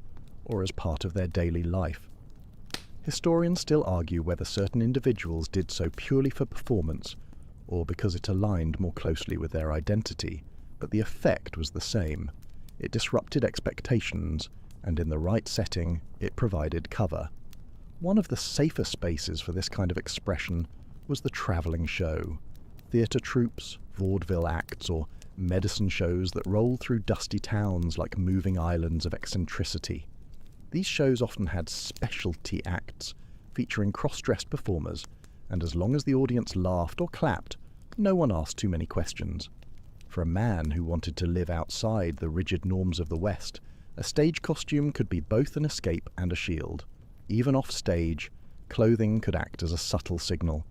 or as part of their daily life. Historians still argue whether certain individuals did so purely for performance or because it aligned more closely with their identity, but the effect was the same. It disrupted expectations, and in the right setting, it provided cover. One of the safer spaces for this kind of expression was the travelling show. Theatre troupes, vaudeville acts, or medicine shows that rolled through dusty towns like moving islands of eccentricity. These shows often had specialty acts featuring cross-dressed performers, and as long as the audience laughed or clapped, no one asked too many questions. For a man who wanted to live outside the rigid norms of the West, a stage costume could be both an escape and a shield. Even off stage, clothing could act as a subtle signal.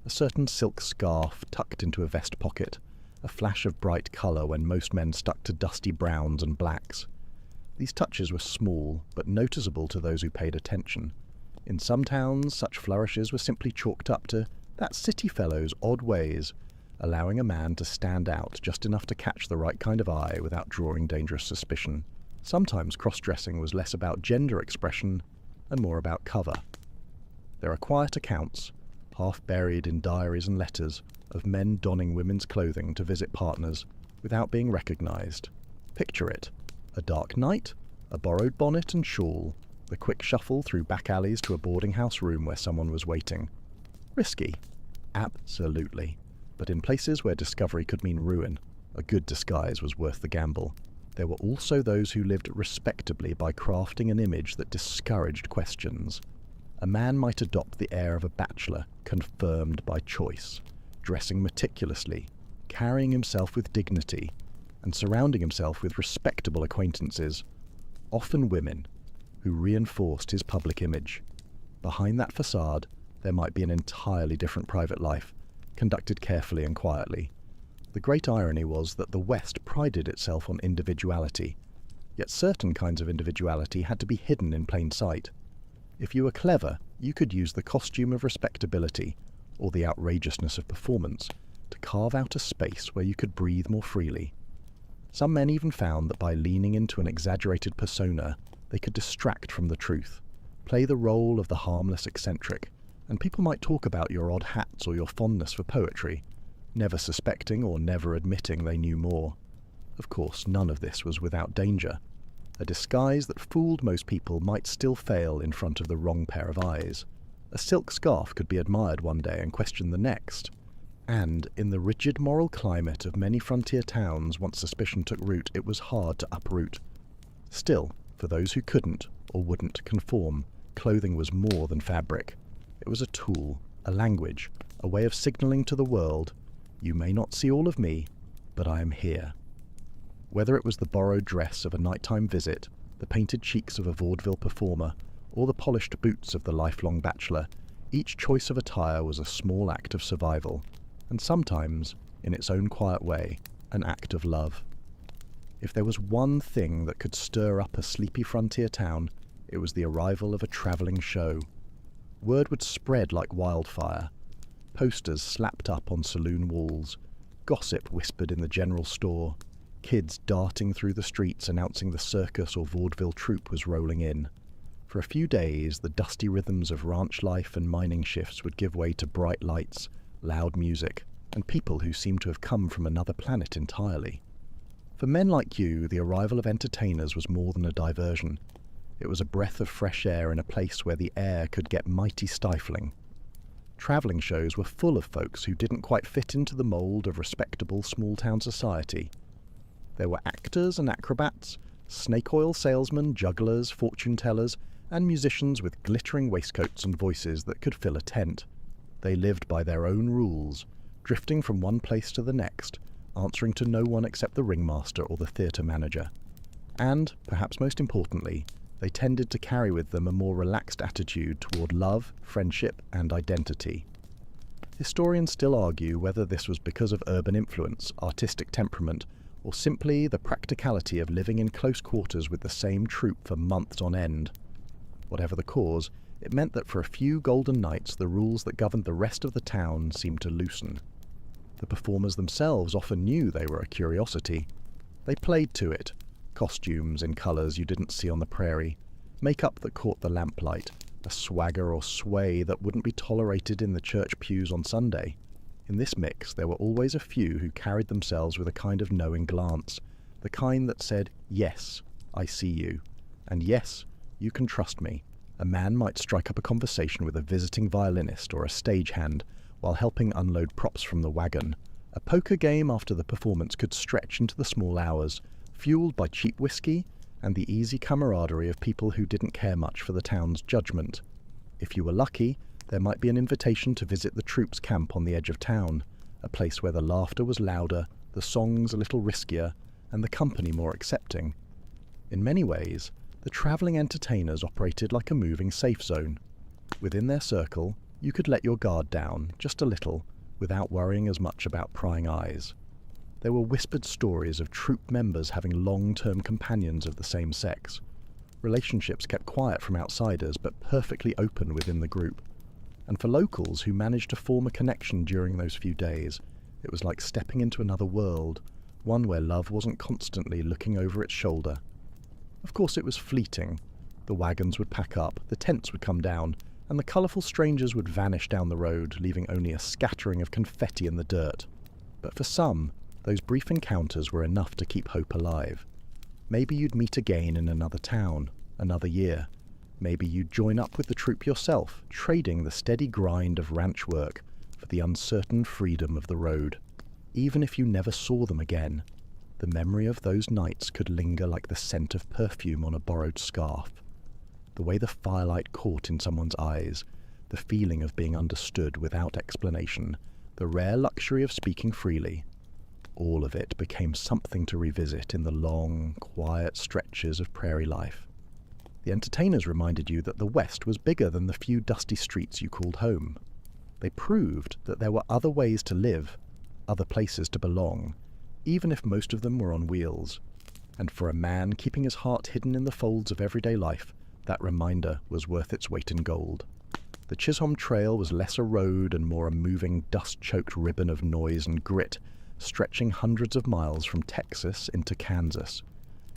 A certain silk scarf tucked into a vest pocket, a flash of bright colour when most men stuck to dusty browns and blacks. These touches were small, but noticeable to those who paid attention. In some towns, such flourishes were simply chalked up to that city fellow's odd ways, allowing a man to stand out just enough to catch the right kind of eye without drawing dangerous suspicion. Sometimes cross-dressing was less about gender expression and more about cover. There are quiet accounts, half buried in diaries and letters, of men donning women's clothing to visit partners without being recognised. Picture it: a dark night, a borrowed bonnet and shawl, the quick shuffle through back alleys to a boarding house room where someone was waiting. Risky? Absolutely. But in places where discovery could mean ruin, a good disguise was worth the gamble. There were also those who lived respectably by crafting an image that discouraged questions. A man might adopt the air of a bachelor, confirmed by choice, dressing meticulously, carrying himself with dignity, and surrounding himself with respectable acquaintances, often women, who reinforced his public image. Behind that facade, there might be an entirely different private life, conducted carefully and quietly. The great irony was that the West prided itself on individuality, yet certain kinds of individuality had to be hidden in plain sight. If you were clever, you could use the costume of respectability, or the outrageousness of performance, to carve out a space where you could breathe more freely. Some men even found that by leaning into an exaggerated persona, they could distract from the truth, play the role of the harmless eccentric, and people might talk about your odd hats or your fondness for poetry, never suspecting or never admitting they knew more. Of course, none of this was without danger. A disguise that fooled most people might still fail in front of the wrong pair of eyes. A silk scarf could be admired one day and questioned the next. And in the rigid moral climate of many frontier towns, once suspicion took root, it was hard to uproot. Still, for those who couldn't or wouldn't conform, clothing was more than fabric. It was a tool, a language, a way of signalling to the world, "You may not see all of me, but I am here." Whether it was the borrowed dress of a nighttime visit, the painted cheeks of a vaudeville performer, or the polished boots of the lifelong bachelor, each choice of attire was a small act of survival, and sometimes, in its own quiet way, an act of love. If there was one thing that could stir up a sleepy frontier town, it was the arrival of a travelling show. Word would spread like wildfire. Posters slapped up on saloon walls, gossip whispered in the general store, kids darting through the streets announcing the circus or vaudeville troupe was rolling in. For a few days, the dusty rhythms of ranch life and mining shifts would give way to bright lights, loud music, and people who seemed to have come from another planet entirely. For men like you, the arrival of entertainers was more than a diversion. It was a breath of fresh air in a place where the air could get mighty stifling. Travelling shows were full of folks who didn't quite fit into the mould of respectable small-town society. There were actors and acrobats, snake oil salesmen, jugglers, fortune-tellers, and musicians with glittering waistcoats and voices that could fill a tent. They lived by their own rules, drifting from one place to the next, answering to no one except the ringmaster or the theatre manager. And, perhaps most importantly, They tended to carry with them a more relaxed attitude toward love, friendship, and identity. Historians still argue whether this was because of urban influence, artistic temperament, or simply the practicality of living in close quarters with the same troupe for months on end. Whatever the cause, it meant that for a few golden nights the rules that governed the rest of the town seemed to loosen. The performers themselves often knew they were a curiosity. They played to it. Costumes in colours you didn't see on the prairie, makeup that caught the lamplight, a swagger or sway that wouldn't be tolerated in the church pews on Sunday. In this mix, there were always a few who carried themselves with a kind of knowing glance, the kind that said, "Yes, I see you," and "Yes, you can trust me." A man might strike up a conversation with a visiting violinist or a stagehand while helping unload props from the wagon. A poker game after the performance could stretch into the small hours, fueled by cheap whiskey and the easy camaraderie of people who didn't care much for the town's judgment. If you were lucky, there might be an invitation to visit the troops' camp on the edge of town, a place where the laughter was louder, the songs a little riskier, and the company more accepting. In many ways, the travelling entertainers operated like a moving safe zone. Within their circle, you could let your guard down, just a little, without worrying as much about prying eyes. There were whispered stories of troop members having long-term companions of the same sex. Relationships kept quiet from outsiders, but perfectly open within the group. And for locals who managed to form a connection during those few days, it was like stepping into another world, one where love wasn't constantly looking over its shoulder. Of course it was fleeting. The wagons would pack up, the tents would come down, and the colourful strangers would vanish down the road, leaving only a scattering of confetti in the dirt. But for some, those brief encounters were enough to keep hope alive. Maybe you'd meet again in another town, another year. Maybe you'd join up with the troupe yourself, trading the steady grind of ranch work for the uncertain freedom of the road. Even if you never saw them again, the memory of those nights could linger like the scent of perfume on a borrowed scarf. The way the firelight caught in someone's eyes, the feeling of being understood without explanation, the rare luxury of speaking freely, all of it became something to revisit in the long, quiet stretches of prairie life. The entertainers reminded you that the West was bigger than the few dusty streets you called home. They proved that there were other ways to live, other places to belong, even if most of them were on wheels. And for a man keeping his heart hidden in the folds of everyday life, that reminder was worth its weight in gold. The Chisholm Trail was less a road and more a moving, dust-choked ribbon of noise and grit, stretching hundreds of miles from Texas into Kansas.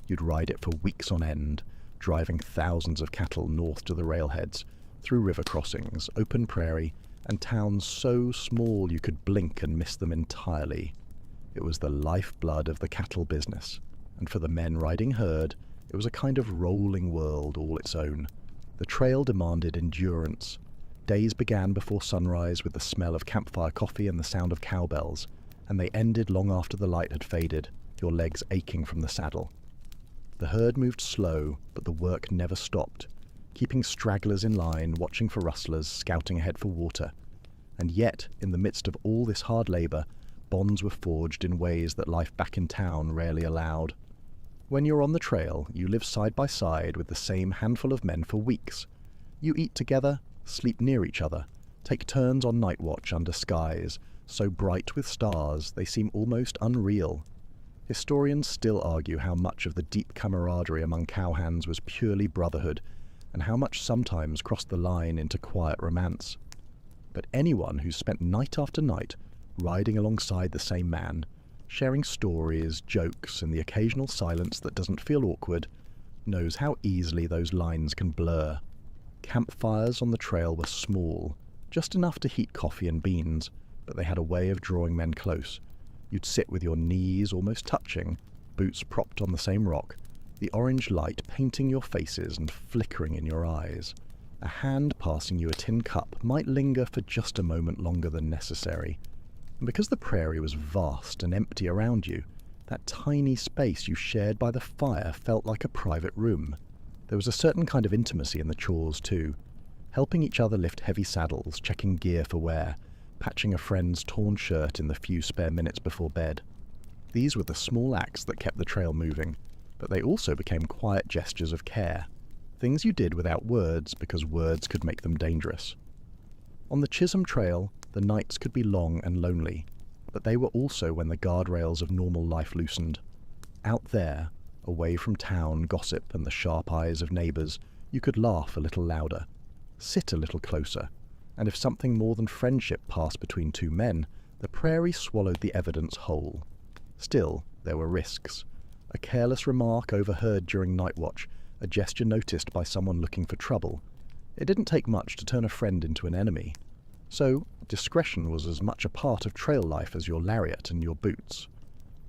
You'd ride it for weeks on end, driving thousands of cattle north to the railheads, through river crossings, open prairie, and towns so small you could blink and miss them entirely. It was the lifeblood of the cattle business, and for the men riding herd, it was a kind of rolling world all its own. The trail demanded endurance. Days began before sunrise with the smell of campfire coffee and the sound of cowbells, and they ended long after the light had faded, your legs aching from the saddle. The herd moved slow, but the work never stopped, keeping stragglers in line, watching for rustlers, scouting ahead for water. And yet, in the midst of all this hard labour, bonds were forged in ways that life back in town rarely allowed. When you're on the trail, you live side by side with the same handful of men for weeks. You eat together, sleep near each other, take turns on night watch under skies, so bright with stars they seem almost unreal. Historians still argue how much of the deep camaraderie among cowhands was purely brotherhood, and how much sometimes crossed the line into quiet romance. But anyone who's spent night after night riding alongside the same man, sharing stories, jokes, and the occasional silence that doesn't feel awkward, knows how easily those lines can blur. Campfires on the trail were small, just enough to heat coffee and beans, but they had a way of drawing men close. You'd sit with your knees almost touching, boots propped on the same rock, the orange light painting your faces and flickering in your eyes. A hand passing you a tin cup might linger for just a moment longer than necessary. And because the prairie was vast and empty around you, that tiny space you shared by the fire felt like a private room. There was a certain kind of intimacy in the chores too, helping each other lift heavy saddles, checking gear for wear, patching a friend's torn shirt in the few spare minutes before bed. These were the small acts that kept the trail moving, but they also became quiet gestures of care. Things you did without words because words could make them dangerous. On the Chisholm Trail, the nights could be long and lonely, but they were also when the guardrails of normal life loosened. Out there, away from town gossip and the sharp eyes of neighbours, you could laugh a little louder, sit a little closer, and if something more than friendship passed between two men, the prairie swallowed the evidence whole. Still, there were risks. A careless remark overheard during night watch, a gesture noticed by someone looking for trouble. It didn't take much to turn a friend into an enemy. So, discretion was as much a part of trail life as your lariat and your boots.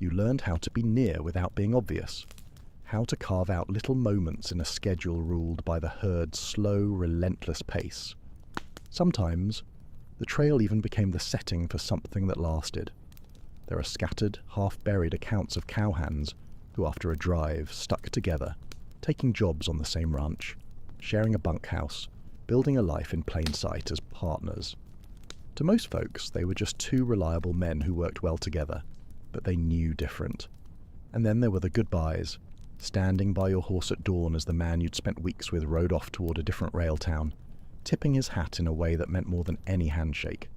You learned how to be near without being obvious, how to carve out little moments in a schedule ruled by the herd's slow, relentless pace. Sometimes, the trail even became the setting for something that lasted. There are scattered, half-buried accounts of cowhands who, after a drive, stuck together, taking jobs on the same ranch, sharing a bunkhouse, building a life in plain sight as partners. To most folks, they were just two reliable men who worked well together, but they knew different. And then there were the goodbyes, standing by your horse at dawn as the man you'd spent weeks with rode off toward a different rail town, tipping his hat in a way that meant more than any handshake.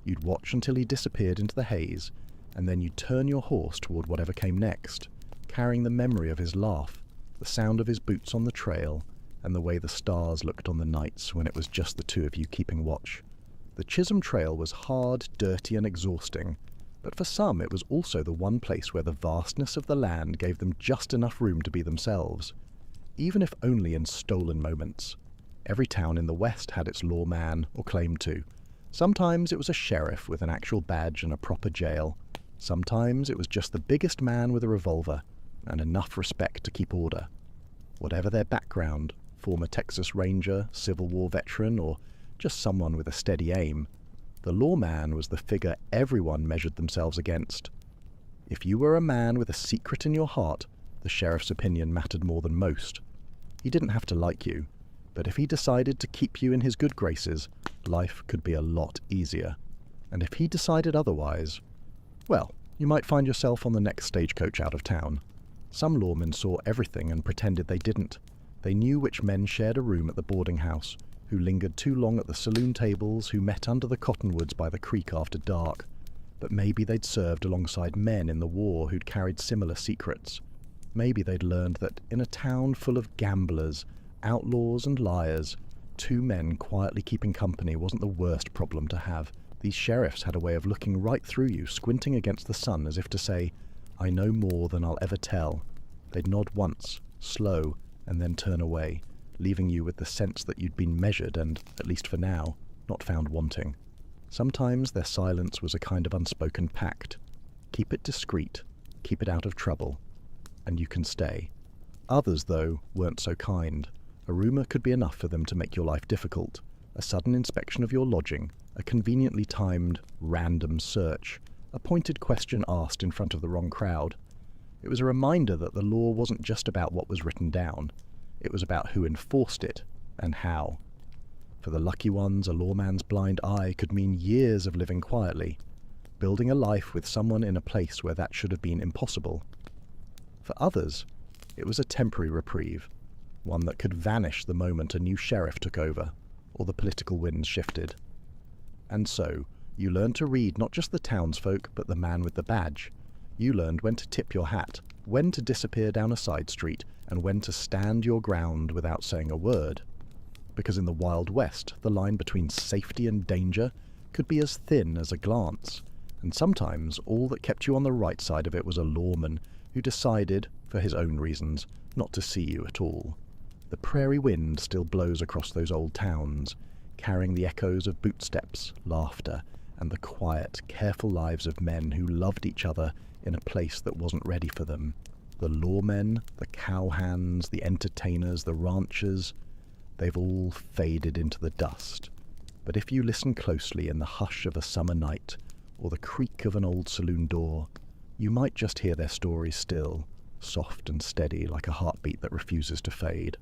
You'd watch until he disappeared into the haze, and then you'd turn your horse toward whatever came next, carrying the memory of his laugh, the sound of his boots on the trail, and the way the stars looked on the nights when it was just the two of you keeping watch. The Chisholm Trail was hard, dirty, and exhausting, but for some it was also the one place where the vastness of the land gave them just enough room to be themselves, even if only in stolen moments. Every town in the West had its lawman, or claimed to. Sometimes it was a sheriff with an actual badge and a proper jail. Sometimes it was just the biggest man with a revolver, and enough respect to keep order. Whatever their background, former Texas Ranger, Civil War veteran, or just someone with a steady aim, the lawman was the figure everyone measured themselves against. If you were a man with a secret in your heart, the sheriff's opinion mattered more than most. He didn't have to like you, but if he decided to keep you in his good graces, life could be a lot easier. And if he decided otherwise, well, you might find yourself on the next stagecoach out of town. Some lawmen saw everything and pretended they didn't. They knew which men shared a room at the boarding house, who lingered too long at the saloon tables, who met under the cottonwoods by the creek after dark. But maybe they'd served alongside men in the war who'd carried similar secrets. Maybe they'd learned that in a town full of gamblers, outlaws and liars, two men quietly keeping company wasn't the worst problem to have. These sheriffs had a way of looking right through you, squinting against the sun as if to say, "I know more than I'll ever tell." They'd nod once, slow, and then turn away, leaving you with the sense that you'd been measured and, at least for now, not found wanting. Sometimes their silence was a kind of unspoken pact. Keep it discreet, keep it out of trouble, and you can stay. Others, though, weren't so kind. A rumour could be enough for them to make your life difficult. A sudden inspection of your lodging, a conveniently timed, random search, a pointed question asked in front of the wrong crowd. It was a reminder that the law wasn't just about what was written down. It was about who enforced it, and how. For the lucky ones, a lawman's blind eye could mean years of living quietly, building a life with someone in a place where that should have been impossible. For others, it was a temporary reprieve, one that could vanish the moment a new sheriff took over, or the political winds shifted. And so, you learned to read not just the townsfolk, but the man with the badge. You learned when to tip your hat, when to disappear down a side street, and when to stand your ground without saying a word. Because in the Wild West, the line between safety and danger could be as thin as a glance, and sometimes all that kept you on the right side of it was a lawman who decided, for his own reasons, not to see you at all. The prairie wind still blows across those old towns, carrying the echoes of bootsteps, laughter, and the quiet, careful lives of men who loved each other in a place that wasn't ready for them. The lawmen, the cowhands, the entertainers, the ranchers, they've all faded into the dust. But if you listen closely in the hush of a summer night, or the creak of an old saloon door, you might just hear their stories still, soft and steady like a heartbeat that refuses to fade.